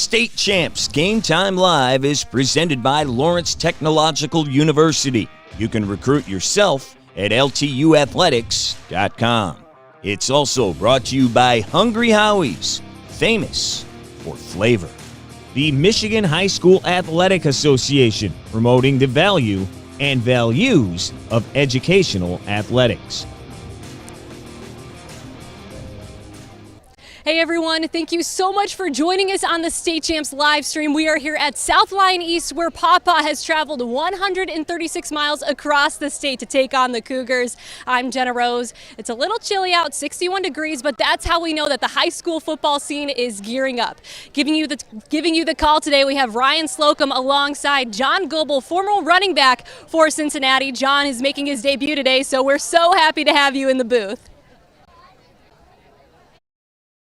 State Champs Game Time Live is presented by Lawrence Technological University. You can recruit yourself at ltuathletics.com. It's also brought to you by Hungry Howie's, famous for flavor. The Michigan High School Athletic Association, promoting the value and values of educational athletics. Hey everyone, thank you so much for joining us on the State Champs live stream. We are here at South Lyon East, where Paw Paw has traveled 136 miles across the state to take on the Cougars. I'm Genna Rose. It's a little chilly out, 61 degrees, but that's how we know that the high school football scene is gearing up. Giving you the call today, we have Ryan Slocum alongside John Goebel, former running back for Cincinnati. John is making his debut today, so we're so happy to have you in the booth.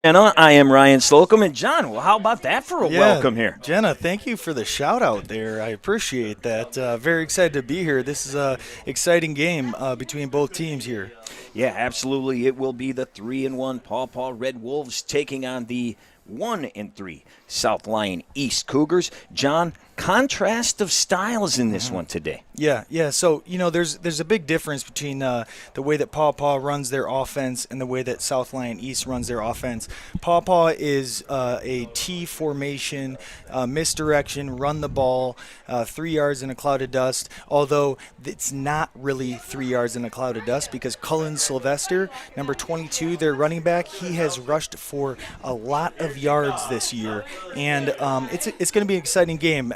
I am Ryan Slocum, and John, well, how about that for a welcome here? Genna, thank you for the shout out there. I appreciate that. Very excited to be here. This is an exciting game between both teams here. Yeah, absolutely. It will be the 3-1 Paw Paw Red Wolves taking on the 1-3 South Lyon East Cougars. John, contrast of styles in this one today. Yeah. So, there's a big difference between the way that Paw Paw runs their offense and the way that South Lyon East runs their offense. Paw Paw is a T formation, misdirection, run the ball, 3 yards in a cloud of dust, although it's not really 3 yards in a cloud of dust because Cullen Sylvester, number 22, their running back, he has rushed for a lot of yards this year, and it's going to be an exciting game.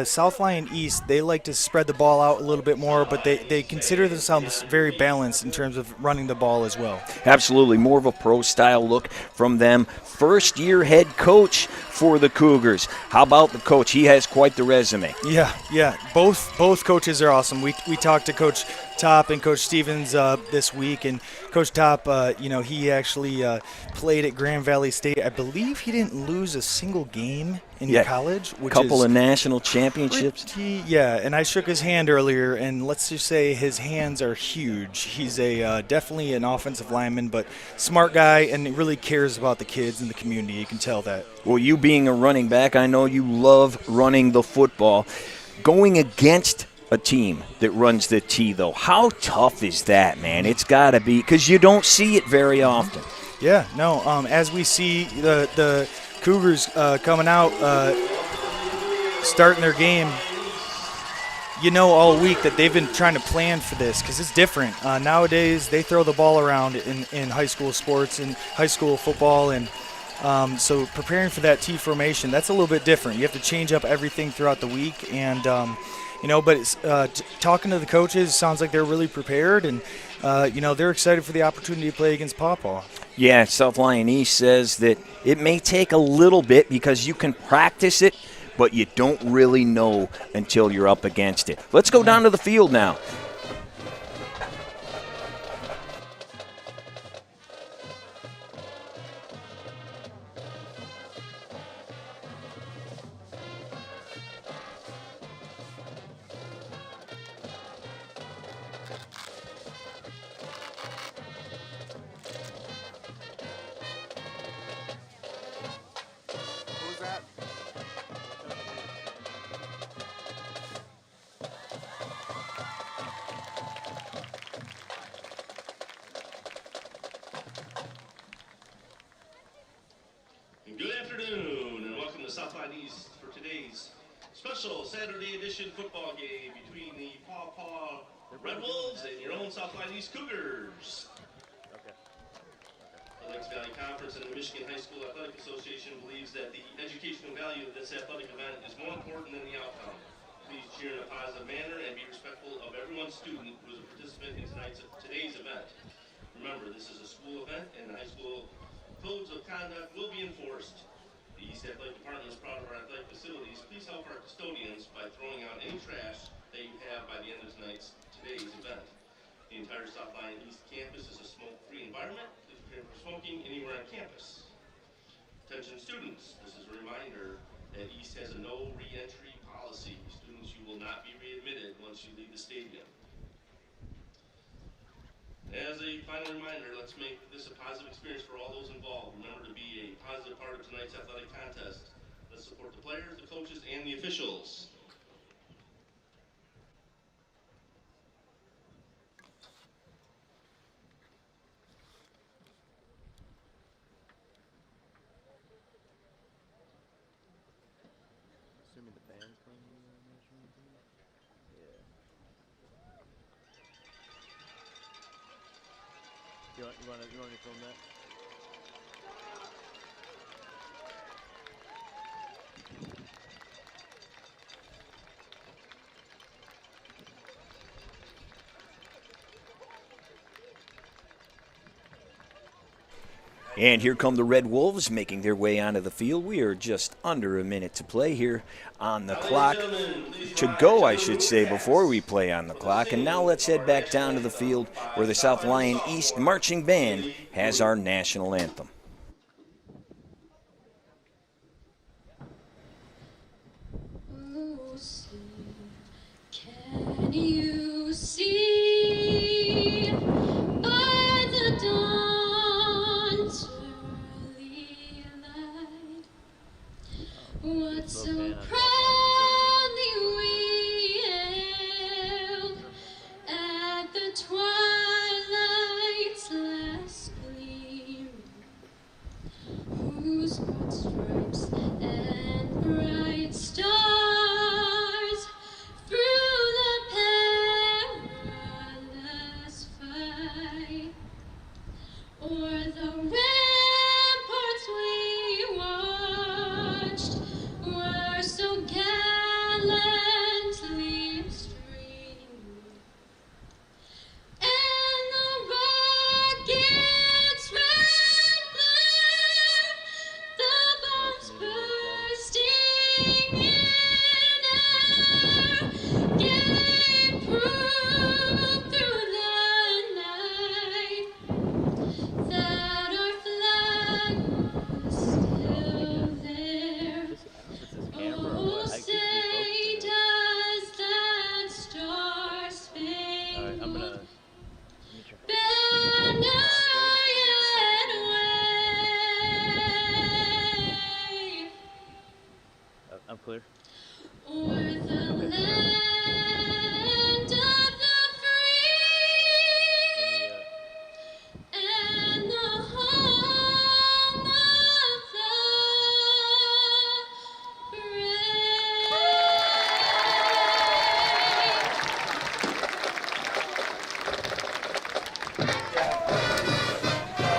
South Lyon East, they like to spread the ball out a little bit more, but they consider themselves very balanced in terms of running the ball as well. Absolutely. More of a pro-style look from them. First-year head coach for the Cougars. How about the coach? He has quite the resume. Yeah. Both coaches are awesome. We talked to Coach Top and Coach Stevens this week, and Coach Top, he actually played at Grand Valley State. I believe he didn't lose a single game in college. A couple of national championships. And I shook his hand earlier, and let's just say his hands are huge. He's definitely an offensive lineman, but smart guy, and really cares about the kids and the community. You can tell that. Well, you being a running back, I know you love running the football. Going against a team that runs the T, though, how tough is that, man? It's got to be, because you don't see it very often. Yeah, no. As we see the Cougars coming out, starting their game, all week that they've been trying to plan for this because it's different. Nowadays, they throw the ball around in high school sports and high school football, and so preparing for that T formation, that's a little bit different. You have to change up everything throughout the week, and but it's, talking to the coaches, sounds like they're really prepared, and they're excited for the opportunity to play against Paw Paw. Yeah, South Lyon East says that it may take a little bit because you can practice it, but you don't really know until you're up against it. Let's go down to the field now. Good afternoon, and welcome to South Lyon East for today's special Saturday edition football game between the Paw Paw Red Wolves and your own South Lyon East Cougars. The Lakes Valley Conference and the Michigan High School Athletic Association believes that the educational value of this athletic event is more important than the outcome. Please cheer in a positive manner and be respectful of everyone's student who is a participant in today's event. Remember, this is a school event, and the high school codes of conduct will be enforced. The East Athletic Department is proud of our athletic facilities. Please help our custodians by throwing out any trash that you have by the end of today's event. The entire South Lyon East campus is a smoke-free environment. Please prepare for smoking anywhere on campus. Attention students, this is a reminder that East has a no re-entry policy. Students, you will not be readmitted once you leave the stadium. As a final reminder, let's make this a positive experience for all those involved. Remember to be a positive part of tonight's athletic contest. Let's support the players, the coaches, and the officials. You want to film that? And here come the Red Wolves making their way onto the field. We are just under a minute to play here on the clock. To go, I should say, before we play on the clock. And now let's head back down to the field where the South Lyon East Marching Band has our national anthem. Oh, see, can you see by the dawn's early light what so proudly we hailed at the twilight's last gleam, whose broad stripes and bright stars through the perilous fight o'er the ramparts we watched were so gallantly streamed, and the rockets red glare, the bombs bursting in air, gave proof through the night that our flag was still there. Oh, say does that star-spangled banner yet wave I'm clear. o'er the land of the free and the home of the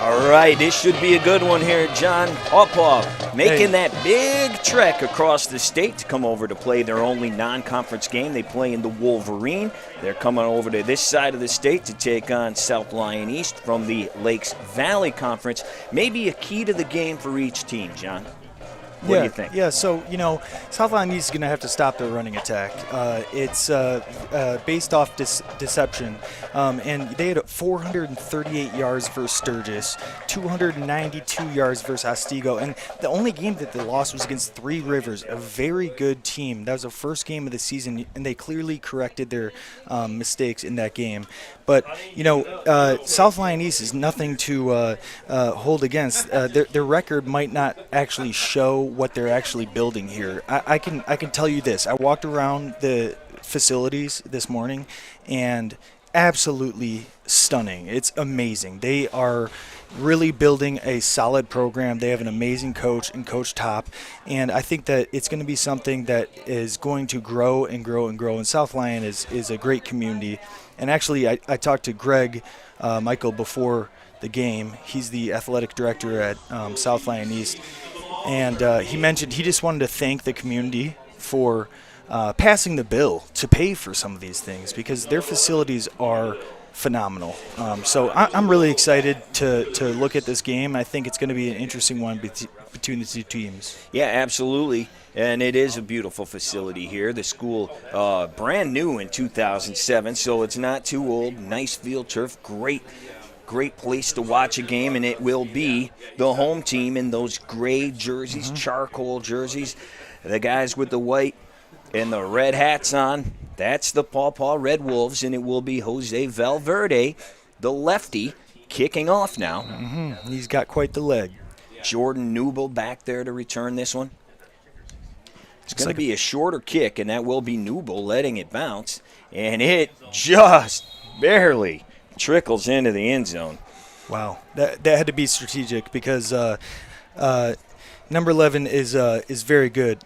All right, this should be a good one here, John. Paw Paw making that big trek across the state to come over to play their only non-conference game. They play in the Wolverine. They're coming over to this side of the state to take on South Lyon East from the Lakes Valley Conference. Maybe a key to the game for each team, John. What do you think? Yeah, so, South Lyon East is going to have to stop their running attack. It's based off deception, and they had 438 yards versus Sturgis, 292 yards versus Otsego, and the only game that they lost was against Three Rivers, a very good team. That was the first game of the season, and they clearly corrected their mistakes in that game. But, South Lyon East is nothing to hold against. Their record might not actually show what they're actually building here. I can tell you this. I walked around the facilities this morning, and absolutely stunning. It's amazing. They are really building a solid program. They have an amazing coach and Coach Top, and I think that it's going to be something that is going to grow and grow and grow. And South Lyon is a great community. And actually, I talked to Greg Michael before the game. He's the athletic director at South Lyon East. And he mentioned he just wanted to thank the community for passing the bill to pay for some of these things because their facilities are phenomenal. So I'm really excited to look at this game. I think it's going to be an interesting one between the two teams. Yeah, absolutely. And it is a beautiful facility here. The school, brand new in 2007, so it's not too old. Nice field turf, great place to watch a game, and it will be the home team in those gray jerseys, charcoal jerseys. The guys with the white and the red hats on, that's the Paw Paw Red Wolves, and it will be Jose Valverde, the lefty, kicking off now. He's got quite the leg. Jordan Newble back there to return this one. It's going to be a shorter kick, and that will be Newble letting it bounce. And it just barely trickles into the end zone. Wow, that had to be strategic because number 11 is very good.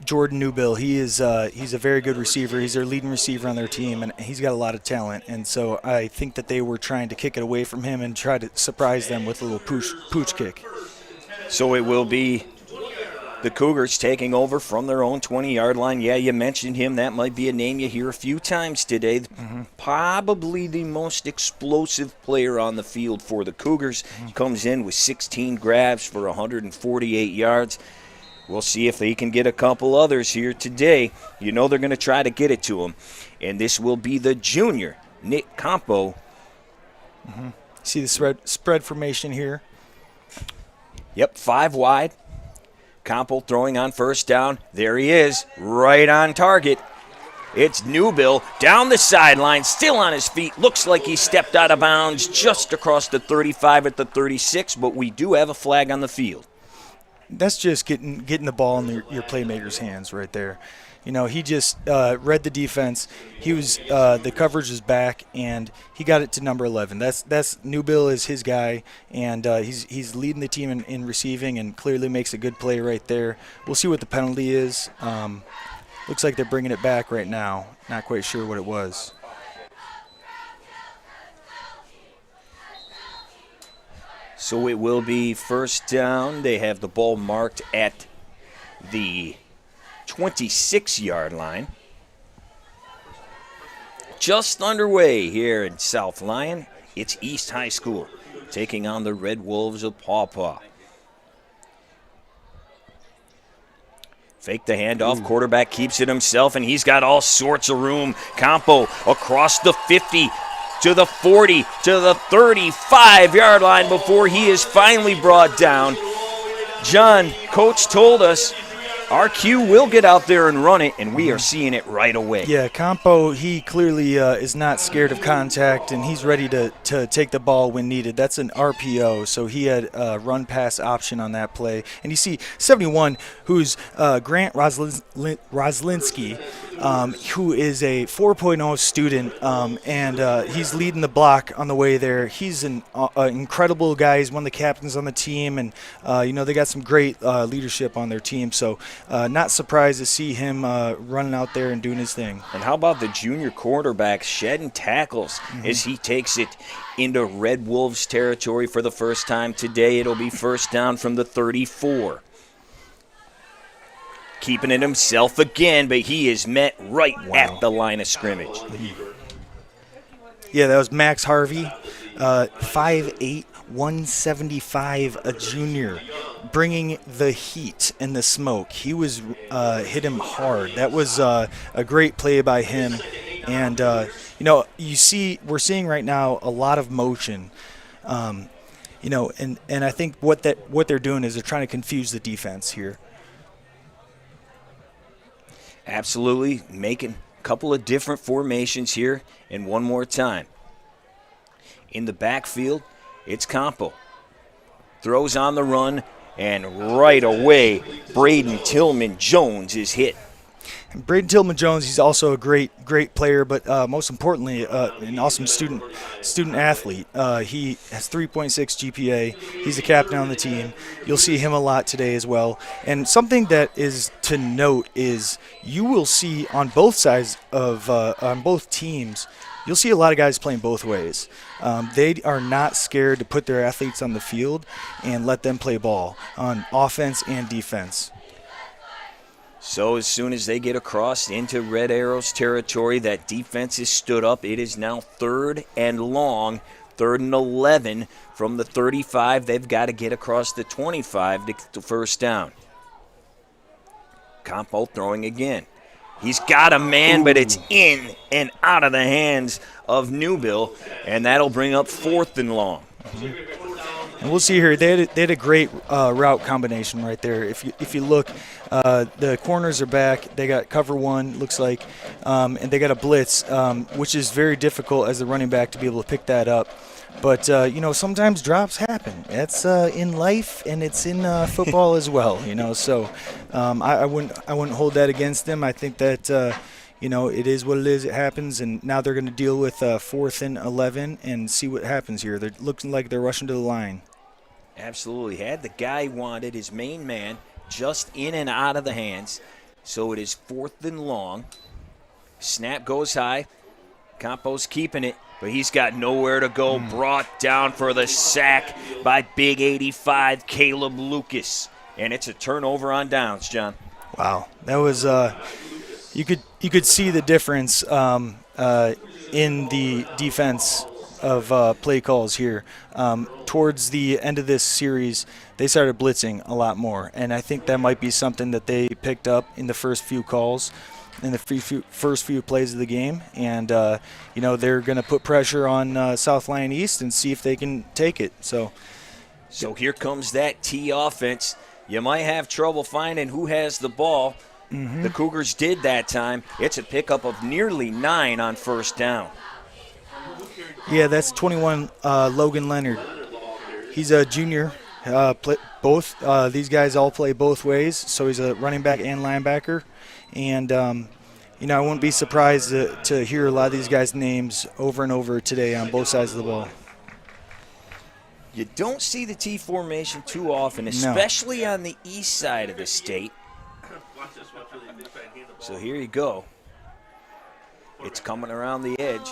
Jordan Newbill, he's a very good receiver. He's their leading receiver on their team, and he's got a lot of talent. And so I think that they were trying to kick it away from him and try to surprise them with a little pooch kick. So it will be the Cougars taking over from their own 20-yard line. Yeah, you mentioned him. That might be a name you hear a few times today. Probably the most explosive player on the field for the Cougars. Comes in with 16 grabs for 148 yards. We'll see if they can get a couple others here today. You know they're going to try to get it to him. And this will be the junior, Nick Campo. See the spread formation here? Yep, 5 wide. Campo throwing on first down. There he is, right on target. It's Newbill down the sideline, still on his feet. Looks like he stepped out of bounds just across the 35 at the 36, but we do have a flag on the field. That's just getting the ball in your playmaker's hands right there. You know, he just read the defense. He was the coverage is back, and he got it to number 11. That's Newbill is his guy, and he's leading the team in receiving, and clearly makes a good play right there. We'll see what the penalty is. Looks like they're bringing it back right now. Not quite sure what it was. So it will be first down. They have the ball marked at the 26-yard line. Just underway here in South Lyon. It's East High School taking on the Red Wolves of Paw Paw. Fake the handoff. Quarterback keeps it himself, and he's got all sorts of room. Campo across the 50 to the 40 to the 35-yard line before he is finally brought down. John, Coach told us our Q will get out there and run it, and we are seeing it right away. Yeah, Campo, he clearly is not scared of contact, and he's ready to take the ball when needed. That's an RPO, so he had a run-pass option on that play. And you see 71, who's Grant Roslinski, who is a 4.0 student, and he's leading the block on the way there. He's an incredible guy. He's one of the captains on the team, and, they got some great leadership on their team. So not surprised to see him running out there and doing his thing. And how about the junior quarterback shedding tackles as he takes it into Red Wolves territory for the first time today? It'll be first down from the 34. Keeping it himself again, but he is met right at the line of scrimmage. Yeah, that was Max Harvey, 5'8", 175, a junior, bringing the heat and the smoke. He was hit him hard. That was a great play by him. And, we're seeing right now a lot of motion. And I think what they're doing is they're trying to confuse the defense here. Absolutely, making a couple of different formations here. And one more time. In the backfield, it's Campo. Throws on the run, and right away, Braden Tillman-Jones is hit. And Braden Tillman-Jones, he's also a great player, but most importantly, an awesome student athlete. He has 3.6 GPA. He's a captain on the team. You'll see him a lot today as well. And something that is to note is you will see on both sides of on both teams, you'll see a lot of guys playing both ways. They are not scared to put their athletes on the field and let them play ball on offense and defense. So as soon as they get across into Red Arrows territory, that defense is stood up. It is now 3rd and long, 3rd and 11 from the 35. They've got to get across the 25 to get the first down. Campo throwing again. He's got a man, but it's in and out of the hands of Newbill, and that'll bring up 4th and long. And we'll see here. They had a great route combination right there. If you look, the corners are back. They got cover one, looks like, and they got a blitz, which is very difficult as the running back to be able to pick that up. But sometimes drops happen. That's in life, and it's in football as well. So I wouldn't hold that against them. I think that it is what it is. It happens, and now they're going to deal with 4th and 11 and see what happens here. They're looking like they're rushing to the line. Absolutely. Had the guy wanted his main man just in and out of the hands. So it is 4th and long. Snap goes high. Campo's keeping it, but he's got nowhere to go. Brought down for the sack by big 85 Caleb Lucas. And it's a turnover on downs, John. Wow. That was you could see the difference in the defense of play calls here. Towards the end of this series, they started blitzing a lot more, and I think that might be something that they picked up in the first few calls, in the first few plays of the game, and they're going to put pressure on South Lyon East and see if they can take it. So here comes that T offense. You might have trouble finding who has the ball. The Cougars did that time. It's a pickup of nearly 9 on first down. Yeah, that's 21 Logan Leonard. He's a junior. These guys all play both ways, so he's a running back and linebacker. And, I wouldn't be surprised to hear a lot of these guys' names over and over today on both sides of the ball. You don't see the T formation too often, especially on the east side of the state. So here you go. It's coming around the edge.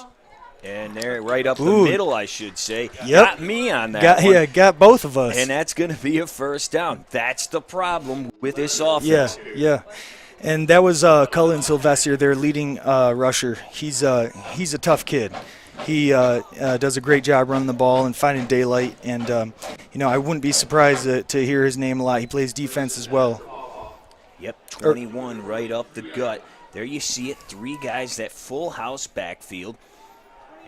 And they're right up the middle, I should say. Yep. Got me on that one. Yeah, got both of us. And that's going to be a first down. That's the problem with this offense. Yeah. And that was Cullen Sylvester, their leading rusher. He's a tough kid. He does a great job running the ball and finding daylight. And, I wouldn't be surprised to hear his name a lot. He plays defense as well. Yep, 21 right up the gut. There you see it, 3 guys, that full house backfield.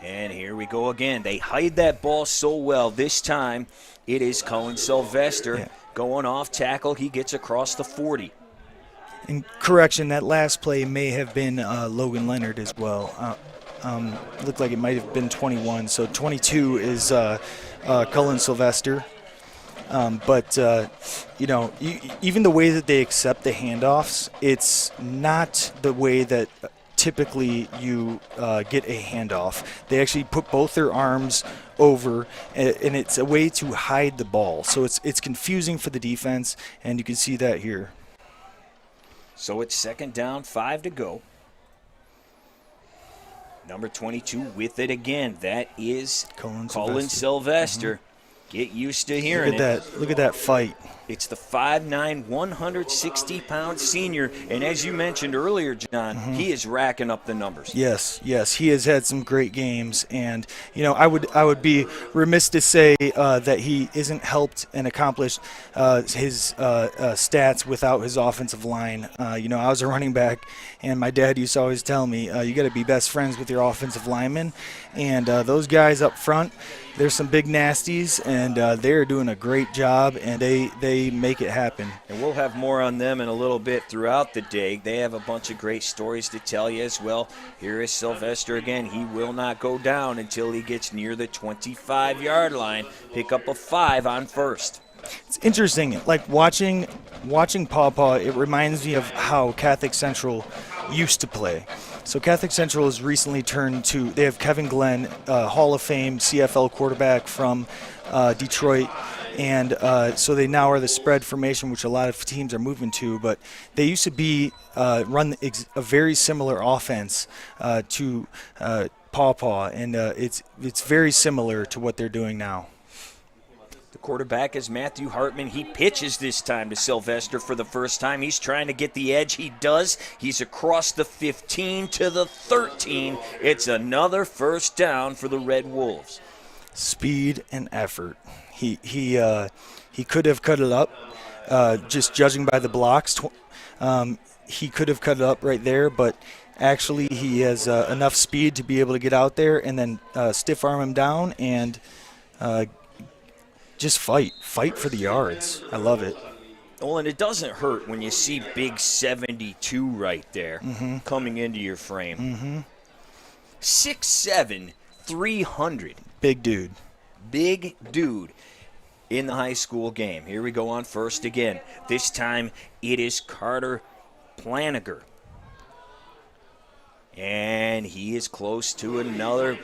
And here we go again. They hide that ball so well. This time it is Cullen Sylvester going off tackle. He gets across the 40. And correction, that last play may have been Logan Leonard as well. Looked like it might have been 21. So 22 is Cullen Sylvester. Even the way that they accept the handoffs, it's not the way that typically you get a handoff. They actually put both their arms over, and it's a way to hide the ball. So it's confusing for the defense, and you can see that here. So it's 2nd down, 5 to go. Number 22 with it again. That is Cullen Sylvester. Get used to hearing it. Look at that fight. It's the 5'9", 160-pound senior. And as you mentioned earlier, John, he is racking up the numbers. Yes. He has had some great games. And, I would be remiss to say that he isn't helped and accomplished his stats without his offensive line. I was a running back, and my dad used to always tell me, you got to be best friends with your offensive linemen. And those guys up front, there's some big nasties, and they're doing a great job, and they make it happen. And we'll have more on them in a little bit throughout the day. They have a bunch of great stories to tell you as well. Here is Sylvester again. He will not go down until he gets near the 25-yard line. Pick up a 5 on first. It's interesting, like watching Paw Paw, it reminds me of how Catholic Central used to play. So Catholic Central has recently they have Kevin Glenn, Hall of Fame CFL quarterback from Detroit, and so they now are the spread formation, which a lot of teams are moving to, but they used to run a very similar offense to Paw Paw, and it's very similar to what they're doing now. The quarterback is Matthew Hartman. He pitches this time to Sylvester for the first time. He's trying to get the edge. He does. He's across the 15 to the 13. It's another first down for the Red Wolves. Speed and effort. He could have cut it up, just judging by the blocks. He could have cut it up right there, but actually he has enough speed to be able to get out there and then stiff arm him down and just fight for the yards. I love it. Well, and it doesn't hurt when you see big 72 right there coming into your frame. 6'7", 300. Big dude. big dude in the high school game. Here we go on first again. This time it is Carter Planiger. And he is close to another,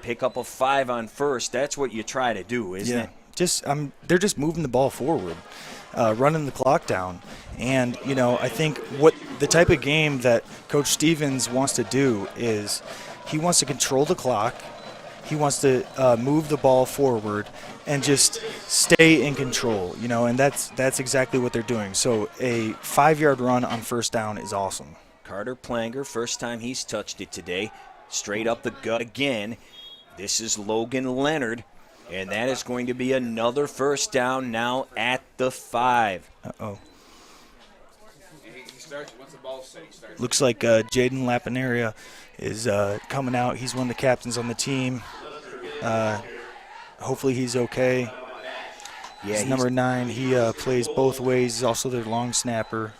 pick up a 5 on first. That's what you try to do, isn't it? They're just moving the ball forward, running the clock down. And, I think what the type of game that Coach Stevens wants to do is he wants to control the clock. He wants to move the ball forward and just stay in control, and that's exactly what they're doing. So a 5-yard run on first down is awesome. Carter Planger, first time he's touched it today. Straight up the gut again. This is Logan Leonard, and that is going to be another first down now at the 5. Uh-oh. Looks like Jaden Lapinaria is coming out. He's one of the captains on the team. Hopefully he's okay. Yeah, he's number 9. He plays both ways. He's also their long snapper.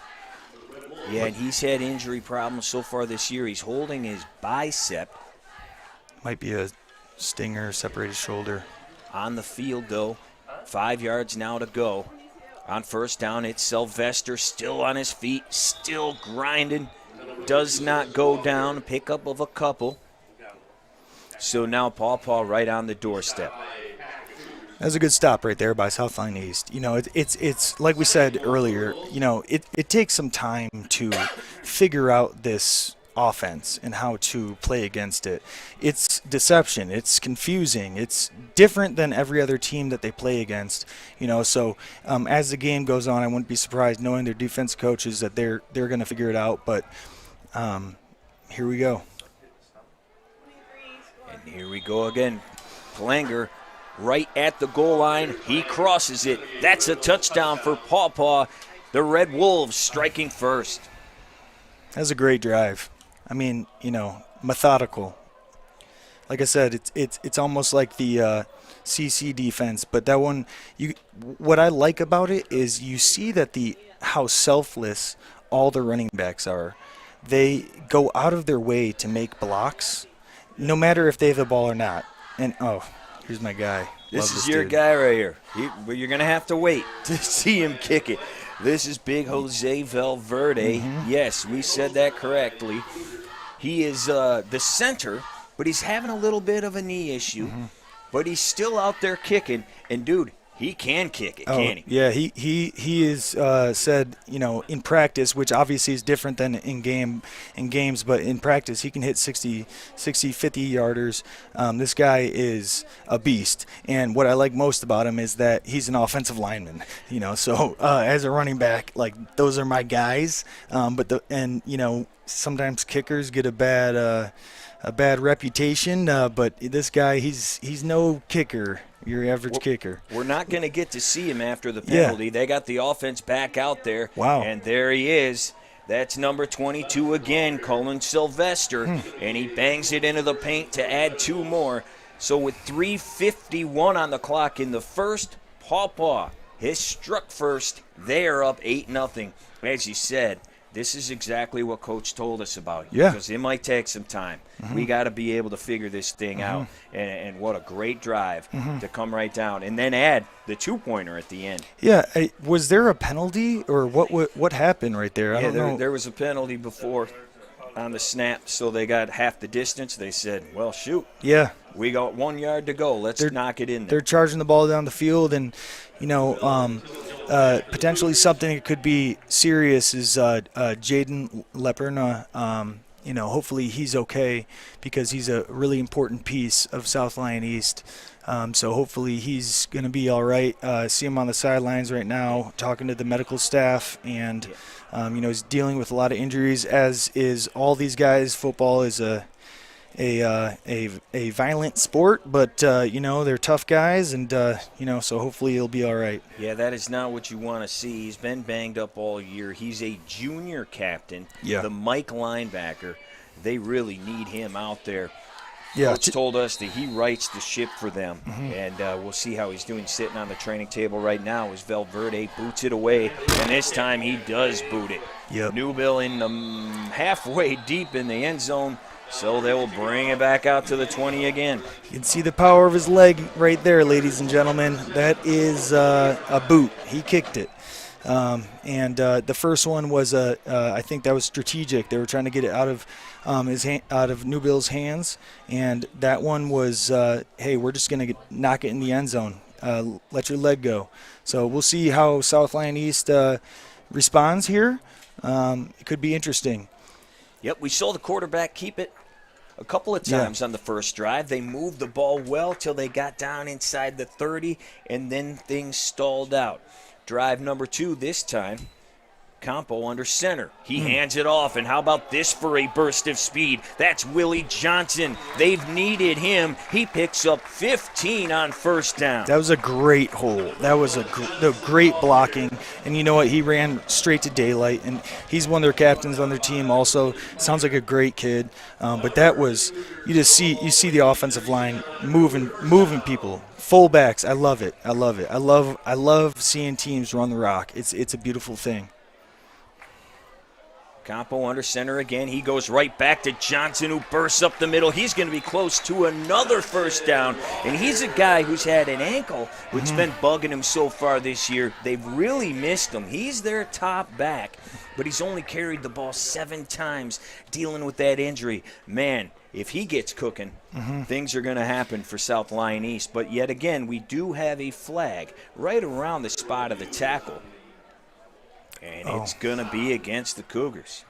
Yeah, and he's had injury problems so far this year. He's holding his bicep. Might be a stinger, separated shoulder. On the field, though, 5 yards now to go. On first down, it's Sylvester, still on his feet, still grinding. Does not go down, pickup of a couple. So now Paw Paw right on the doorstep. That's a good stop right there by South Line East. It's like we said earlier, it takes some time to figure out this offense and how to play against it. It's deception. It's confusing. It's different than every other team that they play against. So as the game goes on, I wouldn't be surprised knowing their defense coaches that they're going to figure it out. But here we go. And here we go again. Planger right at the goal line. He crosses it. That's a touchdown for Paw Paw. The Red Wolves striking first. That's a great drive. Methodical. Like I said, it's almost like the CC defense, but that one, what I like about it is you see that how selfless all the running backs are. They go out of their way to make blocks, no matter if they have the ball or not. And here's my guy. This is your guy right here. You're going to have to wait to see him kick it. This is Big Jose Valverde. Mm-hmm. Yes, we said that correctly. He is the center, but he's having a little bit of a knee issue. Mm-hmm. But he's still out there kicking. And, dude, he can kick it, can't he? Yeah, he is said, in practice, which obviously is different than in games, but in practice he can hit 60, 50-yarders. This guy is a beast, and what I like most about him is that he's an offensive lineman. So as a running back, like those are my guys. Sometimes kickers get a bad reputation, but this guy, he's no kicker. Your average kicker. We're not going to get to see him after the penalty. Yeah. They got the offense back out there. Wow. And there he is. That's number 22 again, Colin Sylvester. And he bangs it into the paint to add 2 more. So with 3:51 on the clock in the first, Paw Paw has struck first. They are up 8-0. As you said, this is exactly what Coach told us about. Yeah. Because it might take some time. Mm-hmm. We got to be able to figure this thing out. And what a great drive to come right down. And then add the 2-pointer at the end. Yeah. Was there a penalty or what happened right there? I don't know. There was a penalty before on the snap, so they got half the distance. They said, well, shoot. Yeah. We got 1 yard to go. Let's knock it in there. They're charging the ball down the field, and, potentially something that could be serious is Jaden Leperna. Hopefully he's okay because he's a really important piece of South Lyon East. So hopefully he's going to be all right. See him on the sidelines right now talking to the medical staff, and, he's dealing with a lot of injuries, as is all these guys. Football is a violent sport, but they're tough guys, and so hopefully he'll be all right. Yeah, that is not what you want to see. He's been banged up all year. He's a junior captain, the Mike linebacker. They really need him out there. Yeah, Coach told us that he writes the ship for them, and we'll see how he's doing sitting on the training table right now as Valverde boots it away, and this time he does boot it. Yep. Newbill in the halfway deep in the end zone. So they will bring it back out to the 20 again. You can see the power of his leg right there, ladies and gentlemen. That is a boot. He kicked it. And the first one was I think that was strategic. They were trying to get it out of out of Newbill's hands, and that one was, hey, we're just gonna knock it in the end zone. Let your leg go. So we'll see how South Lyon East responds here. It could be interesting. Yep, we saw the quarterback keep it a couple of times on the first drive. They moved the ball well till they got down inside the 30, and then things stalled out. Drive number 2 this time, Campo under center. He hands it off, and how about this for a burst of speed? That's Willie Johnson. They've needed him. He picks up 15 on first down. That was a great hole. That was a great blocking. And you know what? He ran straight to daylight, and he's one of their captains on their team also. Sounds like a great kid. But that was, you see the offensive line moving people. Fullbacks, I love it. I love seeing teams run the rock. It's a beautiful thing. Campo under center again. He goes right back to Johnson, who bursts up the middle. He's going to be close to another first down. And he's a guy who's had an ankle, which has been bugging him so far this year. They've really missed him. He's their top back, but he's only carried the ball 7 times dealing with that injury. Man, if he gets cooking, things are going to happen for South Lyon East. But yet again, we do have a flag right around the spot of the tackle. And it's going to be against the Cougars.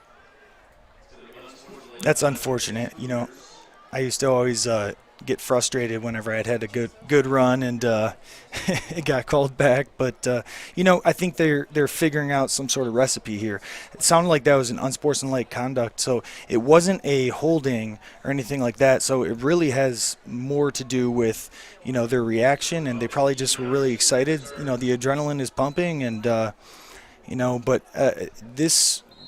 That's unfortunate. You know, I used to always get frustrated whenever I'd had a good run and it got called back. But, you know, I think they're figuring out some sort of recipe here. It sounded like that was an unsportsmanlike conduct, so it wasn't a holding or anything like that. So it really has more to do with, you know, their reaction, and they probably just were really excited. You know, the adrenaline is pumping, and you know, but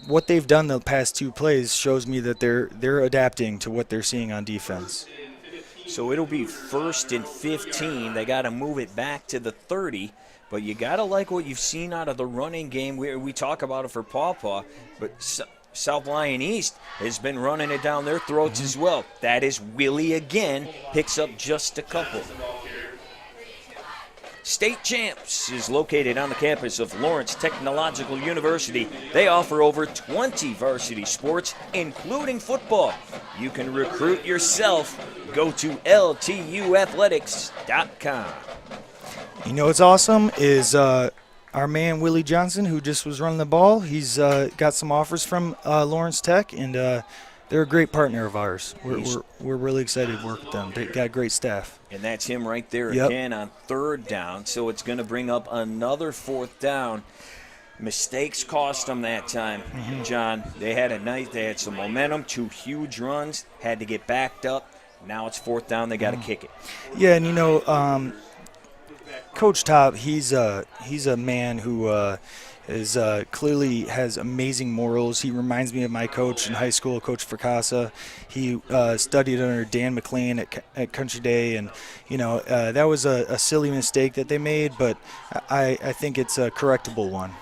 what they've done the past 2 plays shows me that they're adapting to what they're seeing on defense. So it'll be 1st and 15. They got to move it back to the 30, but you got to like what you've seen out of the running game. We talk about it for Paw Paw, but South Lyon East has been running it down their throats as well. That is Willie again, picks up just a couple. State Champs is located on the campus of Lawrence Technological University. They offer over 20 varsity sports, including football. You can recruit yourself. Go to ltuathletics.com. You know what's awesome is our man Willie Johnson, who just was running the ball. He's got some offers from Lawrence Tech, and they're a great partner of ours. We're really excited to work with them. They got great staff. And that's him right there again on 3rd down. So it's going to bring up another 4th down. Mistakes cost them that time, John. They had a night. They had some momentum, 2 huge runs, had to get backed up. Now it's 4th down. They got to kick it. Yeah, and you know, Coach Top, he's a man who is clearly has amazing morals. He reminds me of my coach in high school, Coach Fracassa. He studied under Dan McLean at Country Day, and you know that was a silly mistake that they made, but I think it's a correctable one.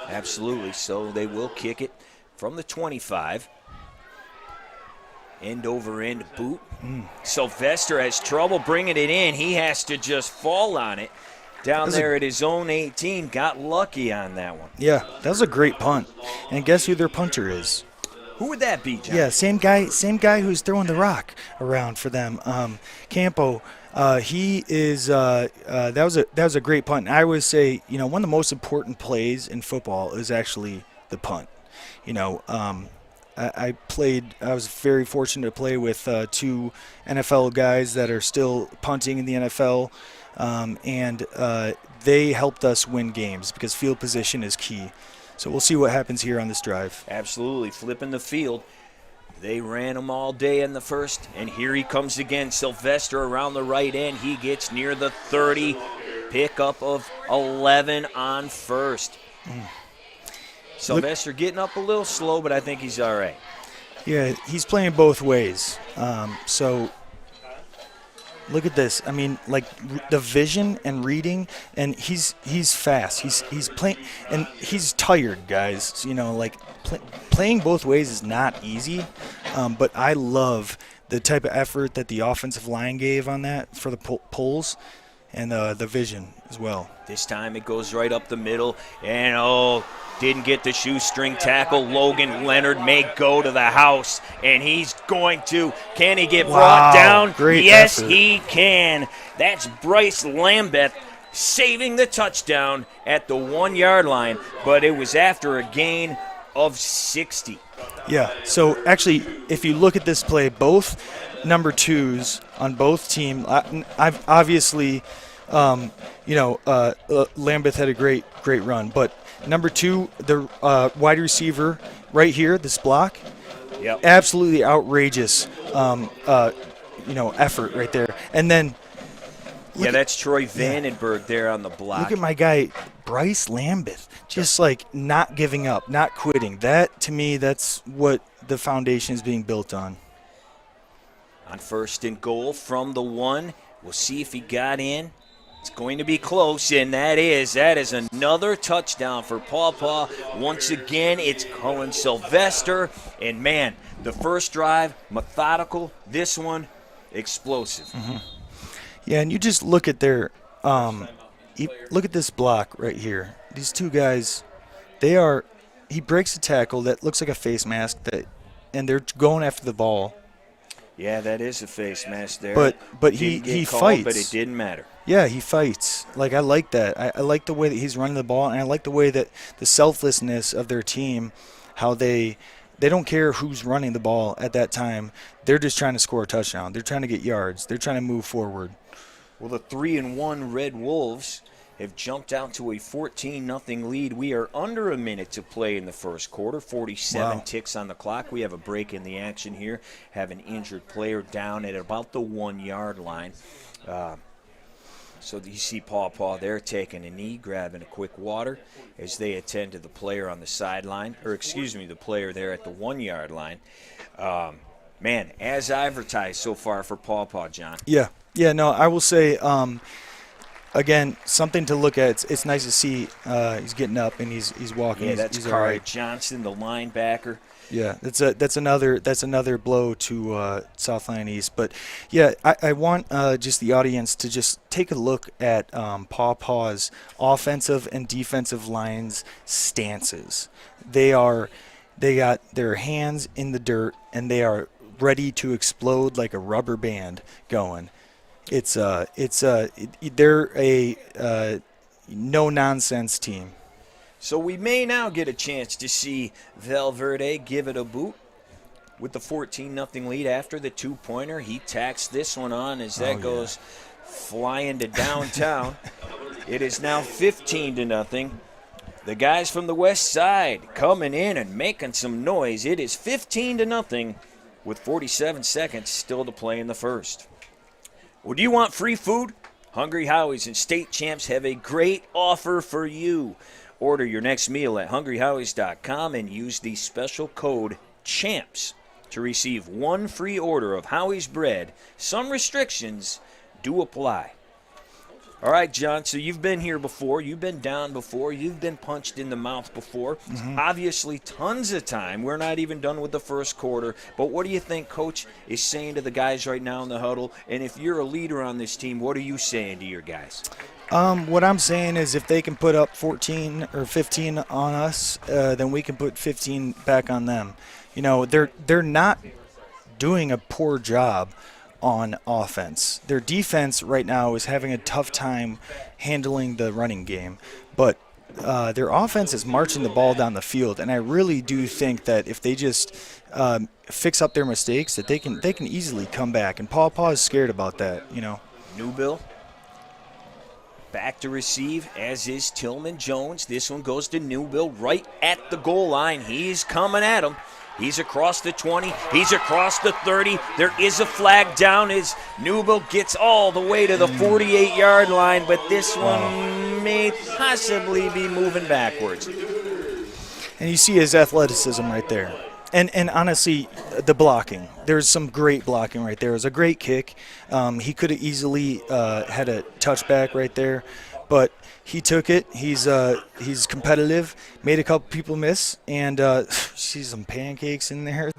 Absolutely. So they will kick it from the 25. End over end boot. Sylvester has trouble bringing it in. He has to just fall on it. Down there at his own 18, got lucky on that one. Yeah, that was a great punt. And guess who their punter is? Who would that be, John? Yeah, same guy who's throwing the rock around for them. Campo. He is. That was a great punt. And I always say, you know, one of the most important plays in football is actually the punt. You know, I was very fortunate to play with 2 NFL guys that are still punting in the NFL. And they helped us win games because field position is key. So we'll see what happens here on this drive. Absolutely, flipping the field. They ran him all day in the first, and here he comes again. Sylvester around the right end. He gets near the 30. Pickup of 11 on first. Sylvester getting up a little slow, but I think he's all right. Yeah, he's playing both ways. So Look at this. I mean, like the vision and reading, and he's fast. He's playing, and he's tired, guys. You know, like playing both ways is not easy. But I love the type of effort that the offensive line gave on that for the pulls, and the vision as well. This time it goes right up the middle, and didn't get the shoestring tackle. Logan Leonard may go to the house, and he's going to. Can he get brought down? Great yes, effort. he can. That's Bryce Lambeth saving the touchdown at the 1 yard line, but it was after a gain of 60. Yeah, so actually, if you look at this play, both number twos on both teams, I've obviously, Lambeth had a great run, but number two, the wide receiver right here, this block, Yep. absolutely outrageous, effort right there. And then, That's Troy Vandenberg there on the block. look at my guy, Bryce Lambeth, just like not giving up, not quitting. That, to me, that's what the foundation is being built on. On 1st and goal from the 1. We'll see if he got in. It's going to be close, and that is another touchdown for Paw Paw. Once again, it's Cullen Sylvester. And, man, the first drive, methodical. This one, explosive. Mm-hmm. Yeah, and you just look at their look at this block right here. These two guys, he breaks a tackle that looks like a face mask, and they're going after the ball. Yeah, that is a face mask there. But he called, fights. But it didn't matter. Yeah, he fights. Like, I like that. I like the way that he's running the ball, and I like the way that the selflessness of their team, how they don't care who's running the ball at that time. They're just trying to score a touchdown. They're trying to get yards. They're trying to move forward. Well, the 3-1 Red Wolves have jumped out to a 14-0 lead. We are under a minute to play in the first quarter. 47 ticks on the clock. We have a break in the action here. Have an injured player down at about the 1 yard line. So you see Paw Paw there taking a knee, grabbing a quick water as they attend to the player on the sideline, the player there at the 1 yard line. Man, as advertised so far for Paw Paw, John. Yeah, no, I will say, again, something to look at. It's nice to see he's getting up and he's walking. Yeah, that's he's Kari all right. Johnson, the linebacker. Yeah, that's another blow to South Lyon East. But yeah, I want just the audience to just take a look at Paw Paw's offensive and defensive lines stances. They got their hands in the dirt and they are ready to explode like a rubber band going. They're a no nonsense team. So we may now get a chance to see Valverde give it a boot with the 14-0 lead after the two-pointer. He tacks this one on as that goes flying to downtown. It is now 15-0. The guys from the west side coming in and making some noise. It is 15-0 with 47 seconds still to play in the first. Well, do you want free food? Hungry Howie's and State Champs have a great offer for you. Order your next meal at hungryhowies.com and use the special code CHAMPS to receive one free order of Howie's bread. Some restrictions do apply. All right, John, so you've been here before. You've been down before. You've been punched in the mouth before. Mm-hmm. Obviously, tons of time. We're not even done with the first quarter. But what do you think Coach is saying to the guys right now in the huddle? And if you're a leader on this team, what are you saying to your guys? What I'm saying is if they can put up 14 or 15 on us, then we can put 15 back on them. You know, they're not doing a poor job on offense. Their defense right now is having a tough time handling the running game, but their offense is marching the ball down the field, and I really do think that if they just fix up their mistakes, that they can easily come back. And Paw Paw is scared about that, you know. Newbill back to receive, as is Tillman Jones. This one goes to Newbill right at the goal line. He's coming at him. He's across the 20. He's across the 30. There is a flag down as Newbill gets all the way to the 48-yard line, but this one may possibly be moving backwards. And you see his athleticism right there. And honestly, the blocking. There's some great blocking right there. It was a great kick. He could have easily had a touchback right there, but he took it. He's competitive. Made a couple people miss, and see some pancakes in there.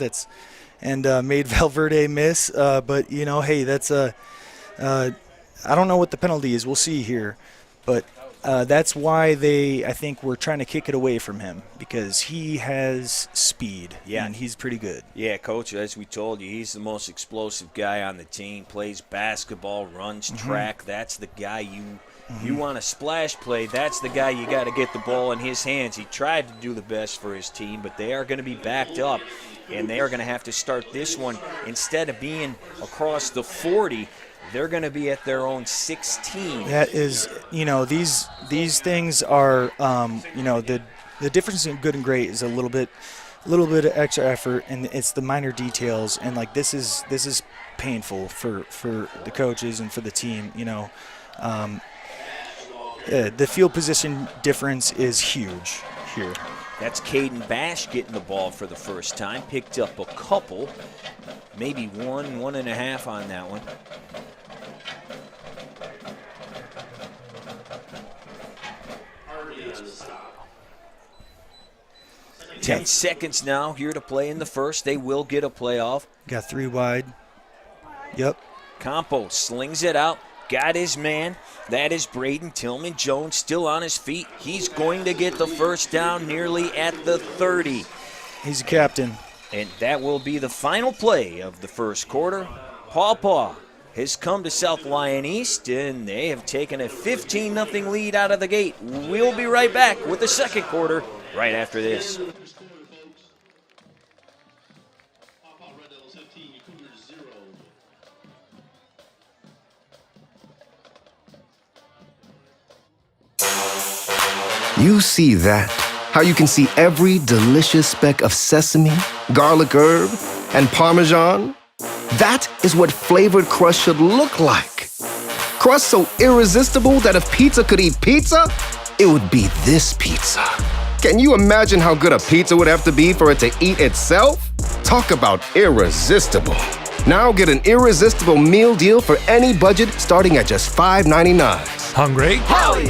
Made Valverde miss. But hey, that's I don't know what the penalty is. We'll see here, but. That's why I think, were trying to kick it away from him, because he has speed, and he's pretty good. Yeah, Coach, as we told you, he's the most explosive guy on the team, plays basketball, runs track. That's the guy you want a splash play. That's the guy you got to get the ball in his hands. He tried to do the best for his team, but they are going to be backed up, and they are going to have to start this one. Instead of being across the 40, they're going to be at their own 16. That is, these things are, the difference in good and great is a little bit of extra effort, and it's the minor details. And like this is painful for the coaches and for the team. The field position difference is huge here. That's Caden Bash getting the ball for the first time. Picked up a couple, maybe one and a half on that one. 10 seconds now here to play in the first. They will get a playoff. Got 3 wide. Yep. Campo slings it out. Got his man. That is Braden Tillman Jones still on his feet. He's going to get the first down nearly at the 30. He's a captain. And that will be the final play of the first quarter. Paw Paw has come to South Lyon East, and they have taken a 15-0 lead out of the gate. We'll be right back with the second quarter right after this. Paw Paw Red Wolves 15, Cougars 0. You see that? How you can see every delicious speck of sesame, garlic herb, and Parmesan? That is what flavored crust should look like. Crust so irresistible that if pizza could eat pizza, it would be this pizza. Can you imagine how good a pizza would have to be for it to eat itself? Talk about irresistible. Now get an irresistible meal deal for any budget starting at just $5.99. Hungry? Howie!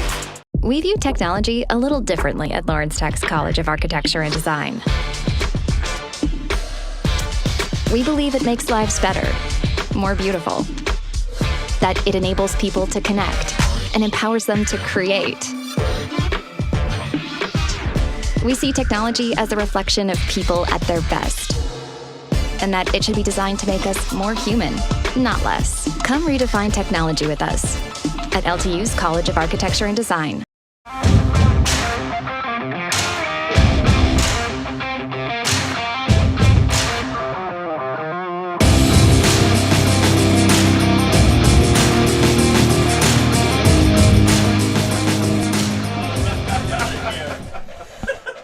We view technology a little differently at Lawrence Tech's College of Architecture and Design. We believe it makes lives better, more beautiful, that it enables people to connect and empowers them to create. We see technology as a reflection of people at their best, and that it should be designed to make us more human, not less. Come redefine technology with us at LTU's College of Architecture and Design.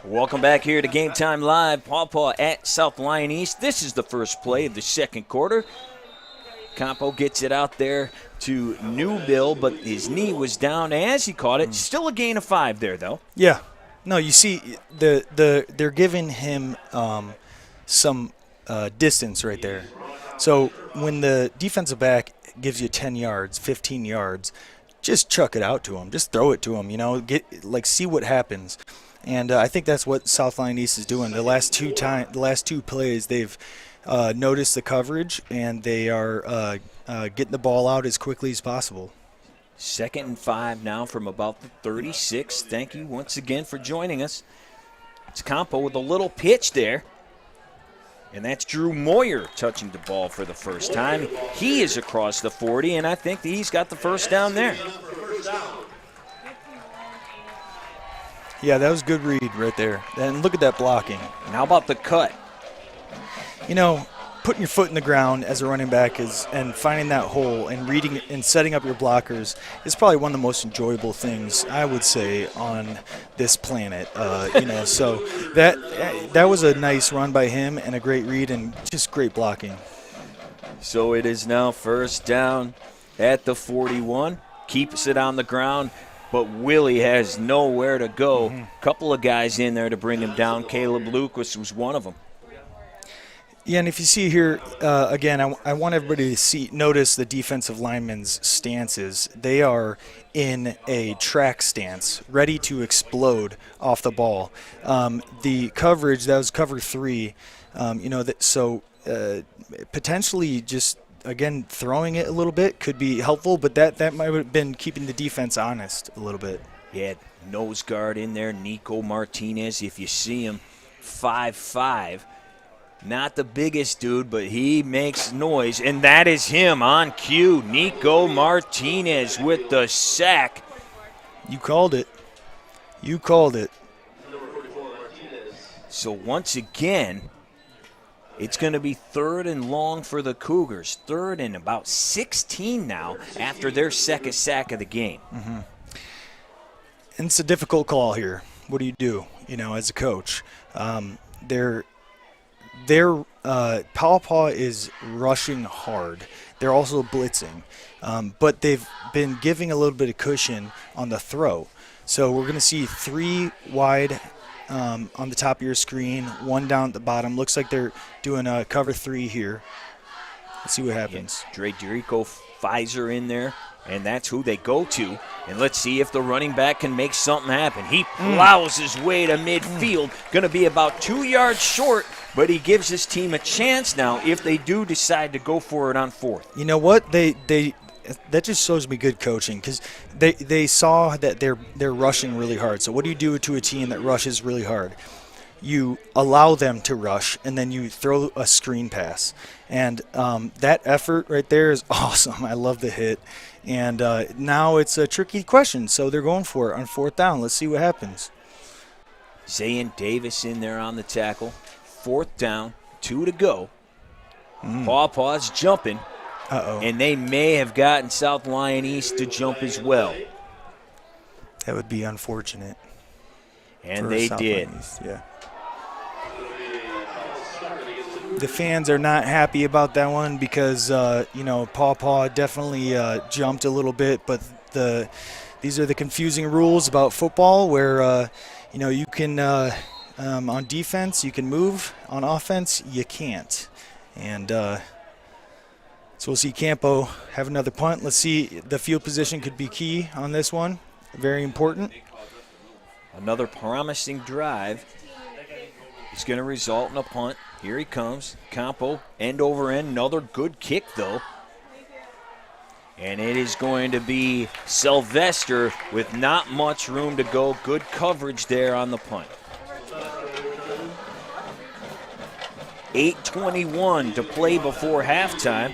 Welcome back here to Game Time Live. Paw Paw at South Lyon East. This is the first play of the second quarter. Campo gets it out there to Newbill, but his knee was down as he caught it. Still a gain of 5 there, though. Yeah. No, you see, they're giving him some distance right there. So when the defensive back gives you 10 yards, 15 yards, just chuck it out to him. Just throw it to him. See what happens. And I think that's what South Lyon East is doing. The last two plays, they've noticed the coverage, and they are getting the ball out as quickly as possible. 2nd and 5 now from about the 36. Thank you once again for joining us. It's Campo with a little pitch there. And that's Drew Moyer touching the ball for the first time. He is across the 40, and I think that he's got the first down there. Yeah, that was a good read right there. And look at that blocking. And how about the cut? Putting your foot in the ground as a running back and finding that hole and reading and setting up your blockers is probably one of the most enjoyable things, I would say, on this planet. So that was a nice run by him and a great read and just great blocking. So it is now first down at the 41. Keeps it on the ground. But Willie has nowhere to go. Couple of guys in there to bring him down. Caleb Lucas was one of them. Yeah, and if you see here, again, I want everybody to notice the defensive linemen's stances. They are in a track stance, ready to explode off the ball. The coverage, that was cover 3, potentially just, again, throwing it a little bit could be helpful, but that might have been keeping the defense honest a little bit. Yeah, nose guard in there, Nico Martinez. If you see him, 5'5". Not the biggest dude, but he makes noise, and that is him on cue. Nico Martinez with the sack. You called it. You called it. So once again, it's going to be 3rd and long for the Cougars. 3rd and about 16 now after their second sack of the game. Mm-hmm. And it's a difficult call here. What do, as a coach? Paw Paw is rushing hard. They're also blitzing, but they've been giving a little bit of cushion on the throw. So we're going to see 3 wide on the top of your screen, 1 down at the bottom. Looks like they're doing a cover 3 here. Let's see what happens. Yeah, Drederico Pfizer in there, and that's who they go to. And let's see if the running back can make something happen. He plows his way to midfield, going to be about 2 yards short, but he gives his team a chance now if they do decide to go for it on 4th. You know what? That just shows me good coaching, because they saw that they're rushing really hard. So what do you do to a team that rushes really hard? You allow them to rush, and then you throw a screen pass. And that effort right there is awesome. I love the hit. And now it's a tricky question, so they're going for it on 4th down. Let's see what happens. Zayn Davis in there on the tackle. 4th down, 2 to go. Paw Paw's jumping. Uh-oh. And they may have gotten South Lyon East to jump as well. That would be unfortunate. And they did. Yeah. The fans are not happy about that one because, Paw Paw definitely jumped a little bit, but these are the confusing rules about football where, you can, on defense, you can move. On offense, you can't. And so we'll see Campo have another punt. Let's see, the field position could be key on this one. Very important. Another promising drive. It's going to result in a punt. Here he comes. Campo, end over end. Another good kick, though. And it is going to be Sylvester with not much room to go. Good coverage there on the punt. 8:21 to play before halftime.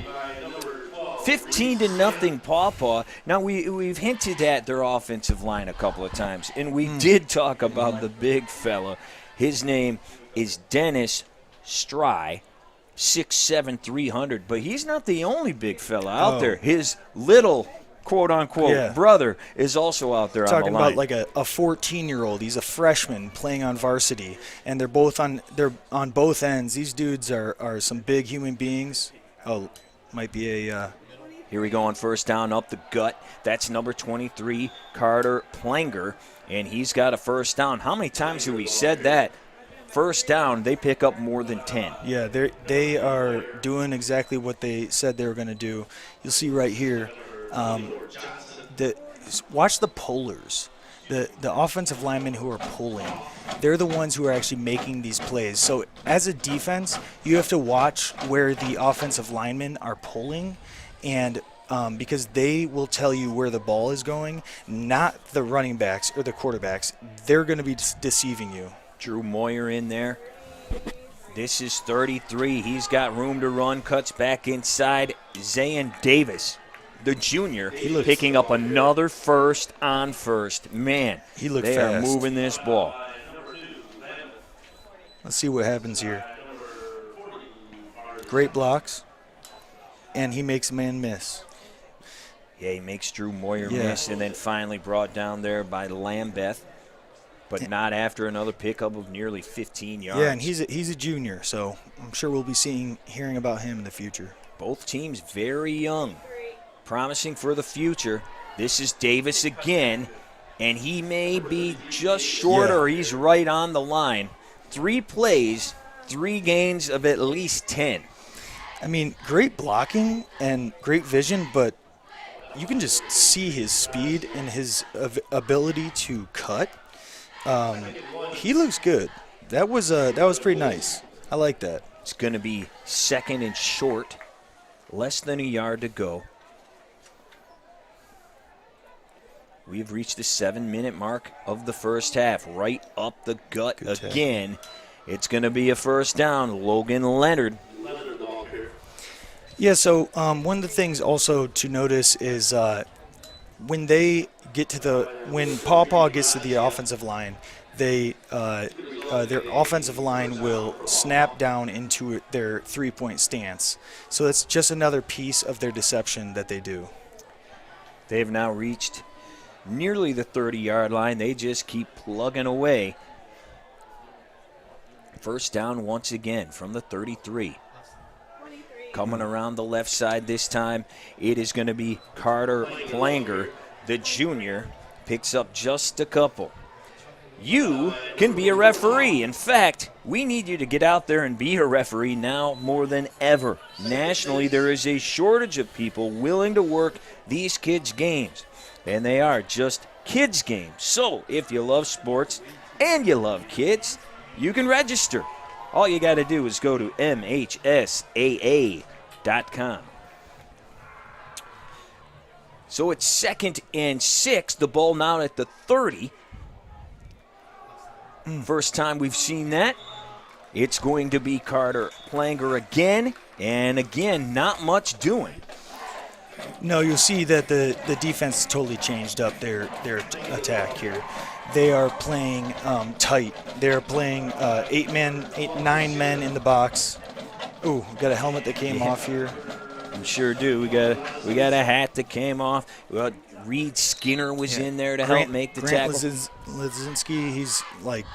15-0 Paw Paw. Now, we've hinted at their offensive line a couple of times, and we did talk about the big fella. His name is Dennis Stry, 6'7", 300, but he's not the only big fella out there. His little, quote-unquote, brother is also out there on the line. Talking about like a 14-year-old. He's a freshman playing on varsity, and they're on both ends. These dudes are some big human beings. Oh, might be a... Here we go on 1st down up the gut. That's number 23, Carter Planger, and he's got a 1st down. How many times have we said that? 1st down, they pick up more than 10. Yeah, they are doing exactly what they said they were going to do. You'll see right here, watch the pullers. The offensive linemen who are pulling, they're the ones who are actually making these plays. So as a defense, you have to watch where the offensive linemen are pulling, and because they will tell you where the ball is going, not the running backs or the quarterbacks. They're going to be deceiving you. Drew Moyer in there. This is 33. He's got room to run, cuts back inside. Zayn Davis, the junior, picking up another 1st on 1st. Man, he looked they fast. Are moving this ball. Let's see what happens here. Great blocks, and he makes a man miss. Yeah, he makes Drew Moyer miss, and then finally brought down there by Lambeth, but not after another pickup of nearly 15 yards. Yeah, and he's a junior, so I'm sure we'll be hearing about him in the future. Both teams very young, promising for the future. This is Davis again, and he may be just short or he's right on the line. 3 plays, 3 gains of at least 10. I mean, great blocking and great vision, but you can just see his speed and his ability to cut. He looks good. That was pretty nice. I like that. It's going to be second and short, less than a yard to go. We've reached the 7-minute mark of the first half. Right up the gut Good again. It's going to be a first down. Logan Leonard. Yeah, so one of the things also to notice is when Paw Paw gets to the offensive line, their offensive line will snap down into their 3-point stance. So that's just another piece of their deception that they do. They've now reached nearly the 30-yard line. They just keep plugging away. First down once again from the 33. Coming around the left side this time, it is going to be Carter Planger, the junior, picks up just a couple. You can be a referee. In fact, we need you to get out there and be a referee now more than ever. Nationally, there is a shortage of people willing to work these kids' games, and they are just kids' games. So if you love sports and you love kids, you can register. All you got to do is go to MHSAA.com. So it's second and 6. The ball now at the 30. First time we've seen that. It's going to be Carter Planger again. And again, not much doing. No, you'll see that the defense totally changed up their attack here. They are playing tight. They're playing 9 men in the box. Ooh, we got a helmet that came off here. We sure do. We got a hat that came off. Reed Skinner was in there to help make the tackle. Lizinski, he's like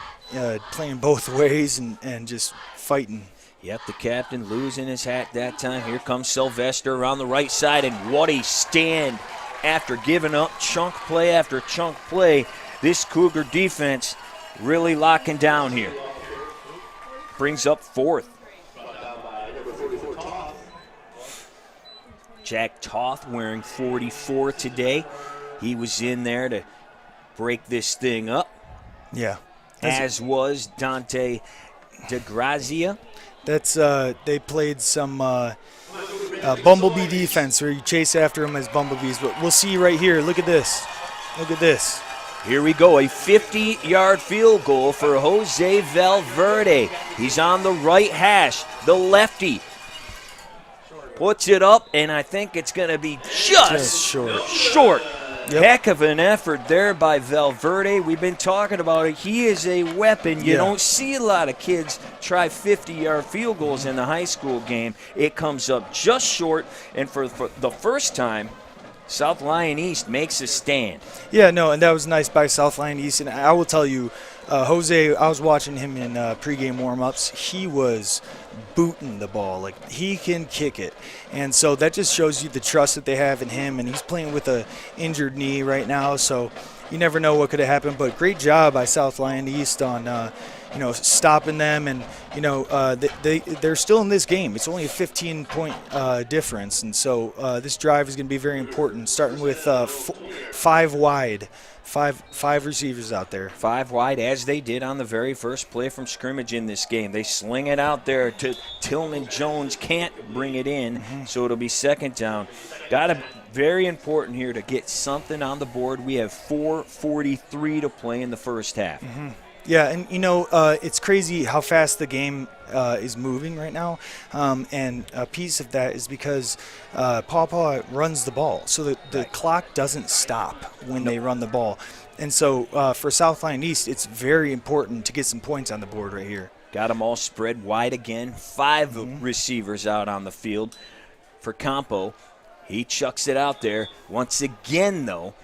playing both ways and just fighting. Yep, the captain losing his hat that time. Here comes Sylvester around the right side, and what a stand after giving up chunk play after chunk play. This Cougar defense really locking down here. Brings up fourth. Jack Toth wearing 44 today. He was in there to break this thing up. Yeah. As was Dante DeGrazia. That's they played some bumblebee defense where you chase after them as bumblebees. But we'll see right here. Look at this. Look at this. Here we go, a 50-yard field goal for Jose Valverde. He's on the right hash, the lefty. Puts it up, and I think it's going to be just short. Yep. Heck of an effort there by Valverde. We've been talking about it. He is a weapon. You don't see a lot of kids try 50-yard field goals in the high school game. It comes up just short, and for the first time, South Lyon East makes a stand. Yeah, no, and that was nice by South Lyon East. And I will tell you, Jose, I was watching him in pregame warm-ups. He was booting the ball. Like, he can kick it. And so that just shows you the trust that they have in him. And he's playing with an injured knee right now, so you never know what could have happened. But great job by South Lyon East on stopping them, and they're still in this game. It's only a 15-point difference, and so this drive is going to be very important. Starting with 5 wide, five receivers out there. 5 wide, as they did on the very first play from scrimmage in this game. They sling it out there to Tillman Jones. Can't bring it in, so it'll be second down. Very important here to get something on the board. We have 4:43 to play in the first half. Yeah, and it's crazy how fast the game is moving right now, and a piece of that is because Paw Paw runs the ball, so the clock doesn't stop when they run the ball. And so for South Lyon East, it's very important to get some points on the board right here. Got them all spread wide again. 5 receivers out on the field for Campo. He chucks it out there. Once again, though,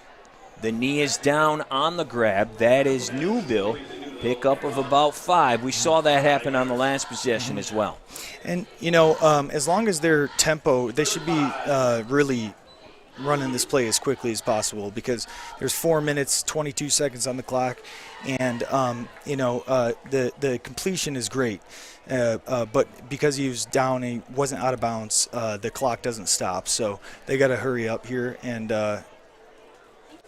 the knee is down on the grab. That is Newville. Pickup of about 5. We saw that happen on the last possession as well. And, as long as their tempo, they should be really running this play as quickly as possible because there's 4 minutes 22 seconds on the clock, and the completion is great, but because he was down and he wasn't out of bounds, the clock doesn't stop. So they got to hurry up here, and I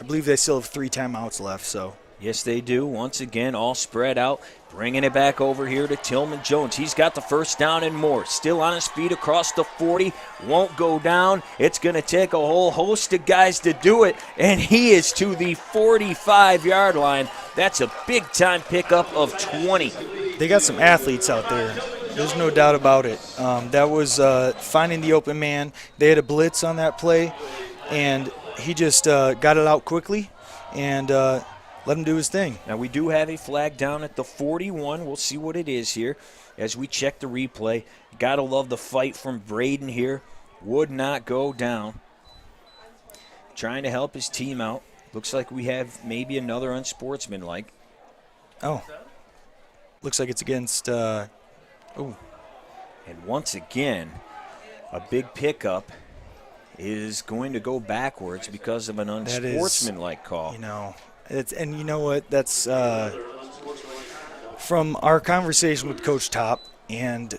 believe they still have 3 timeouts left. So. Yes, they do. Once again, all spread out. Bringing it back over here to Tillman Jones. He's got the first down and more. Still on his feet across the 40. Won't go down. It's going to take a whole host of guys to do it. And he is to the 45-yard line. That's a big-time pickup of 20. They got some athletes out there. There's no doubt about it. That was finding the open man. They had a blitz on that play, and he just got it out quickly and let him do his thing. Now, we do have a flag down at the 41. We'll see what it is here as we check the replay. Got to love the fight from Braden here. Would not go down. Trying to help his team out. Looks like we have maybe another unsportsmanlike. Oh. Looks like it's against And once again, a big pickup is going to go backwards because of an unsportsmanlike call. And you know what? That's from our conversation with Coach Top and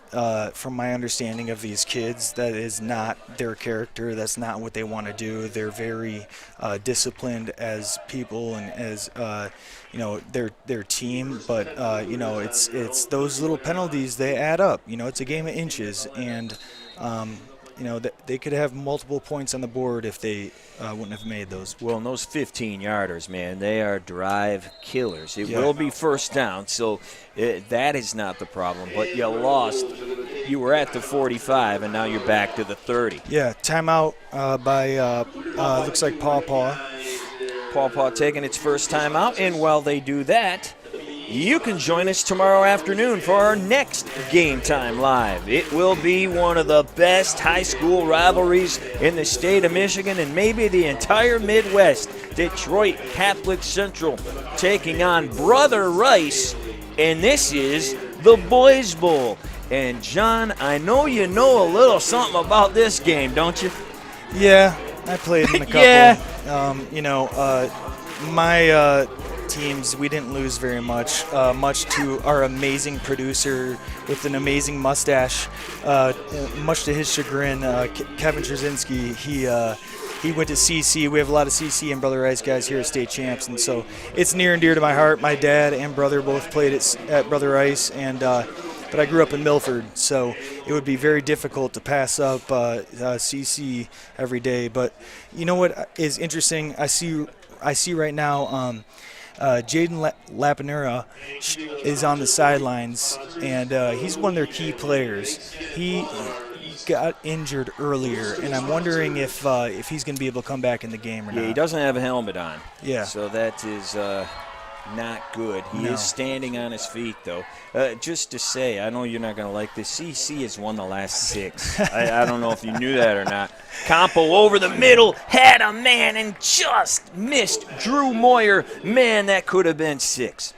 from my understanding of these kids, that is not their character. That's not what they want to do. They're very disciplined as people and as their team. But it's those little penalties, they add up. It's a game of inches, and they could have multiple points on the board if they wouldn't have made those. Well, and those 15-yarders, man, they are drive killers. It will be first down, so that is not the problem. But you lost. You were at the 45, and now you're back to the 30. Yeah, timeout by looks like Paw Paw. Paw Paw taking its first timeout, and while they do that, you can join us tomorrow afternoon for our next Game Time Live. It will be one of the best high school rivalries in the state of Michigan and maybe the entire Midwest. Detroit Catholic Central taking on Brother Rice, and this is the Boys Bowl. And John, I know you know a little something about this game, don't you? Yeah, I played in a couple. Yeah. My teams, we didn't lose very much, much to our amazing producer with an amazing mustache. Much to his chagrin, Kevin Trzynski, he went to CC. We have a lot of CC and Brother Rice guys here at State Champs, and so it's near and dear to my heart. My dad and brother both played at Brother Rice, and but I grew up in Milford, so it would be very difficult to pass up CC every day. But you know what is interesting? I see right now Jaden Lapinera is on the sidelines, and he's one of their key players. He got injured earlier, and I'm wondering if he's going to be able to come back in the game or not. Yeah, he doesn't have a helmet on. Yeah. So that is not good. He is standing on his feet, though. Just to say, I know you're not going to like this, CC has won the last 6. I don't know if you knew that or not. Campo over the middle, had a man, and just missed Drew Moyer. Man, that could have been 6.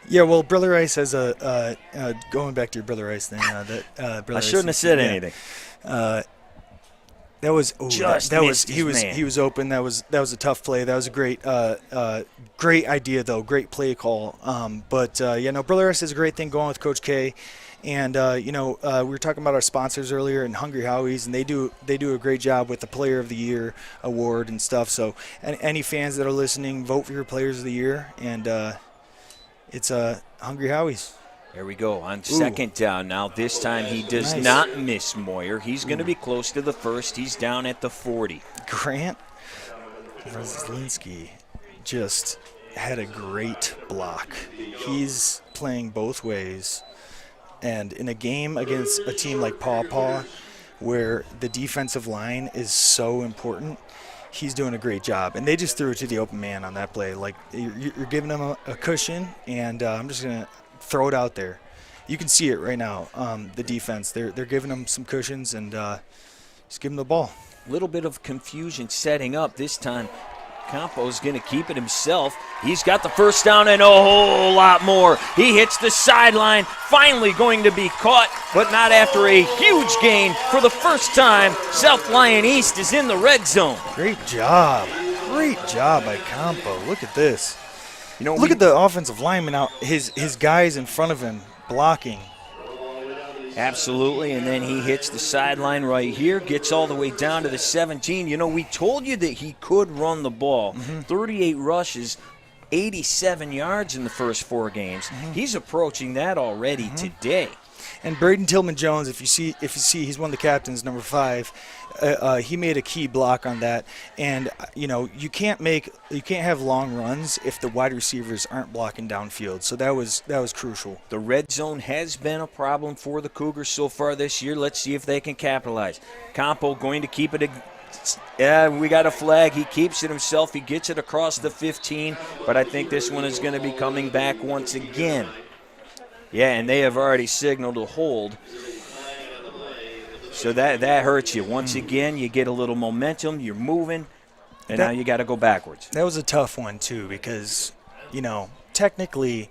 Yeah, well, Brother Rice has a going back to your Brother Rice thing. I shouldn't have said anything. That was he was open. That was a tough play. That was a great idea though. Great play call. Brother Rice has a great thing going with Coach K, and we were talking about our sponsors earlier and Hungry Howie's, and they do a great job with the Player of the Year award and stuff. So any fans that are listening, vote for your Players of the Year, and it's Hungry Howie's. There we go on second down. Now this time he does not miss Moyer. He's going to be close to the first. He's down at the 40. Grant Zielinski just had a great block. He's playing both ways. And in a game against a team like Paw Paw, where the defensive line is so important, he's doing a great job. And they just threw it to the open man on that play. Like, you're giving him a cushion, and I'm just going to throw it out there. You can see it right now. The defense, they're giving him some cushions, and just give him the ball. Little bit of confusion setting up this time. Campo's going to keep it himself. He's got the first down and a whole lot more. He hits the sideline, finally going to be caught, but not after a huge gain. For the first time, South Lyon East is in the red zone. Great job. Great job by Campo. Look at this. You know, Look at the offensive lineman out, his guys in front of him blocking. Absolutely, and then he hits the sideline right here, gets all the way down to the 17. You know, we told you that he could run the ball. 38 rushes, 87 yards in the first 4 games. He's approaching that already today. And Braden Tillman Jones, if you see, he's one of the captains, number 5. He made a key block on that, and you know you can't have long runs if the wide receivers aren't blocking downfield. So that was crucial. The red zone has been a problem for the Cougars so far this year. Let's see if they can capitalize. Campo going to keep it. We got a flag. He keeps it himself. He gets it across the 15, but I think this one is going to be coming back once again. Yeah, and they have already signaled a hold. So that hurts you. Once again, you get a little momentum, you're moving, and now you got to go backwards. That was a tough one, too, because, you know, technically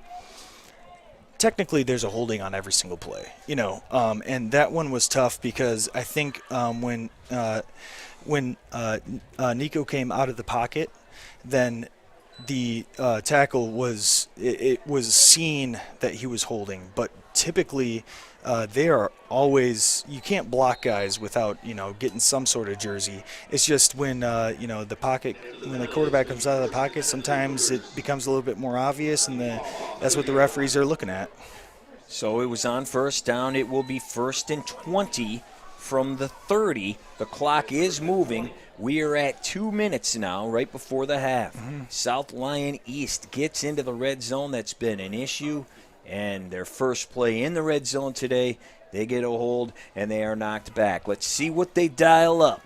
there's a holding on every single play, you know, and that one was tough because I think when Nico came out of the pocket, then the tackle was seen that he was holding, but typically they are always, you can't block guys without, you know, getting some sort of jersey. It's just when you know, when the quarterback comes out of the pocket, sometimes it becomes a little bit more obvious, and that's what the referees are looking at. So it was on first down. It will be 1st and 20 from the 30. The clock is moving. We are at 2 minutes now, right before the half. South Lyon East gets into the red zone. That's been an issue. And their first play in the red zone today, they get a hold and they are knocked back. Let's see what they dial up.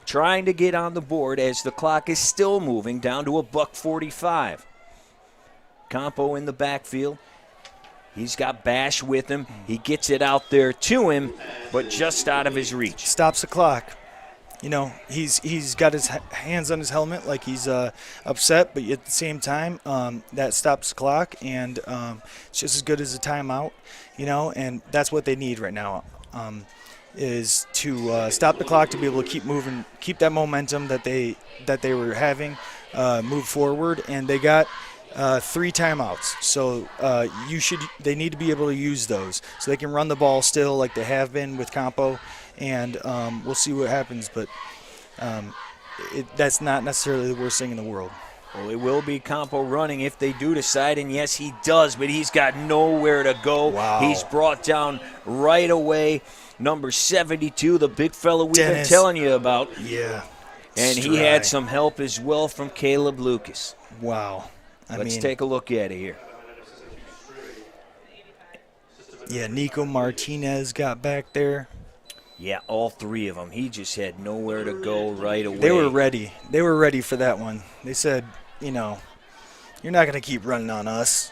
Trying to get on the board as the clock is still moving down to $1:45. Campo in the backfield. He's got Bash with him. He gets it out there to him, but just out of his reach. Stops the clock. You know, he's got his hands on his helmet like he's upset, but at the same time, that stops the clock, and it's just as good as a timeout, you know, and that's what they need right now, is to stop the clock to be able to keep moving, keep that momentum that they were having, move forward, and they got 3 timeouts, so they need to be able to use those so they can run the ball still like they have been with Campo. And we'll see what happens, but that's not necessarily the worst thing in the world. Well, it will be Campo running if they do decide, and yes, he does, but he's got nowhere to go. Wow. He's brought down right away. Number 72, the big fella we've been Dennis. telling you about. Yeah. And he had some help as well from Caleb Lucas. Wow. Let's take a look at it here. Yeah, Nico Martinez got back there. Yeah, all 3 of them. He just had nowhere to go right away. They were ready. They were ready for that one. They said, you know, you're not going to keep running on us.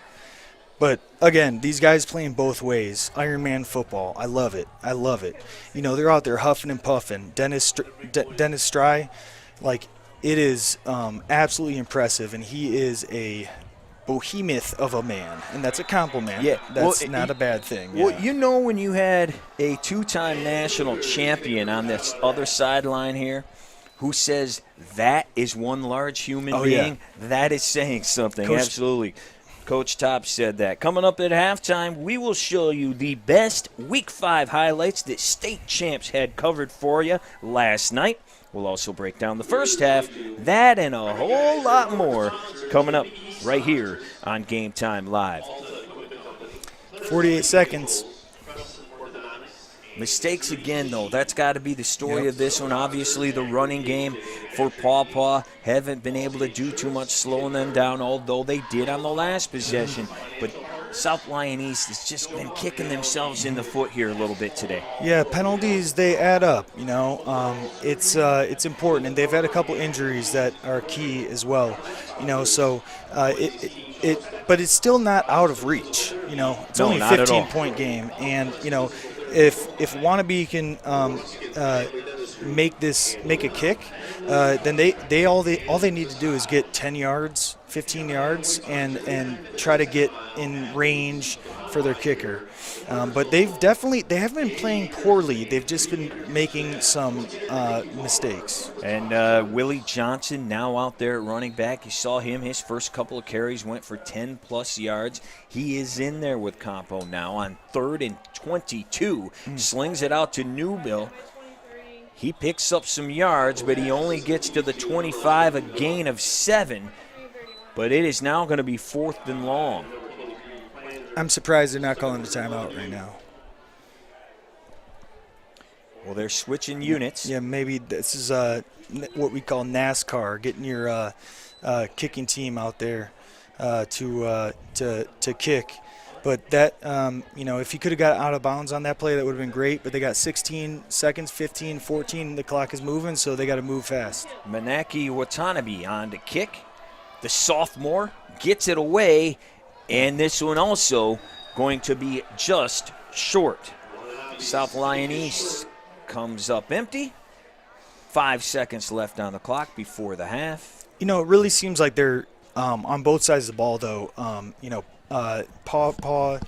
But, again, these guys playing both ways. Iron Man football. I love it. I love it. You know, they're out there huffing and puffing. Dennis Stry, like, it is absolutely impressive, and he is a behemoth of a man, and that's a compliment. Yeah, that's not a bad thing. Well, Yeah. you know, when you had a 2-time national champion on this other sideline here who says that is one large human being, that is saying something. Coach, absolutely. Coach Top said that. Coming up at halftime, we will show you the best Week 5 highlights that State Champs had covered for you last night. We'll also break down the first half, that and a whole lot more coming up right here on Game Time Live. 48 seconds. Mistakes again, though. That's got to be the story of this one. Obviously, the running game for Paw Paw haven't been able to do too much slowing them down, although they did on the last possession. But South Lyon East has just been kicking themselves in the foot here a little bit today. Yeah, penalties, they add up, you know. It's important, and they've had a couple injuries that are key as well, you know. So but it's still not out of reach, you know. It's only a 15-point game, and you know, if Wannabe can make a kick, then all they need to do is get 10 yards, 15 yards, and try to get in range for their kicker. But they haven't been playing poorly. They've just been making some mistakes. And Willie Johnson now out there at running back. You saw him. His first couple of carries went for 10-plus yards. He is in there with Campo now on 3rd and 22. Slings it out to Newbill. He picks up some yards, but he only gets to the 25, a gain of 7. But it is now going to be 4th and long. I'm surprised they're not calling the timeout right now. Well, they're switching units. Yeah, maybe this is what we call NASCAR, getting your kicking team out there to kick. But that, if you could have got out of bounds on that play, that would have been great. But they got 16 seconds, 15, 14. The clock is moving, so they got to move fast. Manaki Watanabe on to kick. The sophomore gets it away, and this one also going to be just short. South Lyon East comes up empty. 5 seconds left on the clock before the half. It really seems like they're on both sides of the ball, though. Paw Paw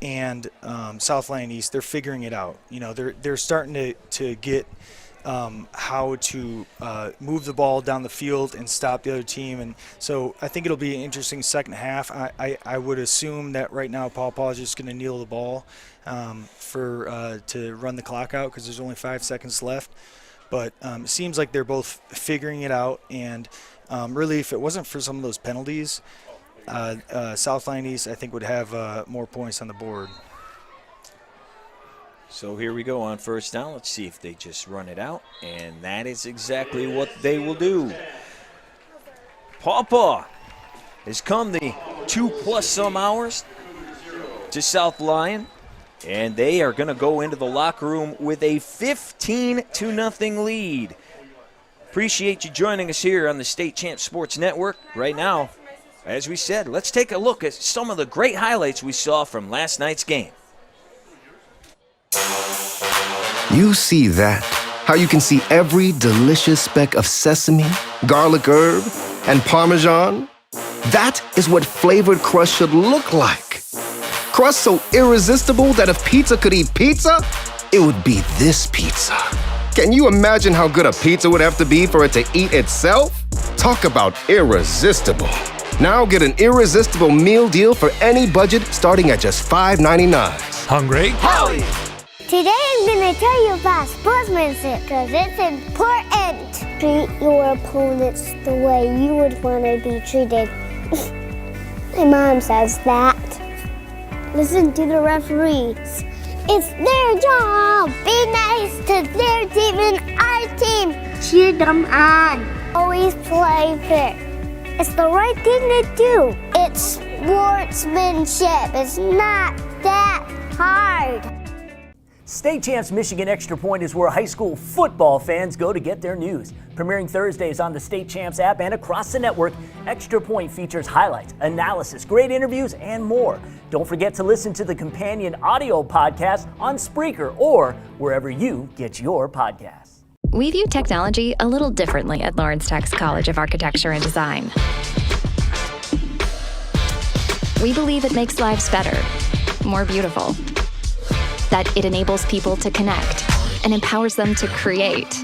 and South Lyon East, they're figuring it out. They're starting to get how to move the ball down the field and stop the other team. And so I think it'll be an interesting second half. I would assume that right now Paw Paw is just going to kneel the ball to run the clock out because there's only 5 seconds left. But it seems like they're both figuring it out. And really, if it wasn't for some of those penalties, South Lyon East, I think, would have more points on the board. So here we go on first down. Let's see if they just run it out. And that is exactly what they will do. Paw Paw has come the 2+ some hours to South Lyon. And they are going to go into the locker room with a 15-0 lead. Appreciate you joining us here on the State Champs Sports Network. Right now, as we said, let's take a look at some of the great highlights we saw from last night's game. You see that? How you can see every delicious speck of sesame, garlic herb, and Parmesan? That is what flavored crust should look like. Crust so irresistible that if pizza could eat pizza, it would be this pizza. Can you imagine how good a pizza would have to be for it to eat itself? Talk about irresistible. Now get an irresistible meal deal for any budget starting at just $5.99. Hungry? Howie! Today I'm going to tell you about sportsmanship because it's important. Treat your opponents the way you would want to be treated. My mom says that. Listen to the referees. It's their job. Be nice to their team and our team. Cheer them on. Always play fair. It's the right thing to do. It's sportsmanship. It's not that hard. State Champs Michigan Extra Point is where high school football fans go to get their news. Premiering Thursdays on the State Champs app and across the network, Extra Point features highlights, analysis, great interviews, and more. Don't forget to listen to the companion audio podcast on Spreaker or wherever you get your podcasts. We view technology a little differently at Lawrence Tech's College of Architecture and Design. We believe it makes lives better, more beautiful, that it enables people to connect and empowers them to create.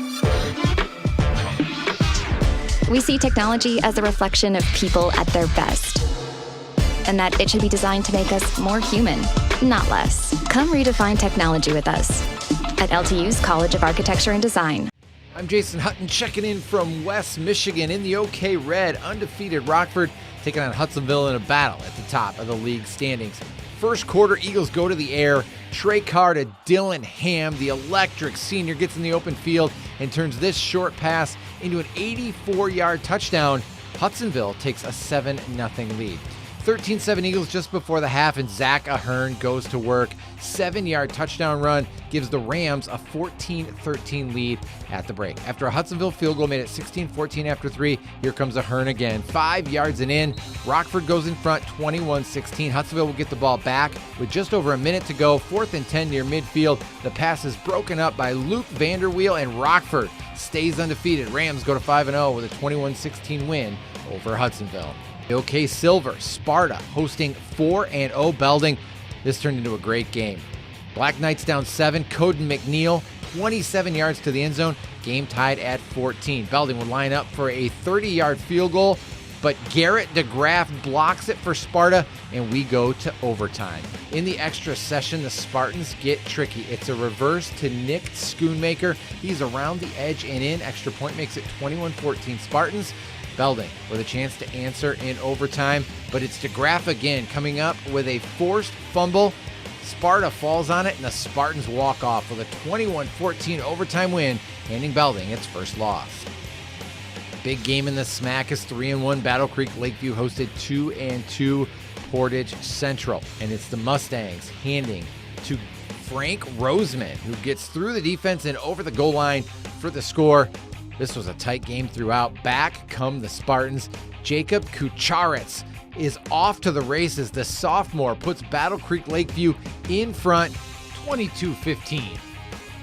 We see technology as a reflection of people at their best, and that it should be designed to make us more human, not less. Come redefine technology with us at LTU's College of Architecture and Design. I'm Jason Hutton checking in from West Michigan in the OK Red. Undefeated Rockford taking on Hudsonville in a battle at the top of the league standings. First quarter, Eagles go to the air. Trey Carr to Dylan Ham, the electric senior, gets in the open field and turns this short pass into an 84-yard touchdown. Hudsonville takes a 7-0 lead. 13-7 Eagles just before the half, and Zach Ahern goes to work. 7-yard touchdown run gives the Rams a 14-13 lead at the break. After a Hudsonville field goal made it 16-14 after 3, here comes Ahern again. 5 yards and in. Rockford goes in front 21-16. Hudsonville will get the ball back with just over a minute to go. 4th and 10 near midfield. The pass is broken up by Luke Vanderweel, and Rockford stays undefeated. Rams go to 5-0 with a 21-16 win over Hudsonville. OK Silver, Sparta hosting 4-0 Belding. This turned into a great game. Black Knights down 7. Coden McNeil, 27 yards to the end zone. Game tied at 14. Belding would line up for a 30-yard field goal, but Garrett DeGraff blocks it for Sparta, and we go to overtime. In the extra session, the Spartans get tricky. It's a reverse to Nick Schoonmaker. He's around the edge and in. Extra point makes it 21-14 Spartans. Belding with a chance to answer in overtime, but it's DeGraff again coming up with a forced fumble. Sparta falls on it, and the Spartans walk off with a 21-14 overtime win, handing Belding its first loss. Big game in the SMAC is 3-1. Battle Creek Lakeview hosted 2-2 Portage Central, and it's the Mustangs handing to Frank Roseman, who gets through the defense and over the goal line for the score. This was a tight game throughout. Back come the Spartans. Jacob Kucharitz is off to the races. The sophomore puts Battle Creek Lakeview in front, 22-15.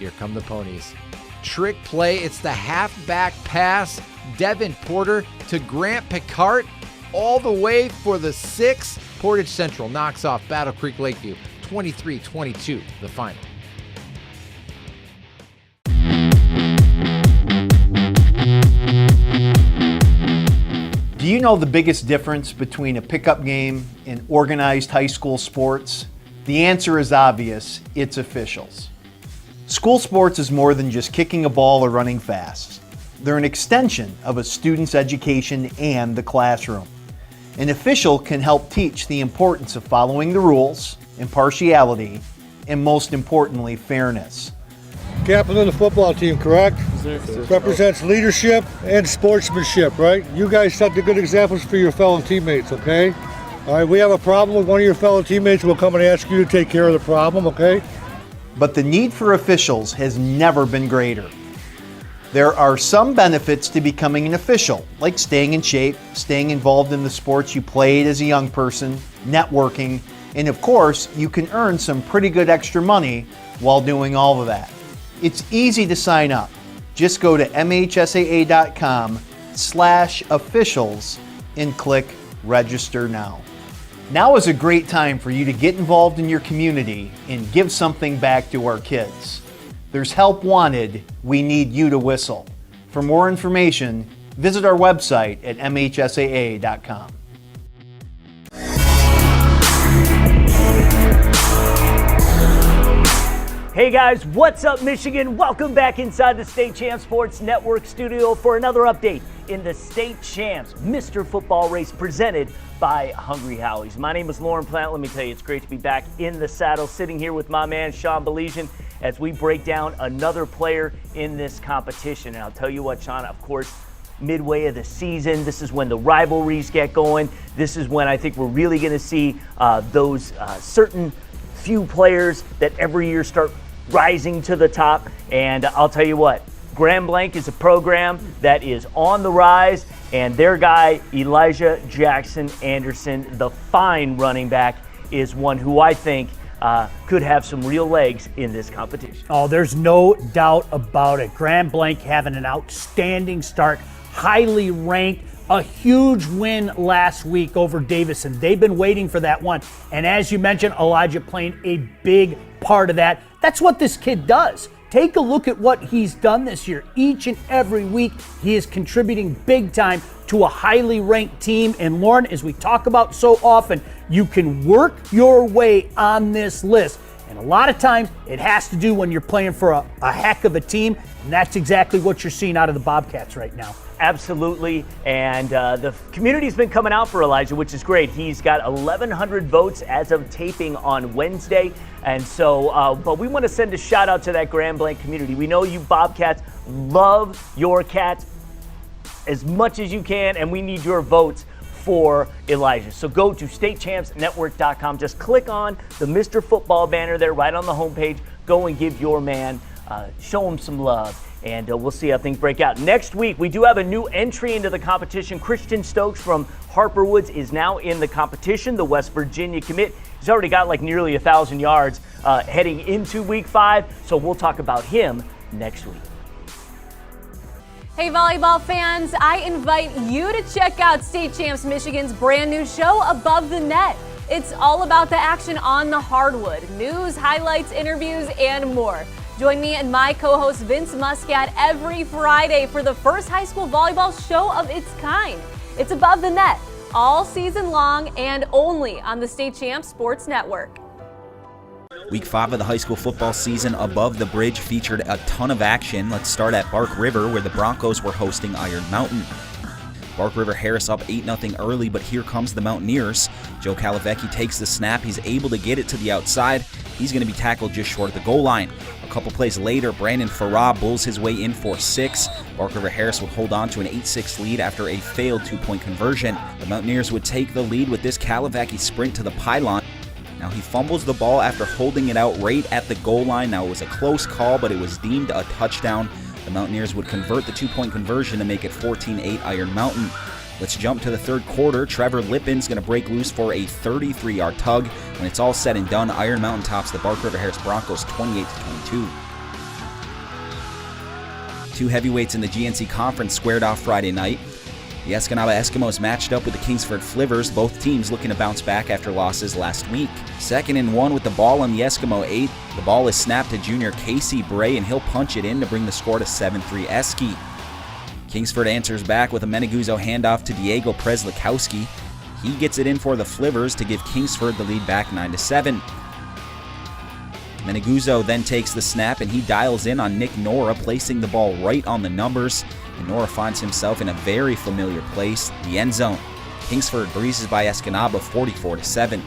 Here come the Ponies. Trick play. It's the halfback pass. Devin Porter to Grant Picard all the way for the 6. Portage Central knocks off Battle Creek Lakeview, 23-22, the final. Do you know the biggest difference between a pickup game and organized high school sports? The answer is obvious. It's officials. School sports is more than just kicking a ball or running fast. They're an extension of a student's education and the classroom. An official can help teach the importance of following the rules, impartiality, and most importantly, fairness. Captain of the football team, correct? Represents leadership and sportsmanship, right? You guys set the good examples for your fellow teammates, okay? All right, we have a problem with one of your fellow teammates, we'll come and ask you to take care of the problem, okay? But the need for officials has never been greater. There are some benefits to becoming an official, like staying in shape, staying involved in the sports you played as a young person, networking, and of course, you can earn some pretty good extra money while doing all of that. It's easy to sign up. Just go to mhsaa.com/officials and click register now. Now is a great time for you to get involved in your community and give something back to our kids. There's help wanted. We need you to whistle. For more information, visit our website at mhsaa.com. Hey guys, what's up Michigan? Welcome back inside the State Champs Sports Network studio for another update in the State Champs Mr. Football Race presented by Hungry Howie's. My name is Lauren Plant. Let me tell you, it's great to be back in the saddle, sitting here with my man Sean Belesian as we break down another player in this competition. And I'll tell you what, Sean, of course, midway of the season, this is when the rivalries get going. This is when I think we're really going to see those certain few players that every year start rising to the top. And I'll tell you what, Grand Blanc is a program that is on the rise, and their guy, Elijah Jackson Anderson, the fine running back, is one who I think could have some real legs in this competition. Oh, there's no doubt about it. Grand Blanc having an outstanding start, highly ranked, a huge win last week over Davison. They've been waiting for that one. And as you mentioned, Elijah playing a big part of that. That's what this kid does. Take a look at what he's done this year. Each and every week, he is contributing big time to a highly ranked team. And Lauren, as we talk about so often, you can work your way on this list. And a lot of times, it has to do when you're playing for a heck of a team. And that's exactly what you're seeing out of the Bobcats right now. Absolutely, and the community's been coming out for Elijah, which is great. He's got 1,100 votes as of taping on Wednesday, and so, but we want to send a shout out to that Grand Blanc community. We know you Bobcats love your cats as much as you can, and we need your votes for Elijah. So go to statechampsnetwork.com. Just click on the Mr. Football banner there right on the homepage. Go and give your man, show him some love, and we'll see how things break out. Next week, we do have a new entry into the competition. Christian Stokes from Harper Woods is now in the competition, the West Virginia commit. He's already got like nearly 1,000 yards heading into week 5, so we'll talk about him next week. Hey volleyball fans, I invite you to check out State Champs Michigan's brand new show, Above the Net. It's all about the action on the hardwood, news, highlights, interviews, and more. Join me and my co-host Vince Muscat every Friday for the first high school volleyball show of its kind. It's Above the Net, all season long and only on the State Champs Sports Network. Week 5 of the high school football season above the bridge featured a ton of action. Let's start at Bark River, where the Broncos were hosting Iron Mountain. Bark River Harris up 8-0 early, but here comes the Mountaineers. Joe Calavecchi takes the snap. He's able to get it to the outside. He's going to be tackled just short of the goal line. A couple plays later, Brandon Farah bulls his way in for 6. Bark River Harris would hold on to an 8-6 lead after a failed 2-point conversion. The Mountaineers would take the lead with this Calavecchi sprint to the pylon. Now he fumbles the ball after holding it out right at the goal line. Now it was a close call, but it was deemed a touchdown. The Mountaineers would convert the 2-point conversion to make it 14-8 Iron Mountain. Let's jump to the third quarter. Trevor Lippin's going to break loose for a 33-yard tug. When it's all said and done, Iron Mountain tops the Bark River Harris Broncos 28-22. Two heavyweights in the GNC Conference squared off Friday night. The Escanaba Eskimos matched up with the Kingsford Flivers, both teams looking to bounce back after losses last week. 2nd and 1 with the ball on the Eskimo 8. The ball is snapped to junior Casey Bray, and he'll punch it in to bring the score to 7-3 Eski. Kingsford answers back with a Meneguzzo handoff to Diego Preslikowski. He gets it in for the Flivers to give Kingsford the lead back 9-7. Meneguzzo then takes the snap and he dials in on Nick Nora, placing the ball right on the numbers. And Nora finds himself in a very familiar place, the end zone. Kingsford breezes by Escanaba 44-7.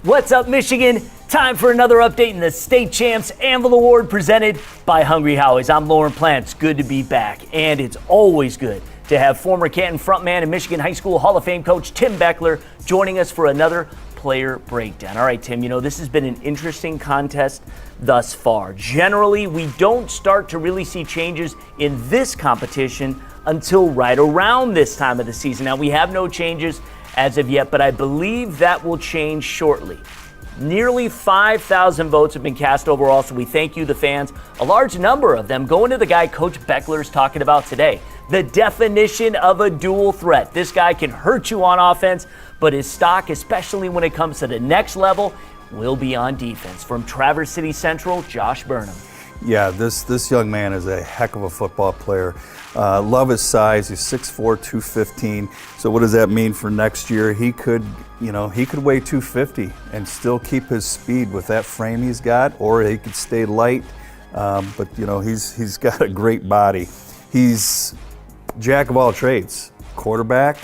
What's up, Michigan? Time for another update in the State Champs Anvil Award presented by Hungry Howie's. I'm Lauren Plant. It's good to be back, and it's always good to have former Canton frontman and Michigan High School Hall of Fame coach Tim Beckler joining us for another player breakdown. All right, Tim, this has been an interesting contest thus far. Generally, we don't start to really see changes in this competition until right around this time of the season. Now, we have no changes as of yet, but I believe that will change shortly. Nearly 5,000 votes have been cast overall, so we thank you, the fans. A large number of them going to the guy Coach Beckler's talking about today. The definition of a dual threat. This guy can hurt you on offense, but his stock, especially when it comes to the next level, will be on defense. From Traverse City Central, Josh Burnham. Yeah, this young man is a heck of a football player. Love his size. He's 6'4", 215. So what does that mean for next year? He could weigh 250 and still keep his speed with that frame he's got, or he could stay light. But he's got a great body. He's jack of all trades. Quarterback.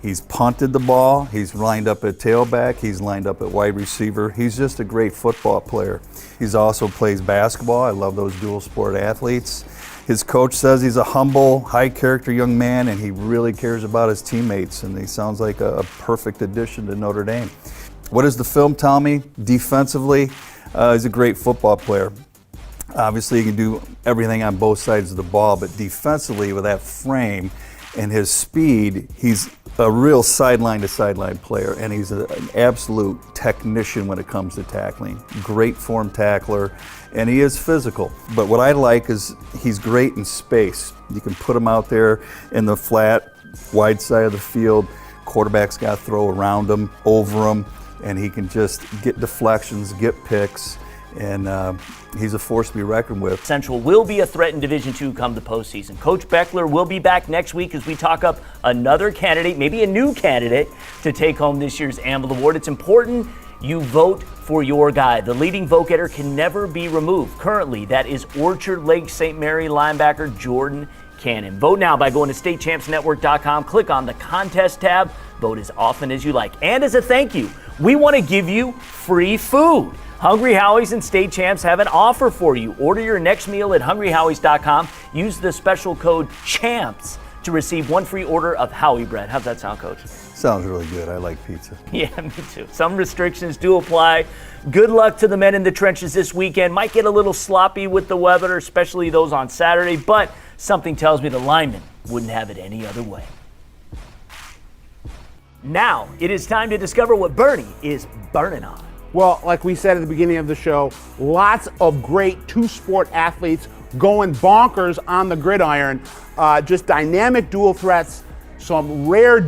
He's punted the ball. He's lined up at tailback. He's lined up at wide receiver. He's just a great football player. He's also plays basketball. I love those dual sport athletes. His coach says he's a humble, high-character young man, and he really cares about his teammates, and he sounds like a perfect addition to Notre Dame. What does the film tell me? Defensively, he's a great football player. Obviously, he can do everything on both sides of the ball, but defensively, with that frame and his speed, he's a real sideline-to-sideline player, and he's an absolute technician when it comes to tackling. Great form tackler, and he is physical. But what I like is he's great in space. You can put him out there in the flat, wide side of the field. Quarterback's got to throw around him, over him, and he can just get deflections, get picks, and he's a force to be reckoned with. Central will be a threat in Division II come the postseason. Coach Beckler will be back next week as we talk up another candidate, maybe a new candidate, to take home this year's Anvil Award. It's important you vote for your guy. The leading vote getter can never be removed. Currently, that is Orchard Lake St. Mary linebacker Jordan Cannon. Vote now by going to statechampsnetwork.com. Click on the contest tab. Vote as often as you like. And as a thank you, we want to give you free food. Hungry Howie's and State Champs have an offer for you. Order your next meal at hungryhowies.com. Use the special code CHAMPS to receive one free order of Howie bread. How's that sound, Coach? Sounds really good. I like pizza. Yeah, me too. Some restrictions do apply. Good luck to the men in the trenches this weekend. Might get a little sloppy with the weather, especially those on Saturday, but something tells me the linemen wouldn't have it any other way. Now, it is time to discover what Bernie is burning on. Well, like we said at the beginning of the show, lots of great two-sport athletes going bonkers on the gridiron. Just dynamic dual threats, some rare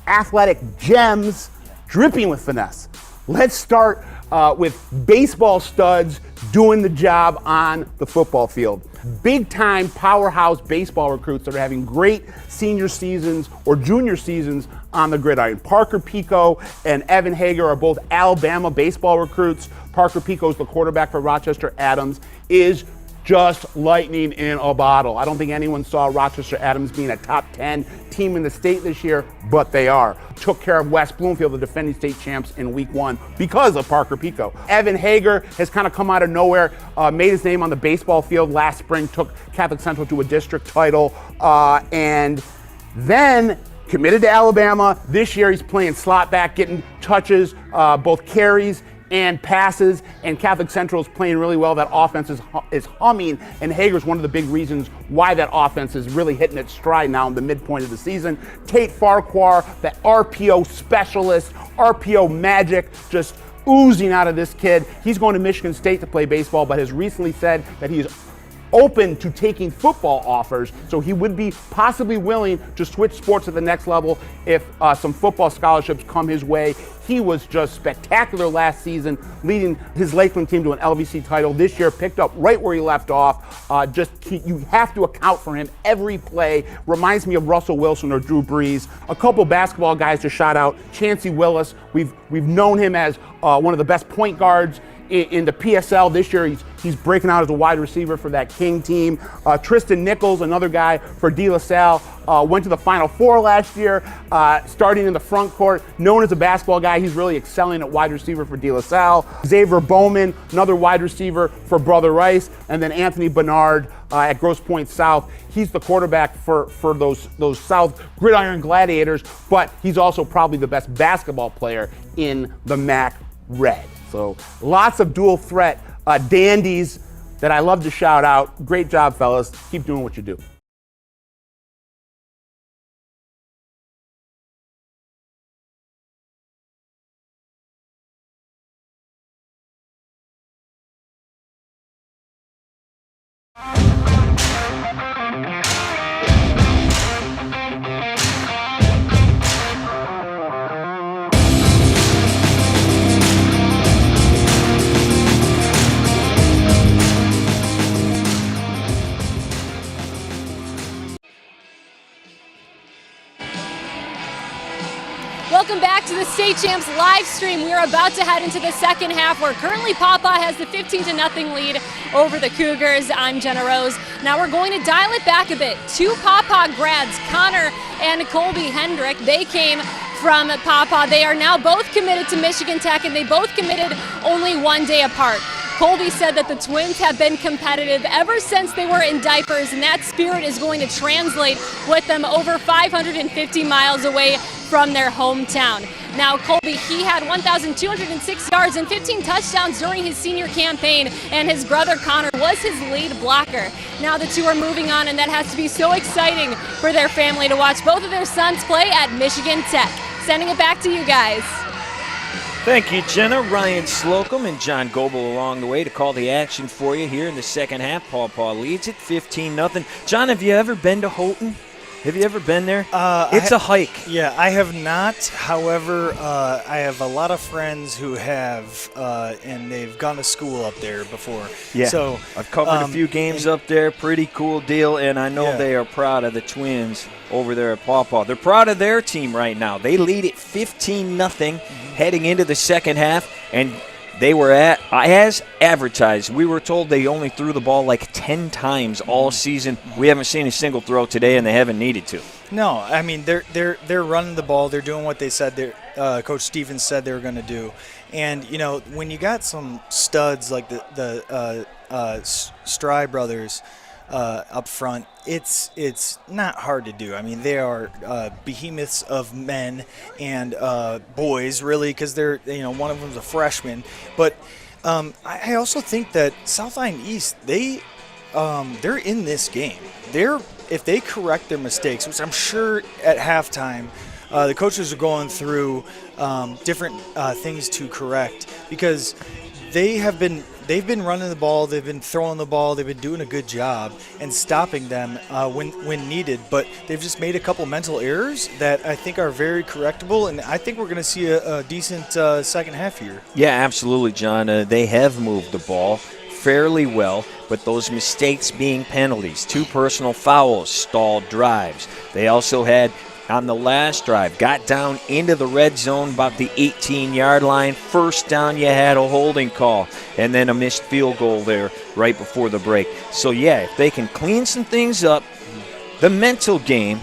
athletic gems dripping with finesse. Let's start with baseball studs doing the job on the football field. Big-time powerhouse baseball recruits that are having great senior seasons or junior seasons on the gridiron. Parker Pico and Evan Hager are both Alabama baseball recruits. Parker Pico is the quarterback for Rochester Adams, is just lightning in a bottle. I don't think anyone saw Rochester Adams being a top 10 team in the state this year, but they are. Took care of West Bloomfield, the defending state champs, in week 1 because of Parker Pico. Evan Hager has kind of come out of nowhere, made his name on the baseball field last spring, took Catholic Central to a district title, and then committed to Alabama. This year he's playing slot back, getting touches, both carries and passes, and Catholic Central is playing really well. That offense is humming, and Hager's one of the big reasons why that offense is really hitting its stride now in the midpoint of the season. Tate Farquhar, the RPO specialist, RPO magic, just oozing out of this kid. He's going to Michigan State to play baseball, but has recently said that he is open to taking football offers, so he would be possibly willing to switch sports at the next level if some football scholarships come his way. He was just spectacular last season, leading his Lakeland team to an LVC title. This year, picked up right where he left off. You have to account for him every play. Reminds me of Russell Wilson or Drew Brees. A couple basketball guys to shout out. Chancey Willis, we've known him as one of the best point guards in the PSL. This year he's breaking out as a wide receiver for that King team. Tristan Nichols, another guy for De La Salle, went to the Final Four last year, starting in the front court. Known as a basketball guy, he's really excelling at wide receiver for De La Salle. Xavier Bowman, another wide receiver for Brother Rice, and then Anthony Bernard at Grosse Pointe South. He's the quarterback for those South Gridiron Gladiators, but he's also probably the best basketball player in the MAC Red. So lots of dual threat dandies that I love to shout out. Great job, fellas. Keep doing what you do. Welcome back to the State Champs live stream. We are about to head into the second half where currently Paw Paw has the 15-0 lead over the Cougars. I'm Genna Rose. Now we're going to dial it back a bit. Two Paw Paw grads, Connor and Colby Hendrick. They came from Paw Paw. They are now both committed to Michigan Tech, and they both committed only 1 day apart. Colby said that the twins have been competitive ever since they were in diapers, and that spirit is going to translate with them over 550 miles away from their hometown. Now, Colby, he had 1,206 yards and 15 touchdowns during his senior campaign, and his brother Connor was his lead blocker. Now the two are moving on, and that has to be so exciting for their family to watch both of their sons play at Michigan Tech. Sending it back to you guys. Thank you, Genna. Ryan Slocum and John Goebel along the way to call the action for you here in the second half. Paw Paw leads it 15-0. John, have you ever been to Houghton? Have you ever been there? It's a hike. Yeah, I have not. However, I have a lot of friends who have, and they've gone to school up there before. Yeah, so I've covered a few games up there. Pretty cool deal, and I know they are proud of the twins over there at Paw Paw. They're proud of their team right now. They lead it 15-0 heading into the second half, and they were as advertised. We were told they only threw the ball like 10 times all season. We haven't seen a single throw today, and they haven't needed to. No, I mean they're running the ball. They're doing what they said. Coach Stevens said they were going to do, and when you got some studs like the Stry brothers up front, it's not hard to do. I mean they are behemoths of men and boys really, because they're one of them's a freshman, but I also think that South Lyon East they're in this game. If they correct their mistakes, which I'm sure at halftime, the coaches are going through different things to correct, because they've been running the ball, they've been throwing the ball, they've been doing a good job and stopping them when needed, but they've just made a couple mental errors that I think are very correctable, and I think we're going to see a decent second half here. Yeah, absolutely, John. They have moved the ball fairly well, but those mistakes being penalties, 2 personal fouls, stalled drives. They also had, on the last drive, got down into the red zone about the 18-yard line. First down, you had a holding call, and then a missed field goal there right before the break. So, yeah, if they can clean some things up, the mental game,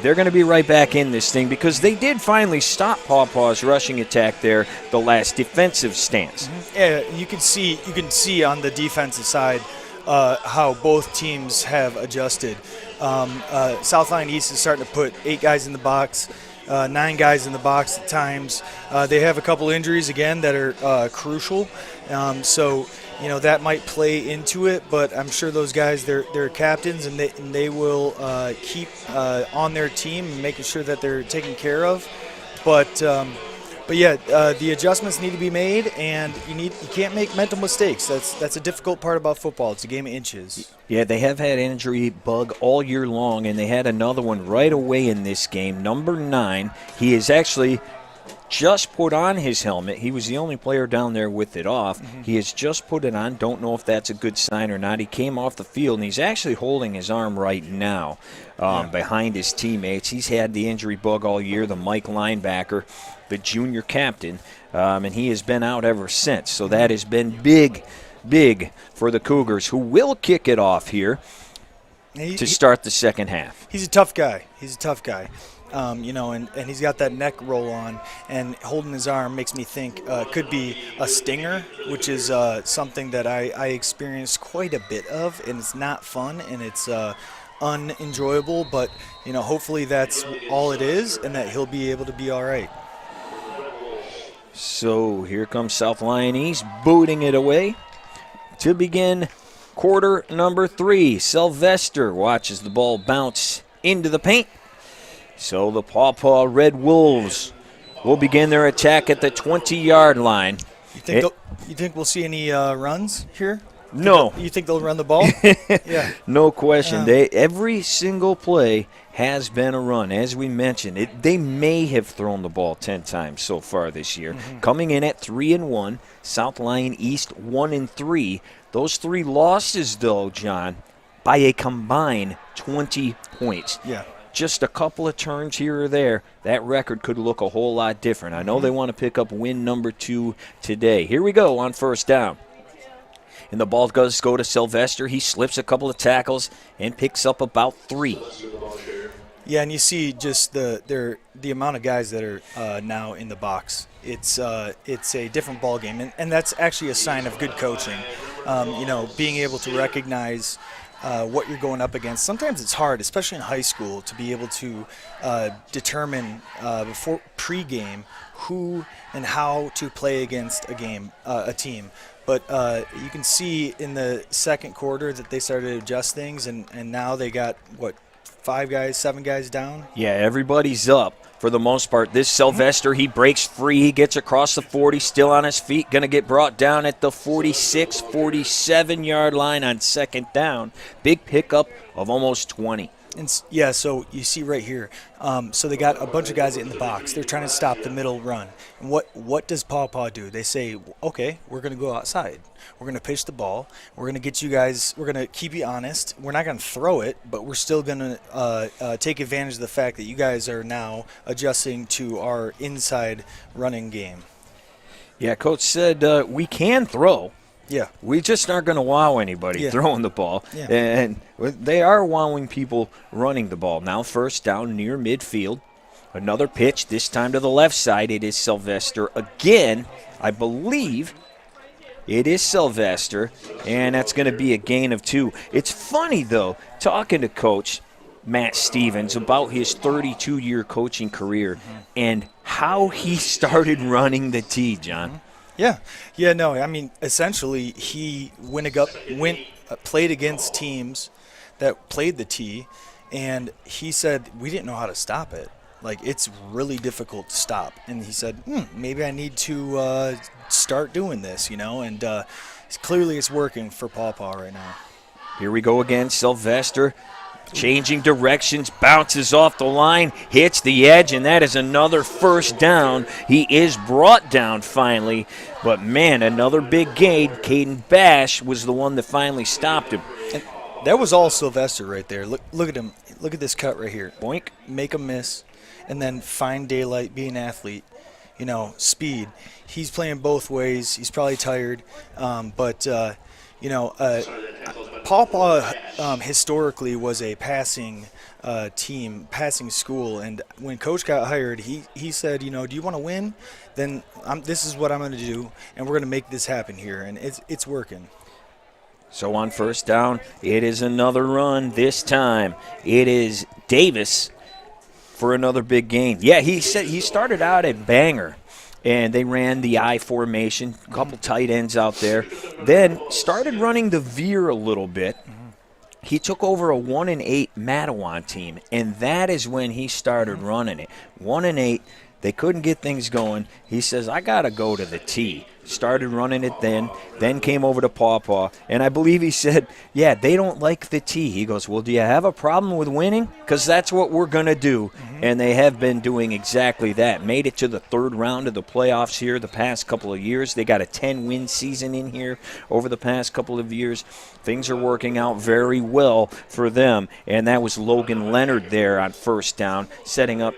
they're going to be right back in this thing, because they did finally stop Paw Paw's rushing attack there, the last defensive stance. Yeah, you can see on the defensive side how both teams have adjusted. South Lyon East is starting to put 8 guys in the box, 9 guys in the box at times. They have a couple injuries again that are crucial, so that might play into it. But I'm sure those guys, they're captains, and they will keep on their team and making sure that they're taken care of. But yeah, the adjustments need to be made, and you can't make mental mistakes. That's a difficult part about football. It's a game of inches. Yeah, they have had injury bug all year long, and they had another one right away in this game. Number 9, he is actually just put on his helmet. He was the only player down there with it off. He has just put it on. Don't know if that's a good sign or not. He came off the field, and he's actually holding his arm right now behind his teammates. He's had the injury bug all year, the Mike linebacker, the junior captain, and he has been out ever since. So that has been big for the Cougars, who will kick it off here to start the second half. He's a tough guy. And he's got that neck roll on, and holding his arm makes me think could be a stinger, which is something that I experienced quite a bit of, and it's not fun, and it's unenjoyable, but hopefully that's all it is, and that he'll be able to be all right. So here comes South Lyon East booting it away to begin quarter number 3. Sylvester watches the ball bounce into the paint. So the Paw Paw Red Wolves will begin their attack at the 20-yard line. You think we'll see any runs here? No. You think they'll run the ball? Yeah. No question. Every single play has been a run. As we mentioned, they may have thrown the ball 10 times so far this year. Coming in at 3-1, South Lyon East 1-3. Those 3 losses, though, John, by a combined 20 points. Yeah. Just a couple of turns here or there, that record could look a whole lot different. I know they want to pick up win number 2 today. Here we go on first down. And the ball does go to Sylvester. He slips a couple of tackles and picks up about 3. Yeah, and you see just the amount of guys that are now in the box. It's a different ball game, and that's actually a sign of good coaching. Being able to recognize what you're going up against. Sometimes it's hard, especially in high school, to be able to determine before pregame who and how to play against a team. But you can see in the second quarter that they started to adjust things, and now they got, 7 guys down? Yeah, everybody's up for the most part. This Sylvester, he breaks free. He gets across the 40, still on his feet. Going to get brought down at the 46, 47-yard line on second down. Big pickup of almost 20. And yeah, so you see right here. So they got a bunch of guys in the box. They're trying to stop the middle run. And what does Paw Paw do? They say, okay, we're going to go outside. We're going to pitch the ball. We're going to get you guys. We're going to keep you honest. We're not going to throw it, but we're still going to take advantage of the fact that you guys are now adjusting to our inside running game. Yeah, Coach said we can throw. Yeah, we just aren't going to wow anybody throwing the ball. Yeah. And they are wowing people running the ball. Now first down near midfield. Another pitch, this time to the left side. It is Sylvester again. I believe it is Sylvester, and that's going to be a gain of 2. It's funny, though, talking to Coach Matt Stevens about his 32-year coaching career and how he started running the tee, John. Yeah, no, I mean, essentially, he played against teams that played the tee, and he said, we didn't know how to stop it. Like, it's really difficult to stop. And he said, maybe I need to start doing this, and clearly it's working for Paw Paw right now. Here we go again, Sylvester. Changing directions, bounces off the line, hits the edge, and that is another first down. He is brought down finally, but man, another big gain. Caden Bash was the one that finally stopped him. And that was all Sylvester right there. Look at him. Look at this cut right here. Boink, make a miss, and then find daylight, be an athlete. Speed. He's playing both ways. He's probably tired, but Paw Paw historically was a passing team, passing school, and when Coach got hired, he said, do you want to win? Then this is what I'm going to do, and we're going to make this happen here, and it's working. So on first down, it is another run. This time, it is Davis for another big gain. Yeah, he said he started out at Banger. And they ran the I formation, a couple tight ends out there. Then started running the veer a little bit. He took over a 1-8 Matawan team, and that is when he started running it. 1-8, they couldn't get things going. He says, I got to go to the tee. Started running it then came over to Paw Paw. And I believe he said, yeah, they don't like the tee. He goes, well, do you have a problem with winning? Because that's what we're going to do. And they have been doing exactly that. Made it to the third round of the playoffs here the past couple of years. They got a 10-win season in here over the past couple of years. Things are working out very well for them. And that was Logan Leonard there on first down, setting up,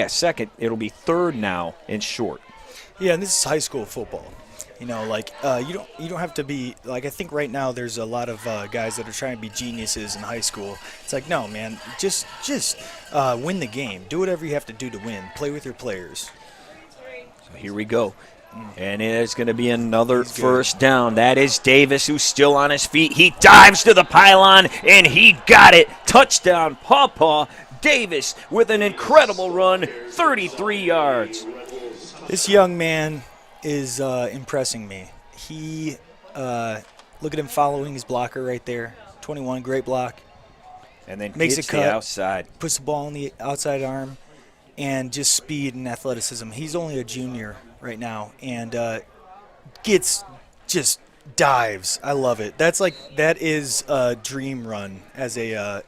second. It'll be third now and short. Yeah, and this is high school football. You don't have to be like, I think right now there's a lot of guys that are trying to be geniuses in high school. It's like, no, man, just win the game. Do whatever you have to do to win. Play with your players. So here we go. And it's going to be another first down. That is Davis, who's still on his feet. He dives to the pylon, and he got it. Touchdown, Paw Paw. Davis with an incredible run, 33 yards. This young man is impressing me. He, look at him following his blocker right there. 21, great block. And then makes gets a cut, the outside. Puts the ball on the outside arm, and just speed and athleticism. He's only a junior right now, and dives. I love it. That is a dream run as a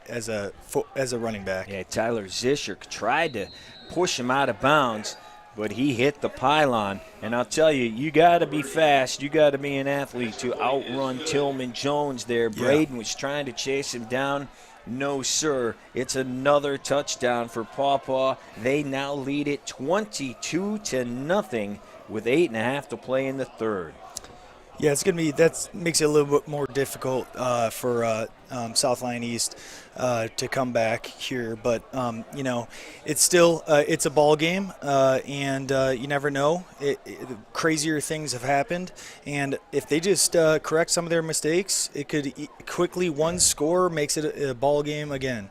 running back. Yeah, Tyler Zischer tried to push him out of bounds, but he hit the pylon. And I'll tell you, you got to be fast. You got to be an athlete to outrun Tillman Jones there. Braden was trying to chase him down. No, sir. It's another touchdown for Paw Paw. They now lead it 22-0 with 8.5 to play in the third. Yeah, that makes it a little bit more difficult for South Lyon East to come back here, but it's still it's a ball game, and you never know. Crazier things have happened, and if they just correct some of their mistakes, it could quickly, one score makes it a ball game again.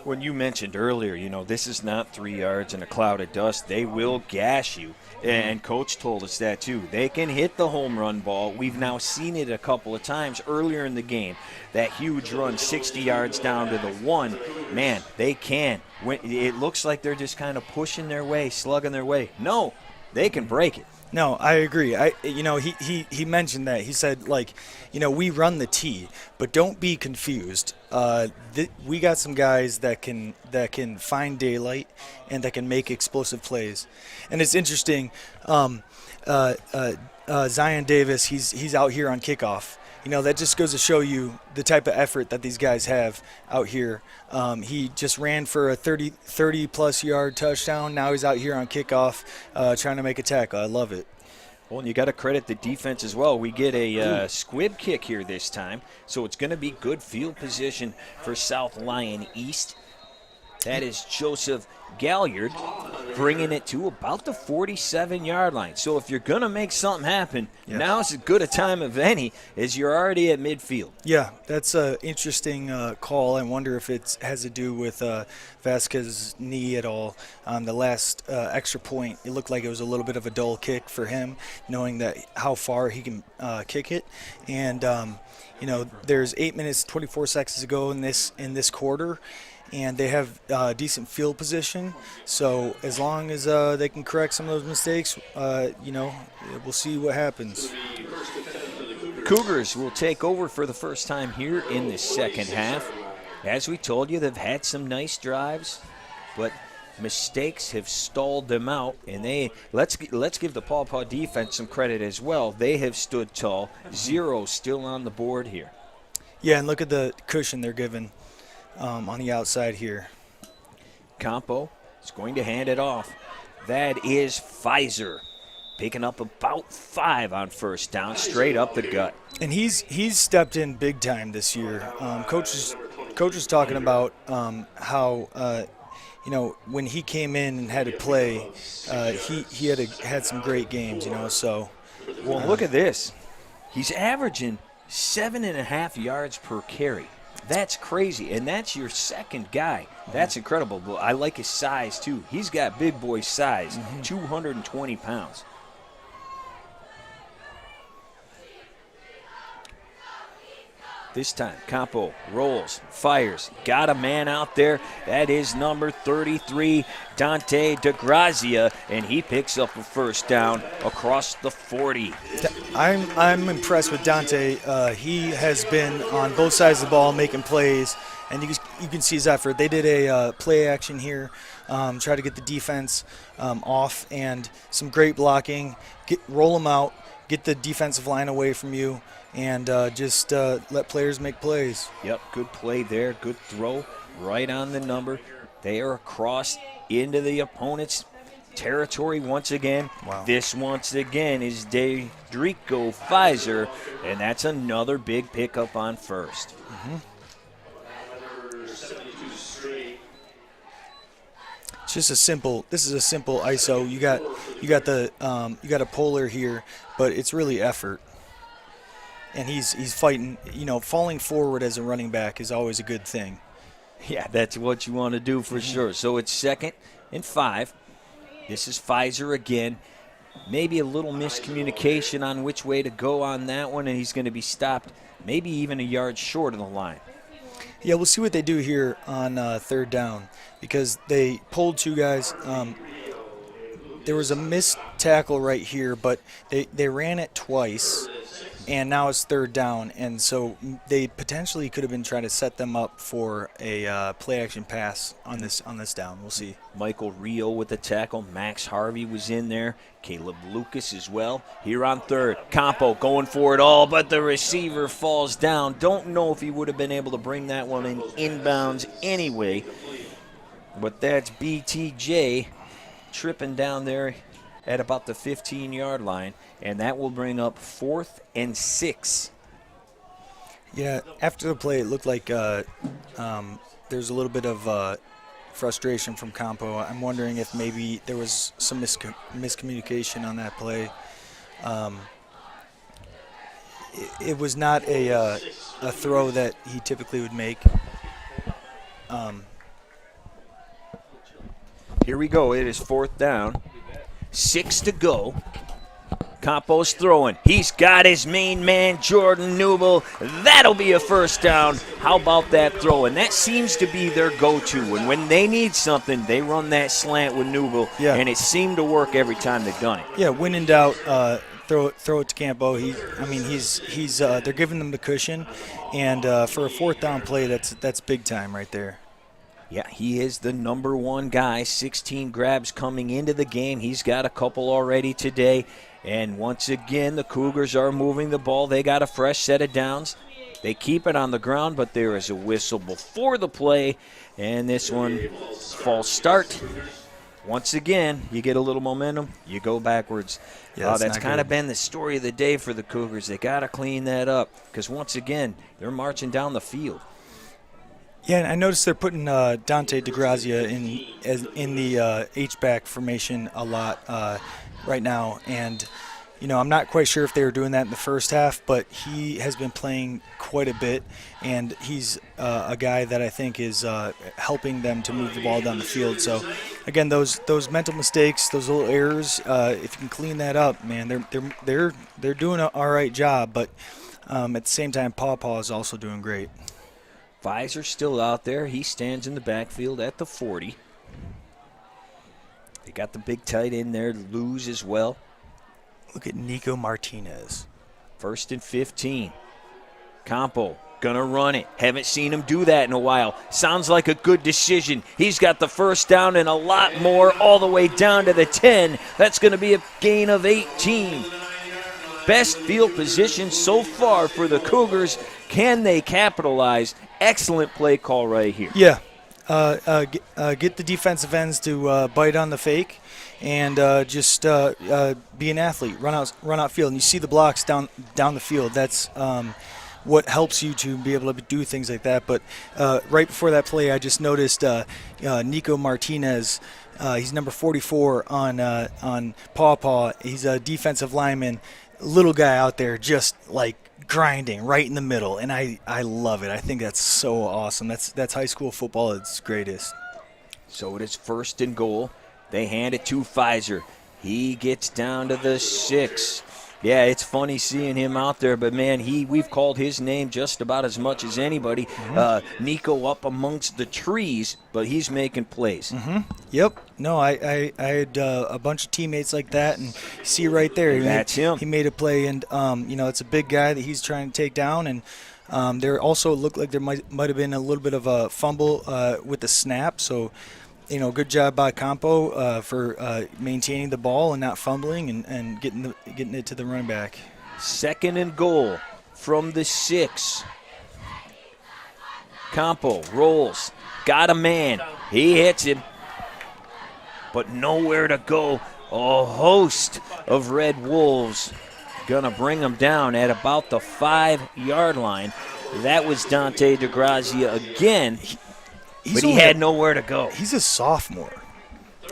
When you mentioned earlier, this is not 3 yards in a cloud of dust. They will gash you. And Coach told us that, too. They can hit the home run ball. We've now seen it a couple of times earlier in the game. That huge run, 60 yards down to the 1. Man, they can. It looks like they're just kind of pushing their way, slugging their way. No, they can break it. No, I agree. He mentioned that. He said, we run the tee, but don't be confused. We got some guys that can find daylight and that can make explosive plays. And it's interesting. Zion Davis, he's out here on kickoff. That just goes to show you the type of effort that these guys have out here. He just ran for a 30-plus yard touchdown. Now he's out here on kickoff trying to make a tackle. I love it. Well, and you got to credit the defense as well. We get a squib kick here this time, so it's going to be good field position for South Lyon East. That is Joseph Galliard bringing it to about the 47-yard line. So if you're going to make something happen, now's as good a time of any as you're already at midfield. Yeah, that's an interesting call. I wonder if it has to do with Vasquez's knee at all. The last extra point, it looked like it was a little bit of a dull kick for him, knowing that how far he can kick it. And, there's 8 minutes, 24 seconds to go in this quarter. And they have decent field position, so as long as they can correct some of those mistakes, we'll see what happens. Cougars will take over for the first time here in the second half. As we told you, they've had some nice drives, but mistakes have stalled them out. And let's give the Paw Paw defense some credit as well. They have stood tall. 0 still on the board here. Yeah, and look at the cushion they're given. On the outside here. Campo is going to hand it off. That is Pfizer picking up about 5 on first down, straight up the gut. And he's stepped in big time this year. Coach was talking about how when he came in and had to play, he had some great games. So. Well, look at this. He's averaging 7.5 yards per carry. That's crazy, and that's your second guy. That's incredible. Well, I like his size, too. He's got big boy size, 220 pounds. This time, Campo rolls, fires, got a man out there. That is number 33, Dante DeGrazia, and he picks up a first down across the 40. I'm impressed with Dante. He has been on both sides of the ball making plays, and you can see his effort. They did a play action here, try to get the defense off, and some great blocking. Roll them out, get the defensive line away from you, and just let players make plays. Yep, good play there, good throw, right on the number. They are across into the opponent's territory once again. Wow. This once again is Dedrico Pfizer, and that's another big pickup on first. It's just this is a simple ISO. You got a polar here, but it's really effort. And he's fighting, falling forward as a running back is always a good thing. Yeah, that's what you want to do for sure. So it's 2nd and 5. This is Pfizer again. Maybe a little miscommunication on which way to go on that one, and he's going to be stopped maybe even a yard short of the line. Yeah, we'll see what they do here on 3rd down, because they pulled 2 guys. There was a missed tackle right here, but they ran it twice. And now it's 3rd down, and so they potentially could have been trying to set them up for a play-action pass on this down. We'll see. Michael Rio with the tackle. Max Harvey was in there. Caleb Lucas as well. Here on 3rd, Campo going for it all, but the receiver falls down. Don't know if he would have been able to bring that one in inbounds anyway. But that's BTJ tripping down there at about the 15-yard line, and that will bring up 4th and 6. Yeah, after the play, it looked like there's a little bit of frustration from Campo. I'm wondering if maybe there was some miscommunication on that play. It was not a throw that he typically would make. Here we go. It is 4th down. 6 to go. Campo's throwing. He's got his main man, Jordan Newell. That'll be a first down. How about that throw? And that seems to be their go-to. And when they need something, they run that slant with Newell. Yeah. And it seemed to work every time they've done it. Yeah, when in doubt, throw it to Campo. He's they're giving them the cushion, and for a 4th down play, that's big time right there. Yeah, he is the number 1 guy. 16 grabs coming into the game. He's got a couple already today. And once again, the Cougars are moving the ball. They got a fresh set of downs. They keep it on the ground, but there is a whistle before the play. And this one, false start. Once again, you get a little momentum, you go backwards. Yeah, That's not kind of good. been the story of the day for the Cougars. They got to clean that up because, once again, they're marching down the field. Yeah, and I noticed they're putting Dante DeGrazia in the H-back formation a lot right now. And, I'm not quite sure if they were doing that in the first half, but he has been playing quite a bit. And he's a guy that I think is helping them to move the ball down the field. So, again, those mental mistakes, those little errors, if you can clean that up, man, they're doing an all right job. But at the same time, Paw Paw is also doing great. Pfizer's still out there. He stands in the backfield at the 40. They got the big tight end there, Luz as well. Look at Nico Martinez. 1st and 15. Campo gonna run it. Haven't seen him do that in a while. Sounds like a good decision. He's got the first down and a lot more all the way down to the 10. That's gonna be a gain of 18. Best field position so far for the Cougars. Can they capitalize? Excellent play call right here. Yeah. Get the defensive ends to bite on the fake and just be an athlete, run out field. And you see the blocks down the field. That's what helps you to be able to do things like that. But right before that play, I just noticed Nico Martinez. He's number 44 on Paw Paw. He's a defensive lineman, little guy out there, just like grinding right in the middle, and I love it. I think that's so awesome. That's high school football at its greatest. So it is 1st and goal. They hand it to Pfizer. He gets down to the 6. Yeah, it's funny seeing him out there, but man, we've called his name just about as much as anybody. Mm-hmm. Nico up amongst the trees, but he's making plays. Mm-hmm. Yep. No, I had a bunch of teammates like that, and see right there. That's him. He made a play, and it's a big guy that he's trying to take down, and there also looked like there might have been a little bit of a fumble with the snap. So, good job by Campo for maintaining the ball and not fumbling and getting it to the running back. 2nd and goal from the 6. Campo rolls, got a man. He hits him, but nowhere to go. A host of Red Wolves gonna bring him down at about the 5-yard line. That was Dante DeGrazia again. But he had nowhere to go. He's a sophomore.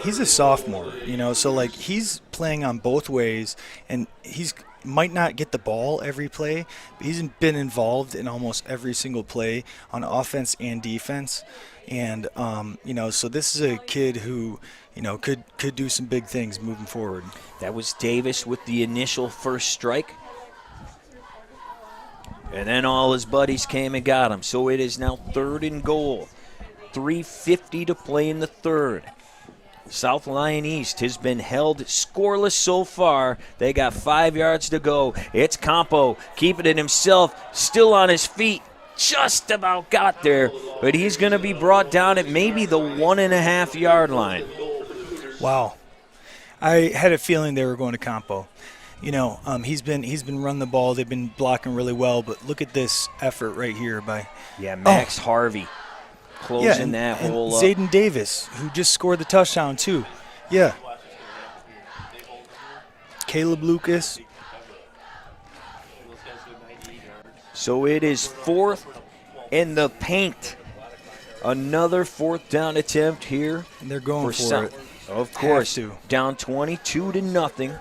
So like he's playing on both ways, and he's might not get the ball every play, but he's been involved in almost every single play on offense and defense. And so this is a kid who could do some big things moving forward. That was Davis with the initial first strike. And then all his buddies came and got him. So it is now 3rd and goal. 3:50 to play in the 3rd. South Lyon East has been held scoreless so far. They got 5 yards to go. It's Campo keeping it himself, still on his feet. Just about got there, but he's going to be brought down at maybe the 1.5-yard line. Wow. I had a feeling they were going to Campo. He's been running the ball. They've been blocking really well, but look at this effort right here by Max Harvey. Closing that and hole up. Zayden Davis, who just scored the touchdown, too. Yeah. Caleb Lucas. So it is 4th in the paint. Another 4th down attempt here. And they're going for it. Of course. Down 22-0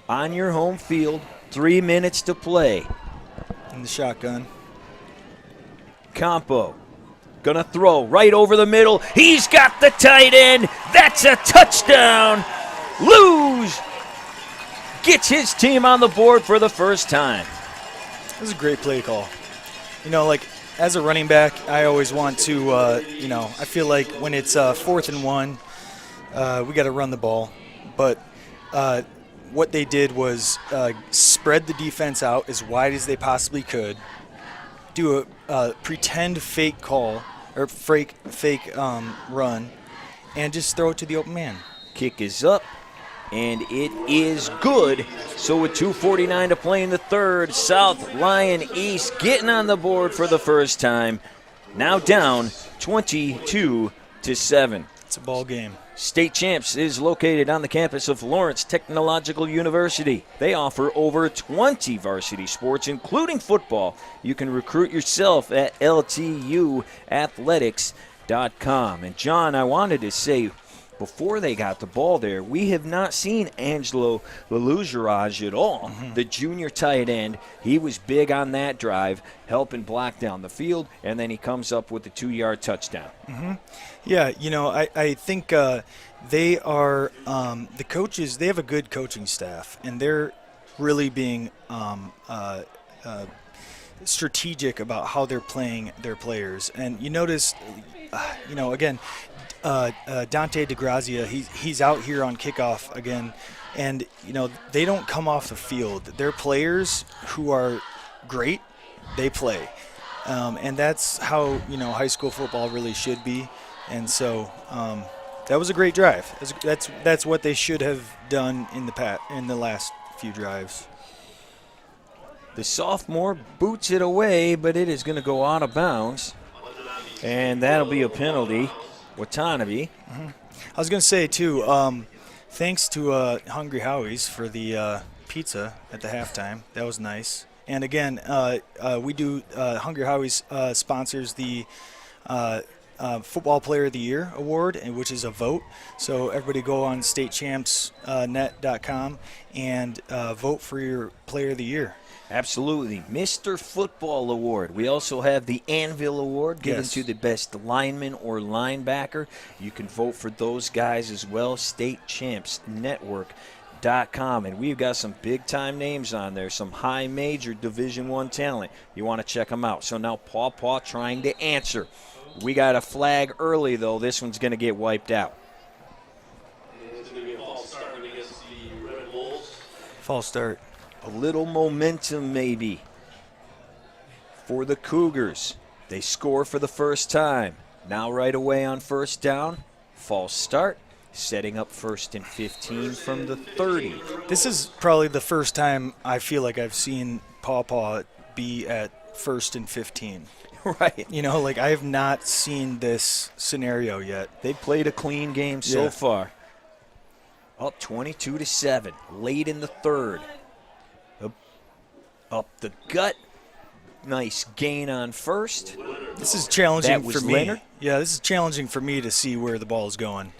on your home field. 3 minutes to play. In the shotgun. Campo. Gonna throw right over the middle. He's got the tight end. That's a touchdown. Luz gets his team on the board for the first time. This is a great play call. As a running back, I always want to, I feel like when it's 4th and 1, we got to run the ball. But what they did was spread the defense out as wide as they possibly could, do a pretend fake call or fake run, and just throw it to the open man. Kick is up, and it is good. So with 2:49 to play in the 3rd, South Lyon East getting on the board for the first time. Now down 22-7. It's a ball game. State Champs is located on the campus of Lawrence Technological University. They offer over 20 varsity sports, including football. You can recruit yourself at ltuathletics.com. And John, I wanted to say, before they got the ball there, we have not seen Angelo Lelugerage at all. The junior tight end, he was big on that drive, helping block down the field, and then he comes up with a 2-yard touchdown. Yeah, I think they are the coaches. They have a good coaching staff, and they're really being strategic about how they're playing their players. And you notice, again, Dante DeGrazia, he's out here on kickoff again, and they don't come off the field. They're players who are great. They play, and that's how high school football really should be. And so that was a great drive. That's what they should have done in the last few drives. The sophomore boots it away, but it is going to go out of bounds, and that'll be a penalty. Watanabe. I was going to say, too, thanks to Hungry Howie's for the pizza at the halftime. That was nice. And again, we do Hungry Howie's sponsors the Football Player of the Year award, which is a vote. So everybody go on statechampsnet.com and vote for your Player of the Year. Absolutely. Mr. Football Award. We also have the Anvil Award given to the best lineman or linebacker. You can vote for those guys as well. StateChampsNetwork.com. And we've got some big-time names on there, some high major Division I talent. You want to check them out. So now Paw Paw trying to answer. We got a flag early, though. This one's going to get wiped out. It's going to be a false start against the Red Wolves. False start. A little momentum maybe for the Cougars. They score for the first time. Now right away on first down, false start, setting up 1st and 15 from the 30. This is probably the first time I feel like I've seen Paw Paw be at 1st and 15. Right. I have not seen this scenario yet. They played a clean game so far. Up 22-7, late in the third. Up the gut. Nice gain on first. This is challenging for me. Leonard. Yeah, this is challenging for me to see where the ball is going.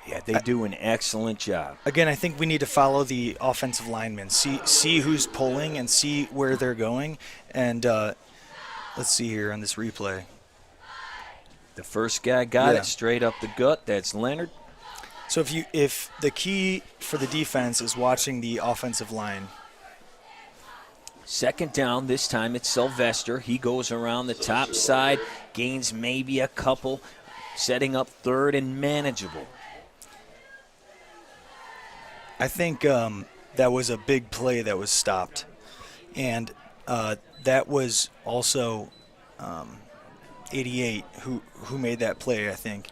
Yeah, they do an excellent job. Again, I think we need to follow the offensive linemen. See who's pulling and see where they're going. And let's see here on this replay. The first guy got it straight up the gut. That's Leonard. So if the key for the defense is watching the offensive line. Second down, this time it's Sylvester. He goes around the top side, gains maybe a couple, setting up 3rd and manageable. I think that was a big play that was stopped. And that was also 88 who made that play, I think.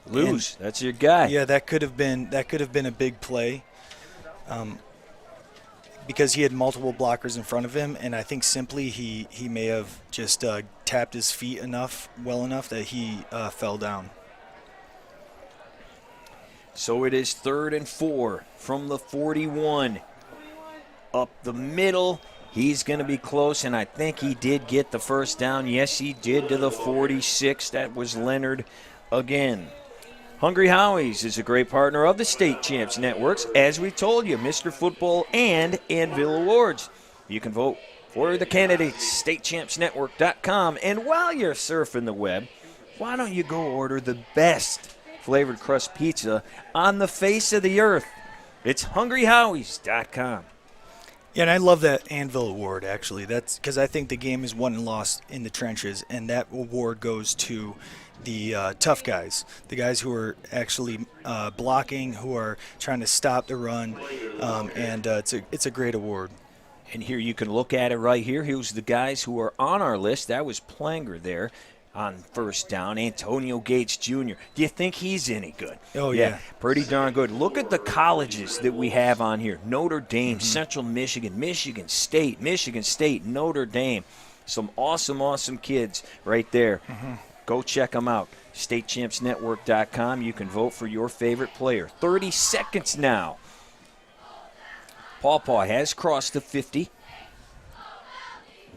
Lose, that's your guy. Yeah, that could have been a big play. Because he had multiple blockers in front of him, and I think simply he may have just tapped his feet well enough that he fell down. So it is 3rd and 4 from the 41. Up the middle, he's going to be close, and I think he did get the first down. Yes, he did to the 46. That was Leonard again. Hungry Howie's is a great partner of the State Champs Networks. As we told you, Mr. Football and Anvil Awards. You can vote for the candidates, statechampsnetwork.com. And while you're surfing the web, why don't you go order the best flavored crust pizza on the face of the earth? It's hungryhowies.com. Yeah, and I love that Anvil Award, actually. That's because I think the game is won and lost in the trenches, and that award goes to the tough guys, the guys who are actually blocking, who are trying to stop the run, and it's a great award. And here you can look at it right here. Here's the guys who are on our list. That was Planger there on first down. Antonio Gates Jr. Do you think he's any good? Oh, yeah. Pretty darn good. Look at the colleges that we have on here. Notre Dame, Central Michigan, Michigan State, Notre Dame. Some awesome kids right there. Go check them out. StateChampsNetwork.com. You can vote for your favorite player. 30 seconds now. Paw Paw has crossed the 50.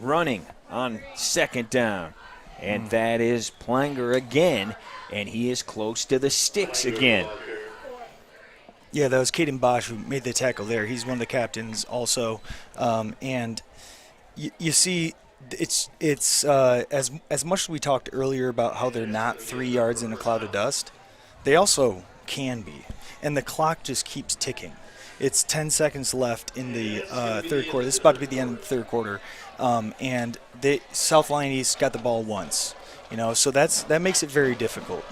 Running on second down. And that is Planger again. And he is close to the sticks again. Yeah, that was Caden Bosch who made the tackle there. He's one of the captains also. And you see, it's as much as we talked earlier about how they're not 3 yards in a cloud of dust, they also can be. And the clock just keeps ticking. It's 10 seconds left in the third quarter. This is about to be the end of the third quarter. And South Lyon East got the ball once. So that makes it very difficult.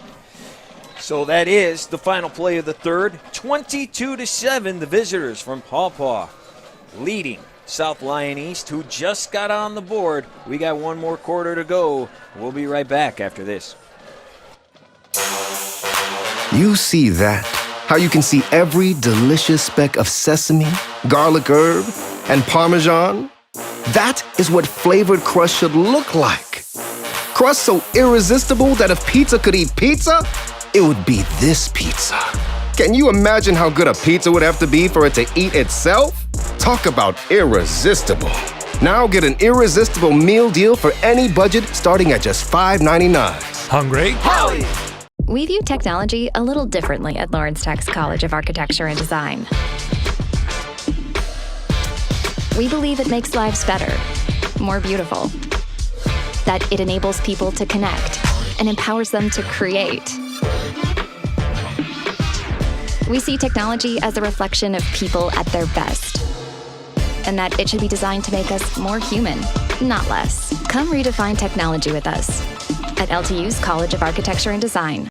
So that is the final play of the third. 22-7, the visitors from Paw Paw leading South Lyon East, who just got on the board. We got one more quarter to go. We'll be right back after this. You see that? How you can see every delicious speck of sesame, garlic herb, and Parmesan? That is what flavored crust should look like. Crust so irresistible that if pizza could eat pizza, it would be this pizza. Can you imagine how good a pizza would have to be for it to eat itself? Talk about irresistible. Now get an irresistible meal deal for any budget starting at just $5.99. Hungry? Howie! We view technology a little differently at Lawrence Tech's College of Architecture and Design. We believe it makes lives better, more beautiful, that it enables people to connect and empowers them to create. We see technology as a reflection of people at their best, and that it should be designed to make us more human, not less. Come redefine technology with us at LTU's College of Architecture and Design.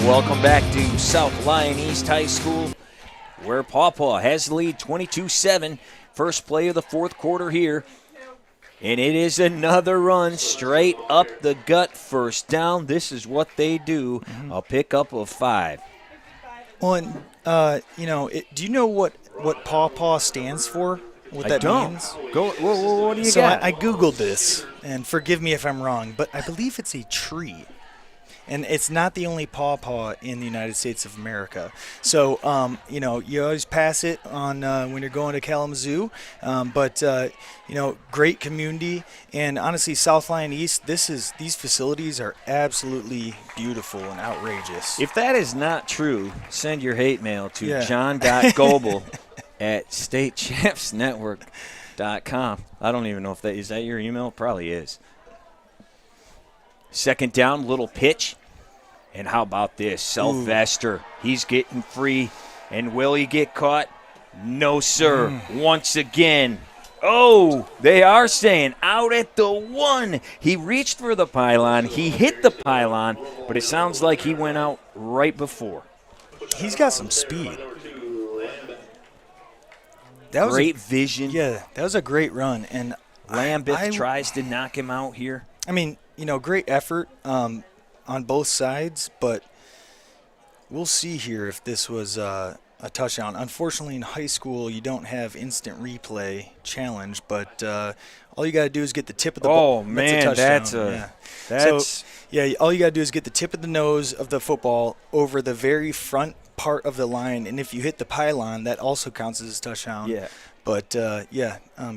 Welcome back to South Lyon East High School, where Paw Paw has the lead 22-7. First play of the fourth quarter here. And it is another run straight up the gut, first down. This is what they do, a pickup of 5. Well, and, do you know what Paw Paw stands for? What that means? Go. What do you got? got? So I Googled this, and forgive me if I'm wrong, but I believe it's a tree. And it's not the only Paw Paw in the United States of America. So, you always pass it on when you're going to Kalamazoo. But great community. And honestly, South Lyon East, these facilities are absolutely beautiful and outrageous. If that is not true, send your hate mail to john.goebel at statechampsnetwork.com. I don't even know if is that your email? Probably is. Second down, little pitch. And how about this? Sylvester, he's getting free. And will he get caught? No, sir. Once again. Oh, they are saying out at the 1. He reached for the pylon. He hit the pylon, but it sounds like he went out right before. He's got some speed. That was great vision. Yeah, that was a great run. And Lambeth tries to knock him out here. I mean, great effort on both sides, but we'll see here if this was a touchdown. Unfortunately, in high school, you don't have instant replay challenge, but all you got to do is get the tip of the ball. Oh, man, that's all you got to do is get the tip of the nose of the football over the very front part of the line, and if you hit the pylon, that also counts as a touchdown. Yeah. But,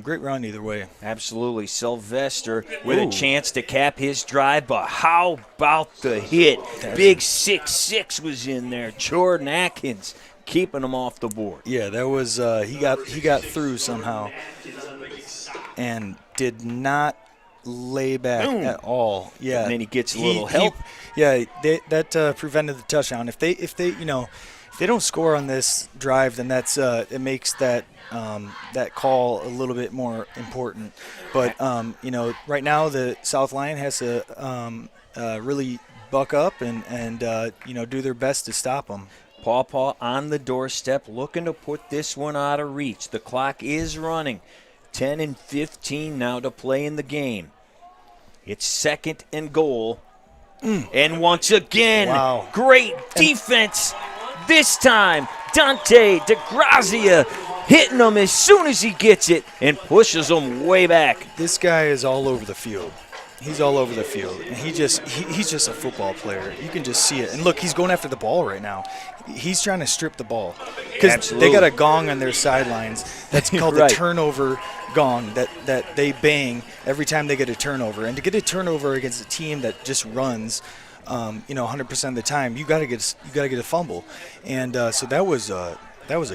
great run either way. Absolutely. Sylvester with a chance to cap his drive, but how about the hit? Big 6'6" was in there. Jordan Atkins keeping him off the board. Yeah, that was he got through somehow and did not lay back at all. Yeah. And then he gets a little help. That prevented the touchdown. If they don't score on this drive, then that's it makes that call a little bit more important. But right now the South Lyon has to really buck up and do their best to stop them. Paw Paw on the doorstep, looking to put this one out of reach. The clock is running. 10 and 15 now to play in the game. It's second and goal And once again, Wow. great defense. This time, Dante DeGrazia hitting him as soon as he gets it and pushes him way back. This guy is all over the field. He's all over the field, and he's just a football player. You can just see it. And look, he's going after the ball right now. He's trying to strip the ball because they got a gong on their sidelines. That's called Right. the turnover gong that they bang every time they get a turnover. And to get a turnover against a team that just runs, 100% of the time, you got to get a fumble. And so that was a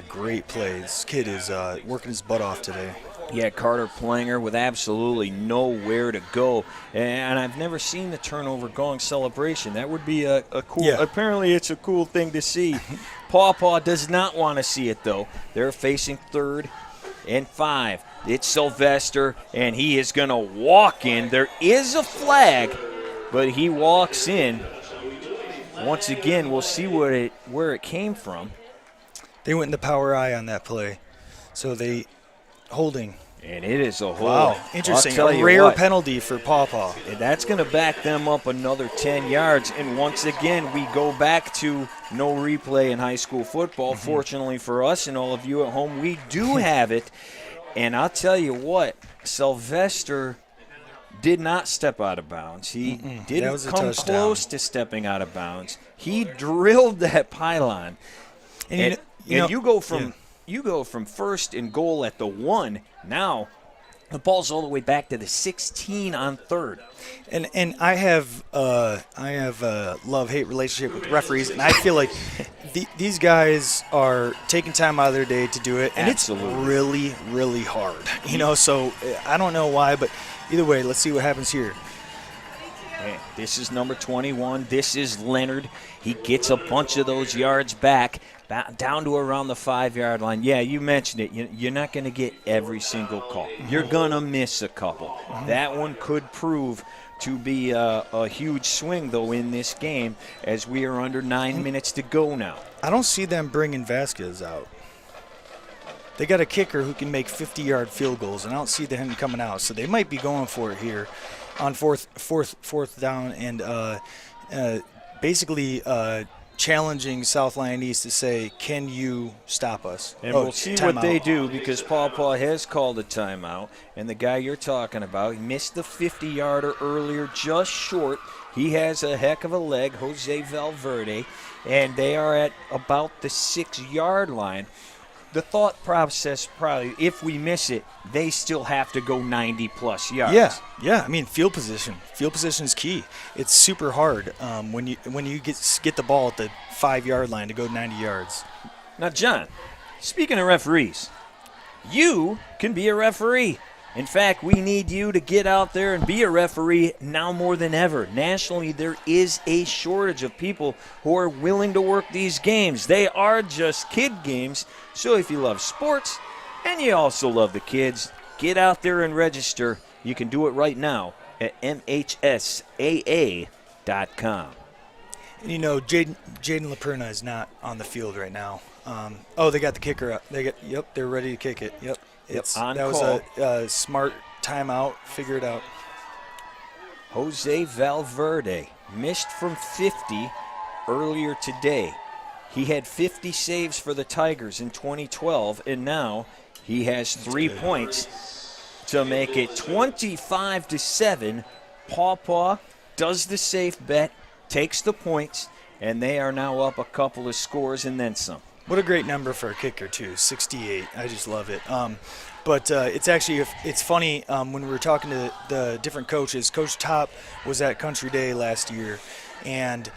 great play. This kid is working his butt off today. Yeah, Carter Planger with absolutely nowhere to go. And I've never seen the turnover gong celebration. That would be a cool, apparently it's a cool thing to see. Paw Paw does not want to see it, though. They're facing 3rd and 5. It's Sylvester, and he is going to walk in. There is a flag, but he walks in. Once again, we'll see where it came from. They went in the power eye on that play. So they holding. And it is a hold. Wow, interesting. I'll tell A you rare what. penalty for Paw Paw. And that's going to back them up another 10 yards. And once again, we go back to no replay in high school football. Fortunately for us and all of you at home, we do have it. And I'll tell you what, Sylvester did not step out of bounds. He didn't come close to stepping out of bounds. He drilled that pylon. And you go from first and goal at the 1. Now the ball's all the way back to the 16 on 3rd. And I have a love-hate relationship with referees, and I feel like these guys are taking time out of their day to do it, and it's really, really hard. So I don't know why, but either way, let's see what happens here. Man, this is number 21. This is Leonard. He gets a bunch of those yards back down to around the 5-yard line. Yeah, you mentioned it. You're not going to get every single call. You're going to miss a couple. That one could prove to be a huge swing, though, in this game as we are under 9 minutes to go now. I don't see them bringing Vasquez out. They got a kicker who can make 50-yard field goals, and I don't see him coming out. So they might be going for it here on fourth down and basically challenging South Lyon East to say, can you stop us? And we'll see what they do because Paw Paw has called a timeout. And the guy you're talking about, he missed the 50-yarder earlier, just short. He has a heck of a leg, Jose Valverde, and they are at about the 6-yard line. The thought process probably, if we miss it, they still have to go 90-plus yards. Yeah. I mean, field position. Field position is key. It's super hard when you get the ball at the 5-yard line to go 90 yards. Now, John, speaking of referees, you can be a referee. In fact, we need you to get out there and be a referee now more than ever. Nationally, there is a shortage of people who are willing to work these games. They are just kid games. So if you love sports and you also love the kids, get out there and register. You can do it right now at mhsaa.com. Jaden LaPerna is not on the field right now. They got the kicker up. They're ready to kick it. Yep. That was a smart timeout. Figure it out. Jose Valverde missed from 50 earlier today. He had 50 saves for the Tigers in 2012, and now he has 3 points to make it 25-7. Paw Paw does the safe bet, takes the points, and they are now up a couple of scores and then some. What a great number for a kicker, too, 68. I just love it. But it's funny when we were talking to the different coaches. Coach Top was at Country Day last year, and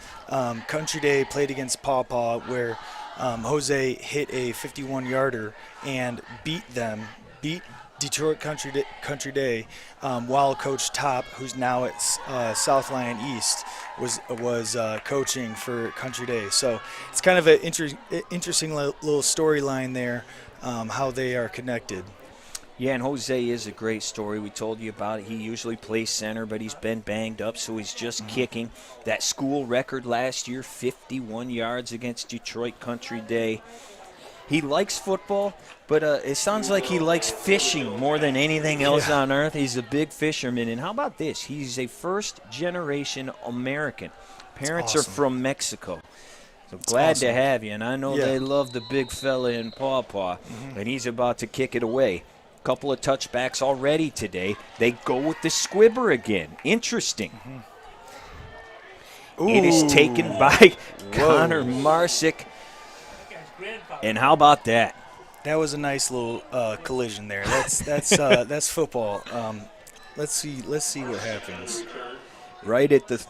Country Day played against Paw Paw where Jose hit a 51-yarder and beat Detroit Country Day while Coach Top, who's now at South Lyon East, was coaching for Country Day. So it's kind of an interesting little storyline there, how they are connected. Yeah, and Jose is a great story. We told you about it. He usually plays center, but he's been banged up, so he's just kicking. That school record last year, 51 yards against Detroit Country Day. He likes football, but it sounds like he likes fishing more than anything else on earth. He's a big fisherman. And how about this? He's a first-generation American. Parents are from Mexico. So glad to have you. And I know they love the big fella in Paw Paw, and he's about to kick it away. Couple of touchbacks already today. They go with the squibber again. Interesting. It is taken by Connor Marsick. And how about that? That was a nice little collision there. That's football. Let's see what happens. Right at the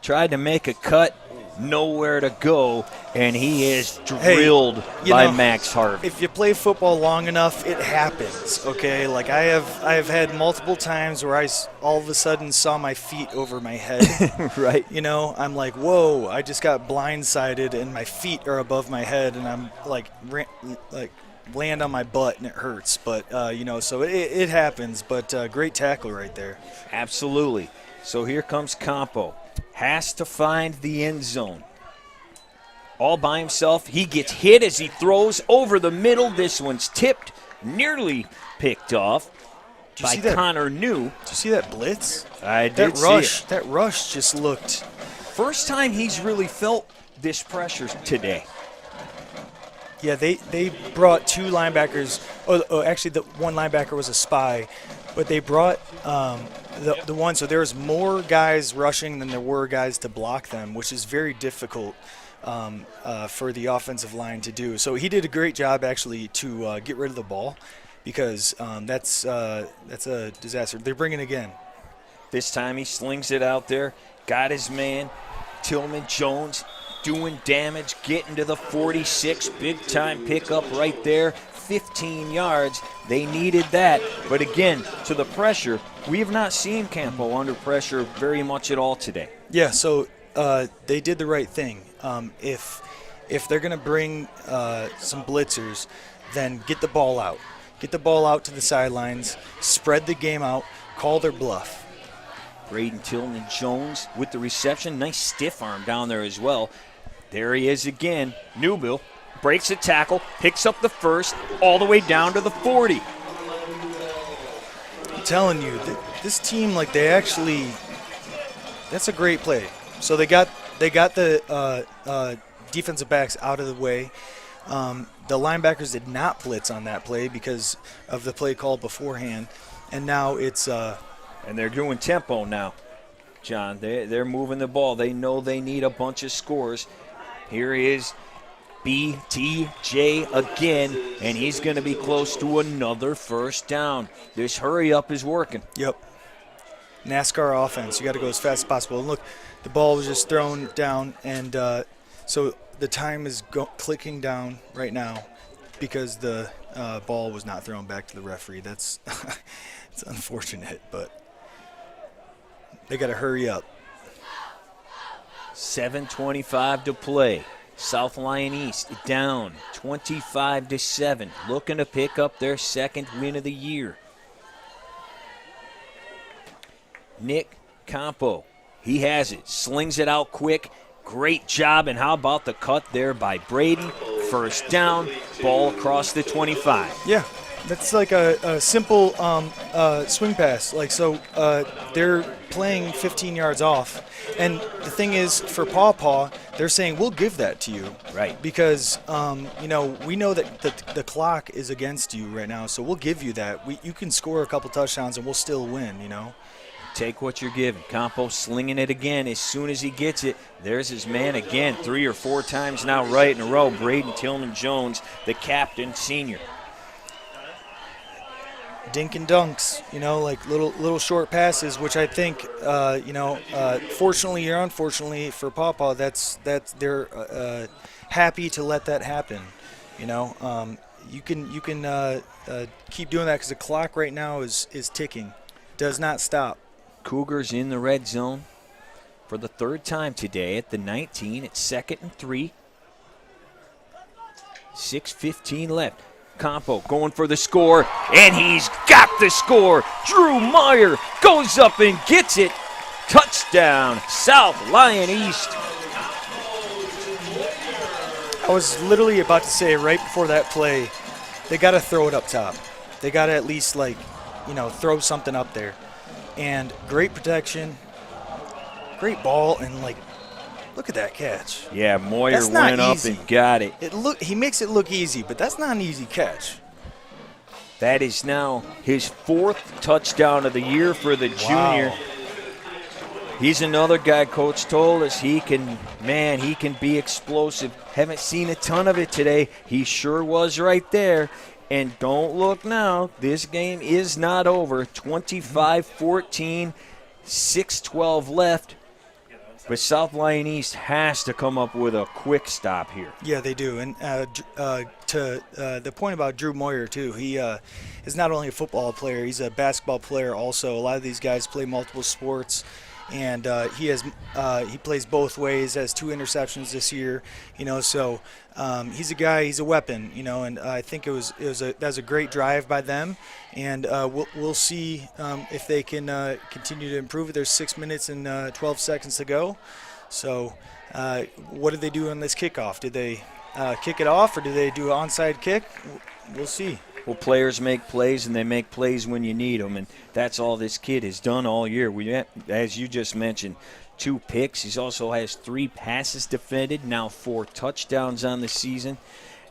tried to make a cut, nowhere to go, and he is drilled by Max Harvey. If you play football long enough, it happens. Okay, like I have had multiple times where I all of a sudden saw my feet over my head. Right. You know, I'm like, whoa! I just got blindsided, and my feet are above my head, and I'm like land on my butt, and it hurts. But so it happens. But great tackle right there. Absolutely. So here comes Campo. Has to find the end zone. All by himself. He gets hit as he throws over the middle. This one's tipped, nearly picked off by Connor New. Did you see that blitz? I did see it. That rush just looked. First time he's really felt this pressure today. Yeah, they brought two linebackers. Actually, the one linebacker was a spy, but they brought the one. So there was more guys rushing than there were guys to block them, which is very difficult for the offensive line to do. So he did a great job actually to get rid of the ball, because that's a disaster. They're bringing it again. This time he slings it out there, got his man, Tillman Jones, doing damage, getting to the 46, big-time pickup right there, 15 yards. They needed that. But again, to the pressure, we have not seen Campo under pressure very much at all today. Yeah, so they did the right thing. If they're going to bring some blitzers, then get the ball out. Get the ball out to the sidelines, spread the game out, call their bluff. Braden Tillman Jones with the reception. Nice stiff arm down there as well. There he is again. Newbill breaks a tackle, picks up the first, all the way down to the 40. I'm telling you, this team, that's a great play. So they got the defensive backs out of the way. The linebackers did not blitz on that play because of the play called beforehand, and now it's and they're doing tempo now, John. They're moving the ball. They know they need a bunch of scores. Here is BTJ again, and he's going to be close to another first down. This hurry up is working. Yep. NASCAR offense. You got to go as fast as possible. And look, the ball was just thrown down, and so the time is clicking down right now because the ball was not thrown back to the referee. That's it's unfortunate, but they got to hurry up. 7:25 to play. South Lyon East down 25-7, looking to pick up their second win of the year. Nick Campo, he has it, slings it out quick. Great job, and how about the cut there by Brady? First down, ball across the 25. Yeah, that's like a simple swing pass. They're playing 15 yards off. And the thing is, for Paw Paw, they're saying, we'll give that to you. Right. Because, we know that the clock is against you right now, so we'll give you that. You can score a couple touchdowns and we'll still win, Take what you're given. Campo slinging it again as soon as he gets it. There's his man again 3 or 4 times now right in a row. Braden Tillman Jones, the captain, senior. Dink and dunks, little short passes, which I think, fortunately or unfortunately for Paw Paw, they're happy to let that happen. You can keep doing that because the clock right now is ticking, does not stop. Cougars in the red zone for the third time today at the 19. It's 2nd and 3. 6:15 left. Campo going for the score, and he's got the score. Drew Meyer goes up and gets it. Touchdown, South Lyon East. I was literally about to say right before that play, they got to throw it up top. They got to at least, like, throw something up there. And great protection, great ball, and, like, look at that catch. Yeah, Moyer went up and got it. He makes it look easy, but that's not an easy catch. That is now his 4th touchdown of the year for the junior. He's another guy Coach told us he can be explosive. Haven't seen a ton of it today. He sure was right there. And don't look now. This game is not over. 25-14, 6:12 left. But South Lyon East has to come up with a quick stop here. Yeah, they do. And to the point about Drew Moyer, too, he is not only a football player, he's a basketball player also. A lot of these guys play multiple sports. And he plays both ways, has 2 interceptions this year, so he's a guy, he's a weapon, and I think that was a great drive by them, and we'll see if they can continue to improve it. There's 6 minutes and 12 seconds to go, so what did they do on this kickoff? Did they kick it off, or did they do an onside kick? We'll see. Well, players make plays, and they make plays when you need them, and that's all this kid has done all year. As you just mentioned, 2 picks. He also has 3 passes defended, now 4 touchdowns on the season,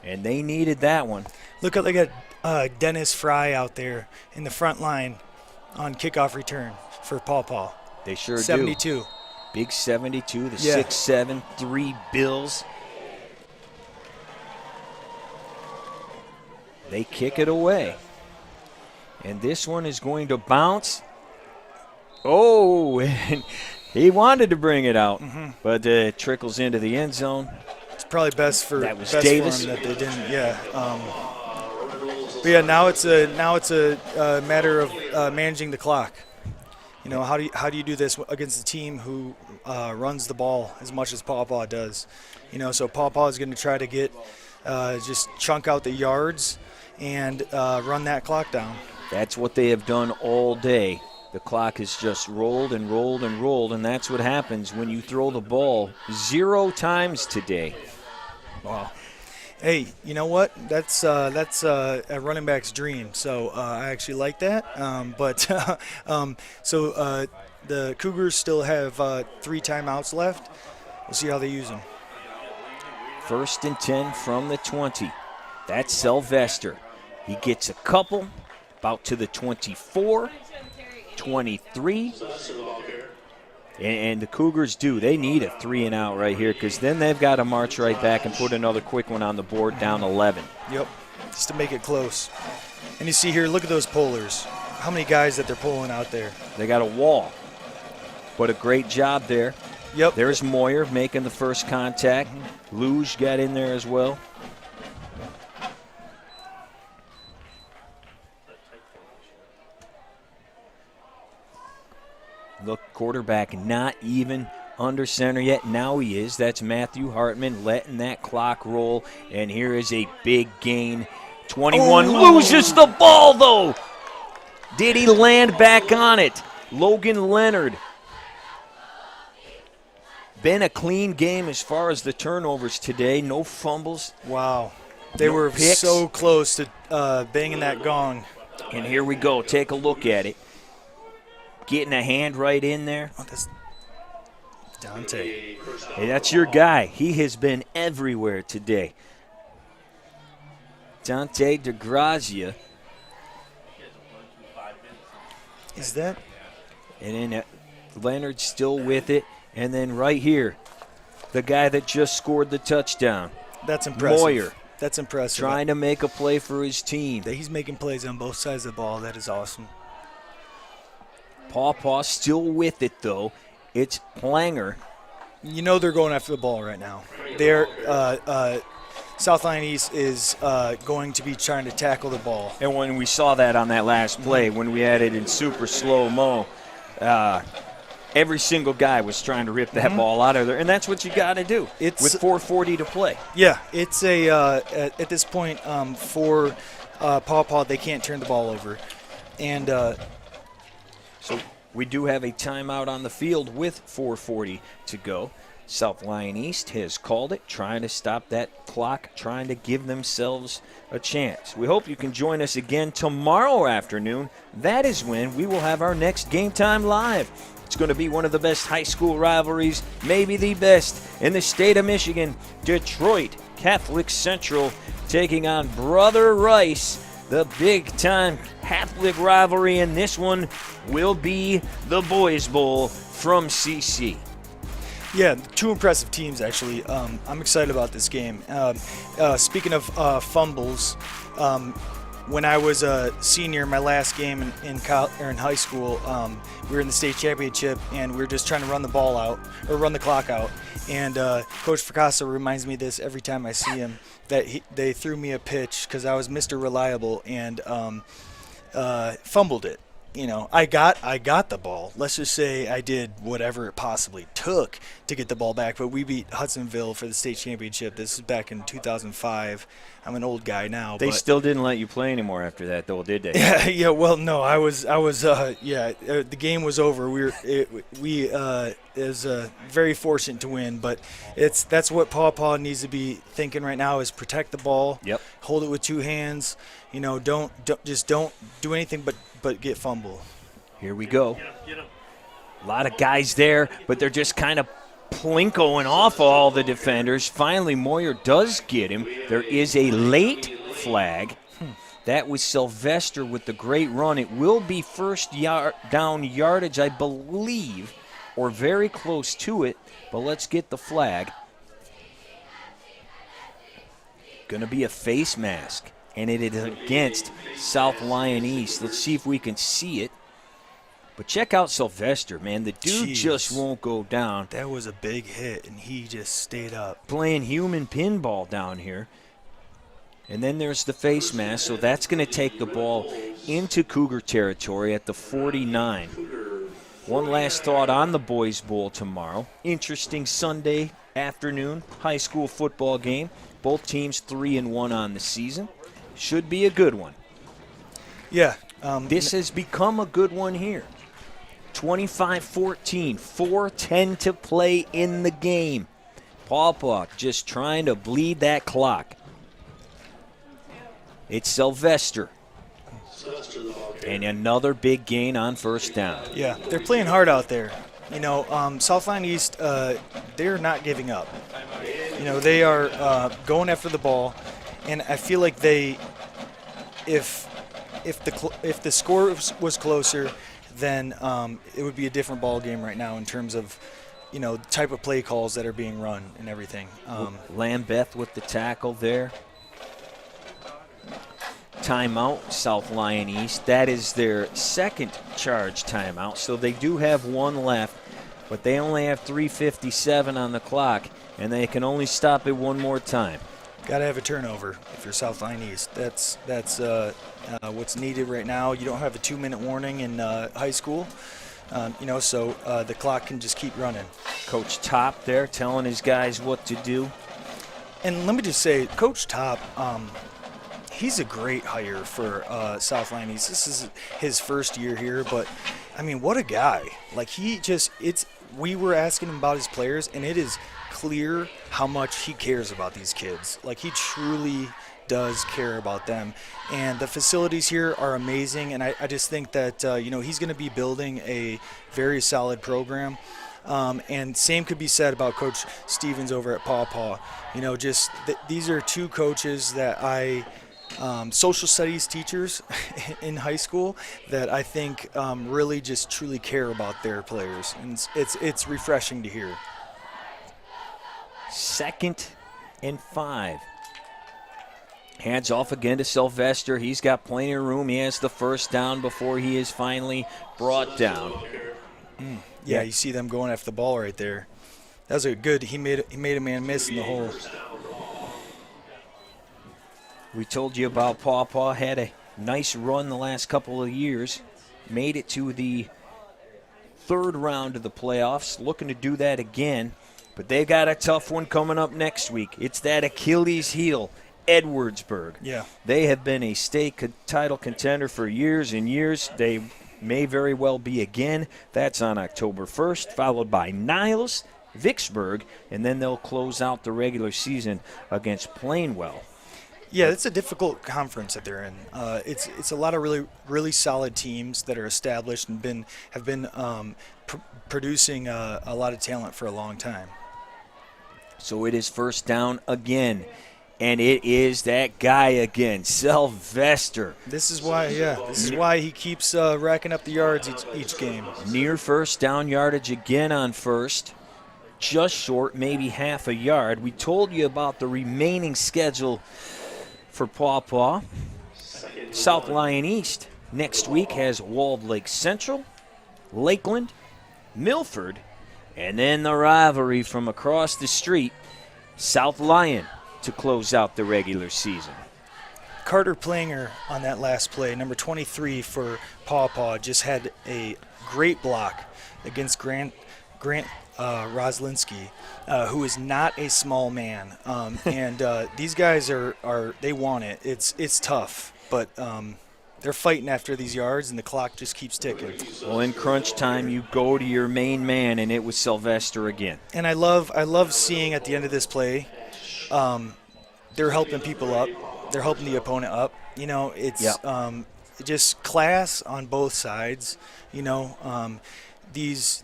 and they needed that one. Look at, they got Dennis Fry out there in the front line on kickoff return for Paw Paw. They sure 72. do. Big 72, the 6'7", 3 Bills. They kick it away. And this one is going to bounce. Oh, and he wanted to bring it out, but it trickles into the end zone. It's probably best for that was Davis. For him that they didn't. Yeah. But yeah, now it's a matter of managing the clock. How do you do this against a team who runs the ball as much as Paw Paw does? So Paw Paw is going to try to get just chunk out the yards and run that clock down. That's what they have done all day. The clock has just rolled and rolled and rolled, and that's what happens when you throw the ball 0 times today. Wow. Hey, you know what? That's a running back's dream. So I actually like that. So the Cougars still have 3 timeouts left. We'll see how they use them. 1st and 10 from the 20. That's Sylvester. He gets a couple, about to the 24, 23. And the Cougars they need a 3-and-out right here, because then they've got to march right back and put another quick one on the board, down 11. Yep, just to make it close. And you see here, look at those pullers. How many guys that they're pulling out there? They got a wall. But a great job there. Yep. There's Moyer making the first contact. Luge got in there as well. Look, quarterback not even under center yet. Now he is. That's Matthew Hartman letting that clock roll. And here is a big gain. 21 loses the ball, though. Did he land back on it? Logan Leonard. Been a clean game as far as the turnovers today. No fumbles. Wow. They were picks. So close to banging that gong. And here we go. Take a look at it. Getting a hand right in there. Oh, that's Dante. Hey, that's your guy. He has been everywhere today. Dante DeGrazia. Is that? And then Leonard still with it. And then right here, the guy that just scored the touchdown. That's impressive. Moyer. That's impressive. Trying to make a play for his team. He's making plays on both sides of the ball. That is awesome. Paw Paw still with it, though. It's Planger. They're going after the ball right now. They're South Lyon East is going to be trying to tackle the ball. And when we saw that on that last play, when we had it in super slow-mo, every single guy was trying to rip that ball out of there. And that's what you got to do with 4:40 to play. Yeah, it's at this point for Paw Paw, they can't turn the ball over. And so we do have a timeout on the field with 4:40 to go. South Lyon East has called it, trying to stop that clock, trying to give themselves a chance. We hope you can join us again tomorrow afternoon. That is when we will have our next Game Time Live. It's going to be one of the best high school rivalries, maybe the best in the state of Michigan. Detroit Catholic Central taking on Brother Rice, the big-time Catholic rivalry, and this one will be the Boys Bowl from CC. Yeah, two impressive teams, actually. I'm excited about this game. Speaking of fumbles, when I was a senior, my last game in high school, we were in the state championship, and we were just trying to run the ball out, or run the clock out. And Coach Fracassa reminds me of this every time I see him, that they threw me a pitch because I was Mr. Reliable and fumbled it. You know, I got the ball. Let's just say I did whatever it possibly took to get the ball back. But we beat Hudsonville for the state championship. This is back in 2005. I'm an old guy now. They still didn't let you play anymore after that, though, did they? Yeah. Well, no, I was. The game was over. We is very fortunate to win, but that's what Paw Paw needs to be thinking right now is protect the ball. Yep. Hold it with two hands. You know, don't do anything but get fumble. Here we go. A lot of guys there, but they're just kind of plinkoing off all the defenders. Finally, Moyer does get him. There is a late flag. That was Sylvester with the great run. It will be first down yardage, I believe, or very close to it, but let's get the flag. Going to be a face mask, and it is against South Lyon East. Let's see if we can see it. But check out Sylvester, man. The dude just won't go down. That was a big hit, and he just stayed up. Playing human pinball down here. And then there's the face mask, so that's going to take the ball into Cougar territory at the 49. One last thought on the Boys Bowl tomorrow. Interesting Sunday afternoon high school football game. Both teams 3-1 on the season. Should be a good one. Yeah. This has become a good one here. 25-14, 4:10 to play in the game. Paw Paw just trying to bleed that clock. It's Sylvester. And another big gain on first down. Yeah, they're playing hard out there. You know, South Lyon East, they're not giving up. You know, they are going after the ball, and I feel like if the score was closer, then it would be a different ball game right now in terms of, you know, the type of play calls that are being run and everything. Lambeth with the tackle there. Timeout, South Lyon East. That is their second charge timeout, so they do have one left, but they only have 3:57 on the clock, and they can only stop it one more time. Got to have a turnover if you're South Lyon East. That's what's needed right now. You don't have a 2-minute warning in high school, you know, so the clock can just keep running. Coach Top there telling his guys what to do. And let me just say, Coach Top, he's a great hire for South Lyon East. This is his first year here, but, I mean, what a guy. Like, we were asking him about his players, and it is clear how much he cares about these kids. Like, he truly does care about them. And the facilities here are amazing, and I just think that, you know, he's going to be building a very solid program. And same could be said about Coach Stevens over at Paw Paw. You know, just these are two coaches that social studies teachers in high school that I think really just truly care about their players. And it's refreshing to hear. 2nd and 5. Hands off again to Sylvester. He's got plenty of room. He has the first down before he is finally brought down. Yeah, you see them going after the ball right there. That was a good. He made a man miss in the hole. We told you about Paw Paw. Had a nice run the last couple of years. Made it to the 3rd round of the playoffs. Looking to do that again. But they got a tough one coming up next week. It's that Achilles heel, Edwardsburg. Yeah. They have been a state title contender for years and years. They may very well be again. That's on October 1st, followed by Niles Vicksburg, and then they'll close out the regular season against Plainwell. Yeah, it's a difficult conference that they're in. It's a lot of really solid teams that are established and have been producing a lot of talent for a long time. So it is first down again, and it is that guy again, Sylvester. This is why he keeps racking up the yards each game. Near first down yardage again on first. Just short, maybe half a yard. We told you about the remaining schedule for Paw Paw. South Lyon East next week has Walled Lake Central, Lakeland, Milford, and then the rivalry from across the street, South Lyon, to close out the regular season. Carter Planger on that last play, number 23 for Paw Paw, just had a great block against Grant Roslinski, who is not a small man. And these guys they want it. It's tough, but they're fighting after these yards, and the clock just keeps ticking. Well, in crunch time, you go to your main man, and it was Sylvester again. And I love seeing at the end of this play, they're helping people up. They're helping the opponent up. You know, it's just class on both sides. You know,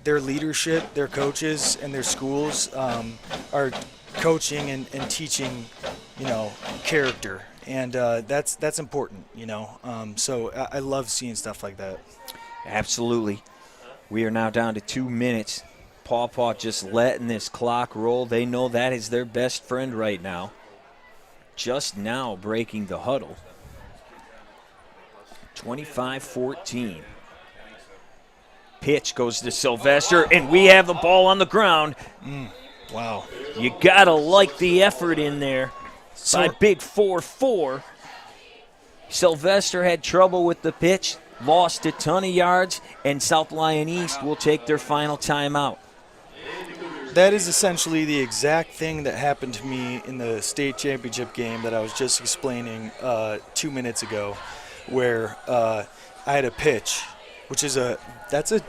their leadership, their coaches, and their schools are coaching and teaching, you know, character, and that's important, you know. So I love seeing stuff like that. Absolutely. We are now down to 2 minutes. Paw Paw just letting this clock roll. They know that is their best friend right now. Just now breaking the huddle. 25-14. Pitch goes to Sylvester, and we have the ball on the ground. Wow. You got to like the effort in there by Big 4-4. Sylvester had trouble with the pitch, lost a ton of yards, and South Lyon East will take their final timeout. That is essentially the exact thing that happened to me in the state championship game that I was just explaining 2 minutes ago, where I had a pitch, which is that's a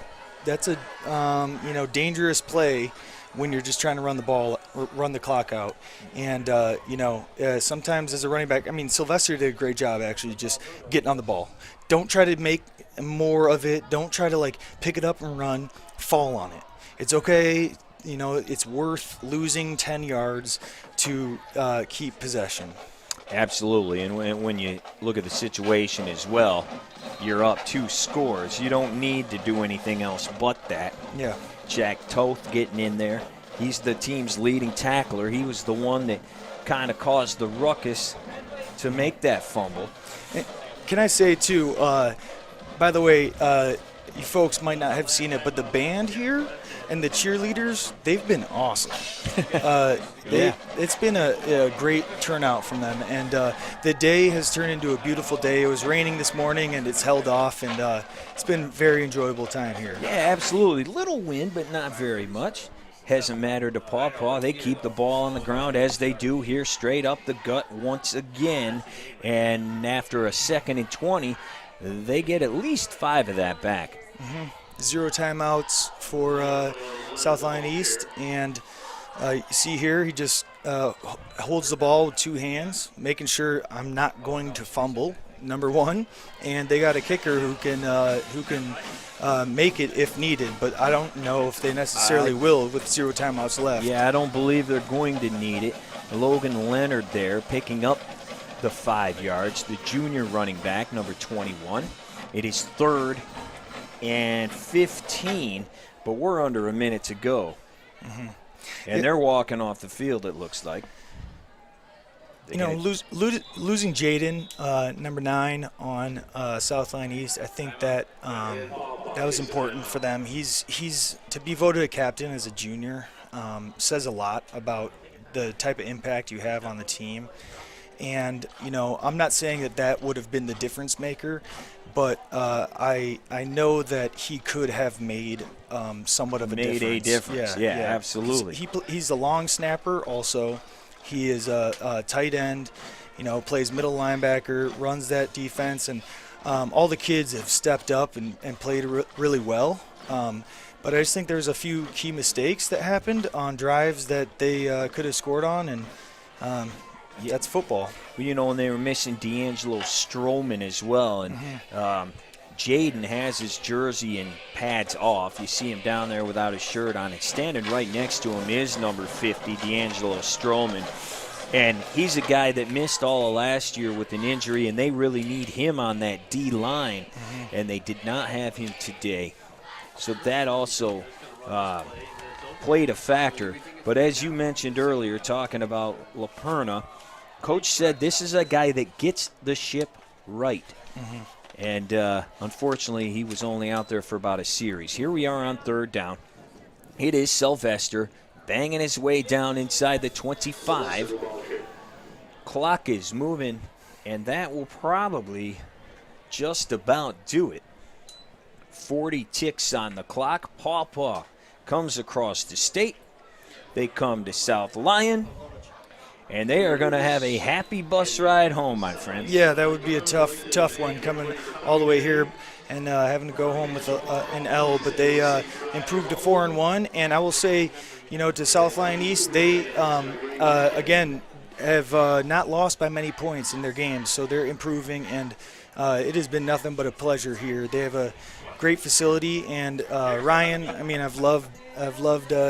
you know, dangerous play when you're just trying to run the clock out. And you know, sometimes as a running back, I mean, Sylvester did a great job actually just getting on the ball. Don't try to make more of it. Don't try to like pick it up and run. Fall on it. It's okay. You know, it's worth losing 10 yards to keep possession. Absolutely, and when you look at the situation as well, you're up 2 scores. You don't need to do anything else but that. Yeah. Jack Toth getting in there. He's the team's leading tackler. He was the one that kind of caused the ruckus to make that fumble. Can I say, too, by the way, you folks might not have seen it, but the band here and the cheerleaders, they've been awesome. It's been a great turnout from them, and the day has turned into a beautiful day. It was raining this morning, and it's held off, and it's been a very enjoyable time here. Yeah, absolutely. Little wind, but not very much. Hasn't mattered to Paw Paw. They keep the ball on the ground as they do here, straight up the gut once again, and after a 2nd and 20, they get at least 5 of that back. Mm-hmm. 0 timeouts for South Lyon East, and you see here he just holds the ball with 2 hands, making sure I'm not going to fumble, number 1, and they got a kicker who can make it if needed, but I don't know if they necessarily will with 0 timeouts left. Yeah, I don't believe they're going to need it. Logan Leonard there picking up the 5 yards, the junior running back, number 21. It is 3rd and 15, but we're under a minute to go. Mm-hmm. And they're walking off the field, it looks like. You know, losing Jaden, number 9 on South Lyon East, I think that that was important for them. He's to be voted a captain as a junior says a lot about the type of impact you have on the team. And, you know, I'm not saying that would have been the difference maker, but I know that he could have made somewhat of a difference. Yeah, absolutely. He's a long snapper also. He is a tight end, you know, plays middle linebacker, runs that defense, and all the kids have stepped up and played really well. But I just think there's a few key mistakes that happened on drives that they could have scored on, and that's football. Well, and they were missing D'Angelo Stroman as well, and Jaden has his jersey and pads off. You see him down there without his shirt on. And standing right next to him is number 50, D'Angelo Stroman. And he's a guy that missed all of last year with an injury, and they really need him on that D-line, and they did not have him today. So that also played a factor. But as you mentioned earlier, talking about LaPerna, Coach said this is a guy that gets the ship right. And unfortunately, he was only out there for about a series. Here we are on third down. It is Sylvester banging his way down inside the 25. Clock is moving, and that will probably just about do it. 40 ticks on the clock. Paw Paw comes across the state. They come to South Lyon. And they are going to have a happy bus ride home, my friend. Yeah, that would be a tough one coming all the way here and having to go home with an L. But they improved to 4-1. And I will say, to South Lyon East, they, again, have not lost by many points in their games. So they're improving, and it has been nothing but a pleasure here. They have a great facility. And Ryan, I've loved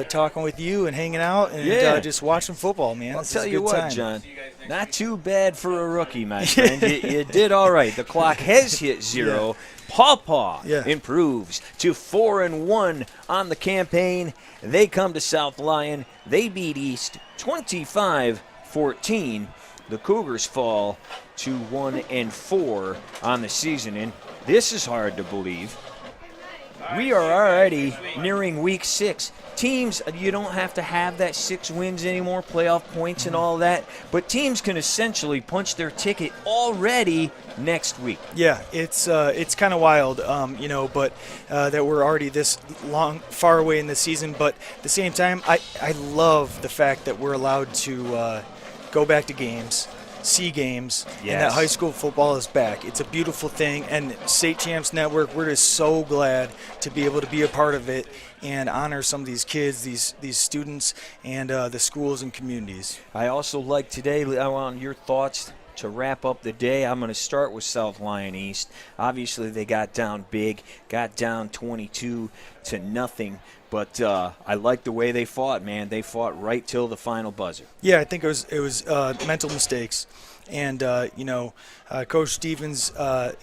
talking with you and hanging out and just watching football, man. I'll tell you what, John, not too bad for a rookie, my friend. you did all right. The clock has hit 0. Paw Paw improves to 4-1 on the campaign. They come to South Lyon. They beat East 25-14. The Cougars fall to 1-4 on the season, and this is hard to believe. We are already nearing week 6. Teams, you don't have to have that 6 wins anymore, playoff points and all that, but teams can essentially punch their ticket already next week. Yeah, it's kind of wild, but that we're already this far away in the season. But at the same time, I love the fact that we're allowed to go back to games, see games, and that high school football is back. It's a beautiful thing, and State Champs Network, we're just so glad to be able to be a part of it and honor some of these kids, these students, and the schools and communities. I also like today, I want your thoughts to wrap up the day. I'm going to start with South Lyon East. Obviously, they got down big, got down 22-0. But I like the way they fought, man. They fought right till the final buzzer. Yeah, I think it was mental mistakes, and Coach Stevens,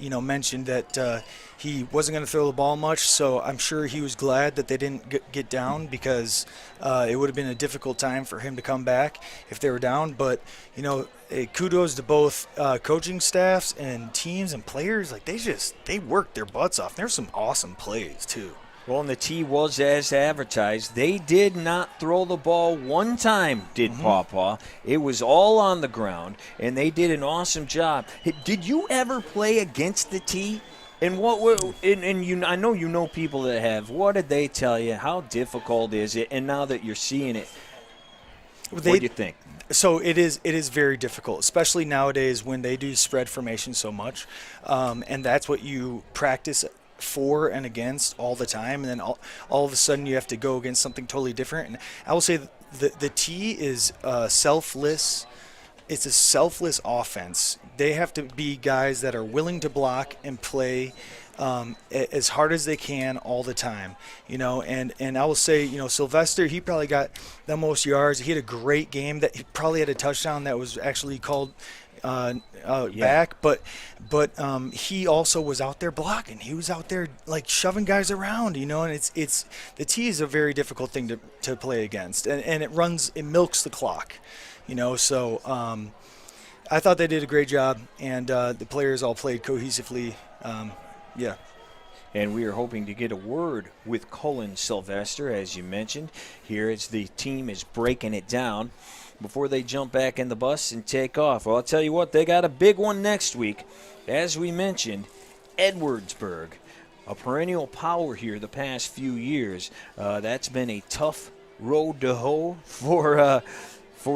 mentioned that he wasn't going to throw the ball much. So I'm sure he was glad that they didn't get down, because it would have been a difficult time for him to come back if they were down. But kudos to both coaching staffs and teams and players. Like they worked their butts off. There's some awesome plays too. Well, and the T was as advertised. They did not throw the ball one time, did Paw Paw. It was all on the ground, and they did an awesome job. Did you ever play against the T? And I know you know people that have. What did they tell you? How difficult is it? And now that you're seeing it, what do you think? So it is very difficult, especially nowadays when they do spread formation so much, and that's what you practice for and against all the time, and then all of a sudden you have to go against something totally different. And I will say the T is selfless. It's a selfless offense. They have to be guys that are willing to block and play as hard as they can all the time, and I will say, Sylvester, he probably got the most yards. He had a great game. That he probably had a touchdown that was actually called back, but he also was out there blocking. He was out there like shoving guys around, and it's the T is a very difficult thing to play against, and it milks the clock, so I thought they did a great job, and the players all played cohesively. And we are hoping to get a word with Cullen Sylvester, as you mentioned, here as the team is breaking it down before they jump back in the bus and take off. Well, I'll tell you what, they got a big one next week. As we mentioned, Edwardsburg, a perennial power here the past few years. That's been a tough road to hoe for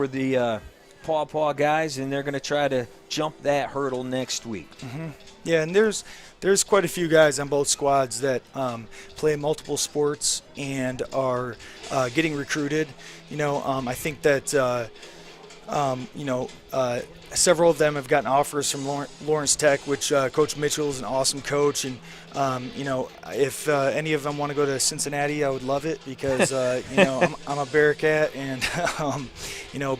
the Paw Paw guys, and they're going to try to jump that hurdle next week. Yeah, and there's quite a few guys on both squads that play multiple sports and are getting recruited. I think that several of them have gotten offers from Lawrence Tech, which Coach Mitchell is an awesome coach. And, if any of them want to go to Cincinnati, I would love it because, I'm a Bearcat. And,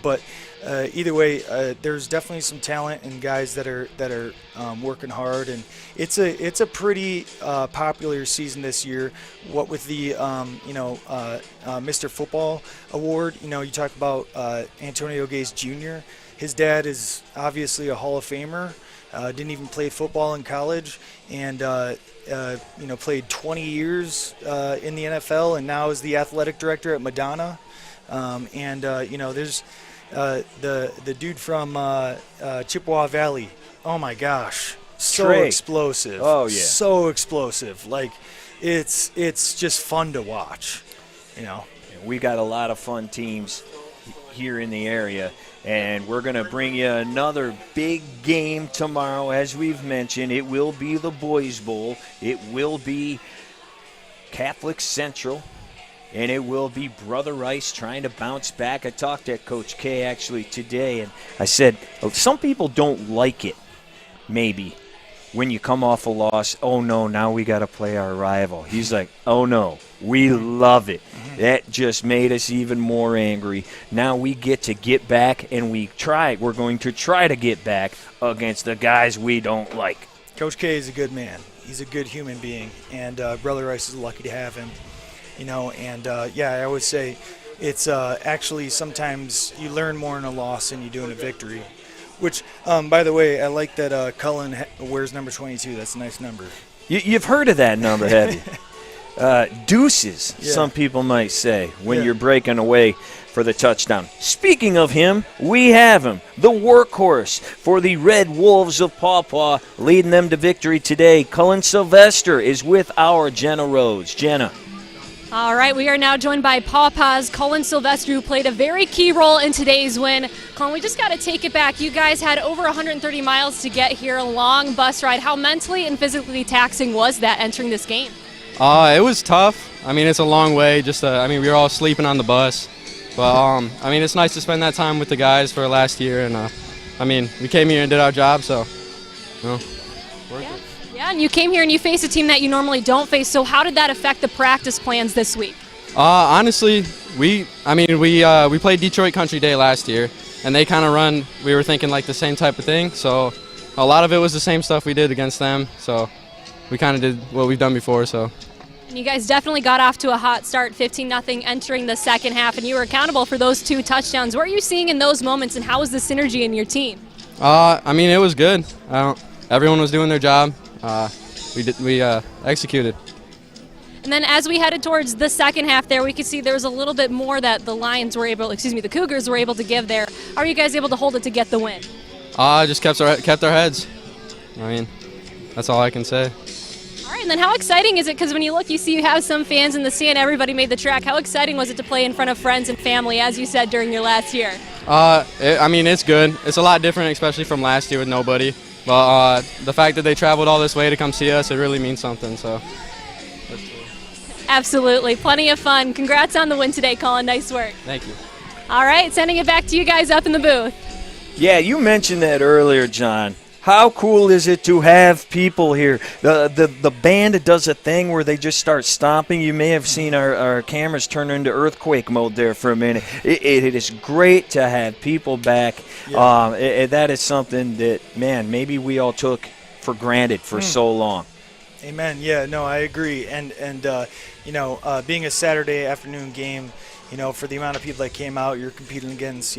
but either way, there's definitely some talent and guys that are working hard. And it's a pretty popular season this year. What with the, Mr. Football Award, you talk about Antonio Gaze Jr., his dad is obviously a Hall of Famer, didn't even play football in college, and played 20 years in the NFL, and now is the athletic director at Madonna. There's the dude from Chippewa Valley. Oh my gosh, so Trey. explosive. Oh yeah, so explosive. Like it's just fun to watch. We got a lot of fun teams here in the area. And we're going to bring you another big game tomorrow. As we've mentioned, it will be the Boys Bowl. It will be Catholic Central. And it will be Brother Rice trying to bounce back. I talked to Coach K actually today, and I said, some people don't like it, maybe, when you come off a loss. Oh, no, now we got to play our rival. He's like, oh, no, we love it. That just made us even more angry. Now we get to get back, and we're going to try to get back against the guys we don't like. Coach K is a good man. He's a good human being, and Brother Rice is lucky to have him. I always say it's actually sometimes you learn more in a loss than you do in a victory. Which, by the way, I like that Cullen wears number 22. That's a nice number. You've heard of that number, have you? Deuces, Yeah. some people might say, when you're breaking away for the touchdown. Speaking of him, we have him, the workhorse for the Red Wolves of Paw Paw, leading them to victory today. Cullen Sylvester is with our Genna Rose. Genna. All right, we are now joined by Paw Paw's Cullen Sylvester, who played a very key role in today's win. Cullen, we just got to take it back. You guys had over 130 miles to get here, a long bus ride. How mentally and physically taxing was that entering this game? It was tough. I mean, it's a long way. We were all sleeping on the bus. But, it's nice to spend that time with the guys for last year. And, we came here and did our job, so, worth it. Yeah, and you came here and you faced a team that you normally don't face. So how did that affect the practice plans this week? Honestly, we played Detroit Country Day last year, and they kind of we were thinking like the same type of thing. So a lot of it was the same stuff we did against them. So we kind of did what we've done before, so. And you guys definitely got off to a hot start, 15-0 entering the second half, and you were accountable for those 2 touchdowns. What are you seeing in those moments, and how was the synergy in your team? It was good. Everyone was doing their job. We executed. And then as we headed towards the second half there, we could see there was a little bit more that the Cougars were able to give there. How are you guys able to hold it to get the win? Just kept our heads. That's all I can say. All right, and then how exciting is it? Because when you look, you see you have some fans in the stand. Everybody made the track. How exciting was it to play in front of friends and family, as you said, during your last year? It's good. It's a lot different, especially from last year with nobody. But the fact that they traveled all this way to come see us, it really means something. So. Absolutely. Plenty of fun. Congrats on the win today, Cullen. Nice work. Thank you. All right, sending it back to you guys up in the booth. Yeah, you mentioned that earlier, John. How cool is it to have people here? The band does a thing where they just start stomping. You may have seen our cameras turn into earthquake mode there for a minute. It is great to have people back. Yeah. That is something that, man, maybe we all took for granted for so long. Amen. Yeah, no, I agree. And being a Saturday afternoon game, for the amount of people that came out, you're competing against,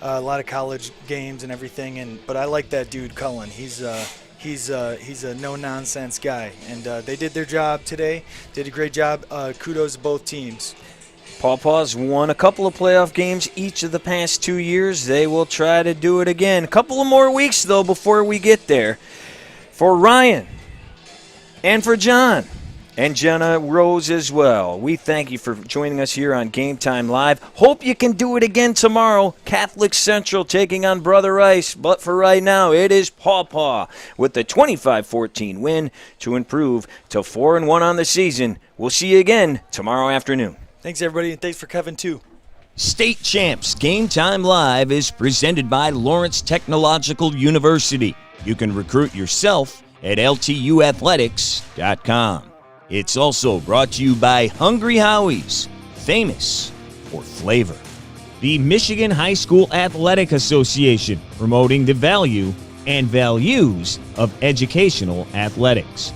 a lot of college games and everything. But I like that dude, Cullen. He's a no-nonsense guy. And they did their job today. Did a great job. Kudos to both teams. Paw Paw's won a couple of playoff games each of the past 2 years. They will try to do it again. A couple of more weeks, though, before we get there. For Ryan and for John, And Genna Rose as well. We thank you for joining us here on Game Time Live. Hope you can do it again tomorrow. Catholic Central taking on Brother Rice. But for right now, it is Paw Paw with the 25-14 win to improve to 4-1 on the season. We'll see you again tomorrow afternoon. Thanks, everybody, and thanks for Kevin, too. State Champs Game Time Live is presented by Lawrence Technological University. You can recruit yourself at ltuathletics.com. It's also brought to you by Hungry Howie's, famous for flavor. The Michigan High School Athletic Association, promoting the value and values of educational athletics.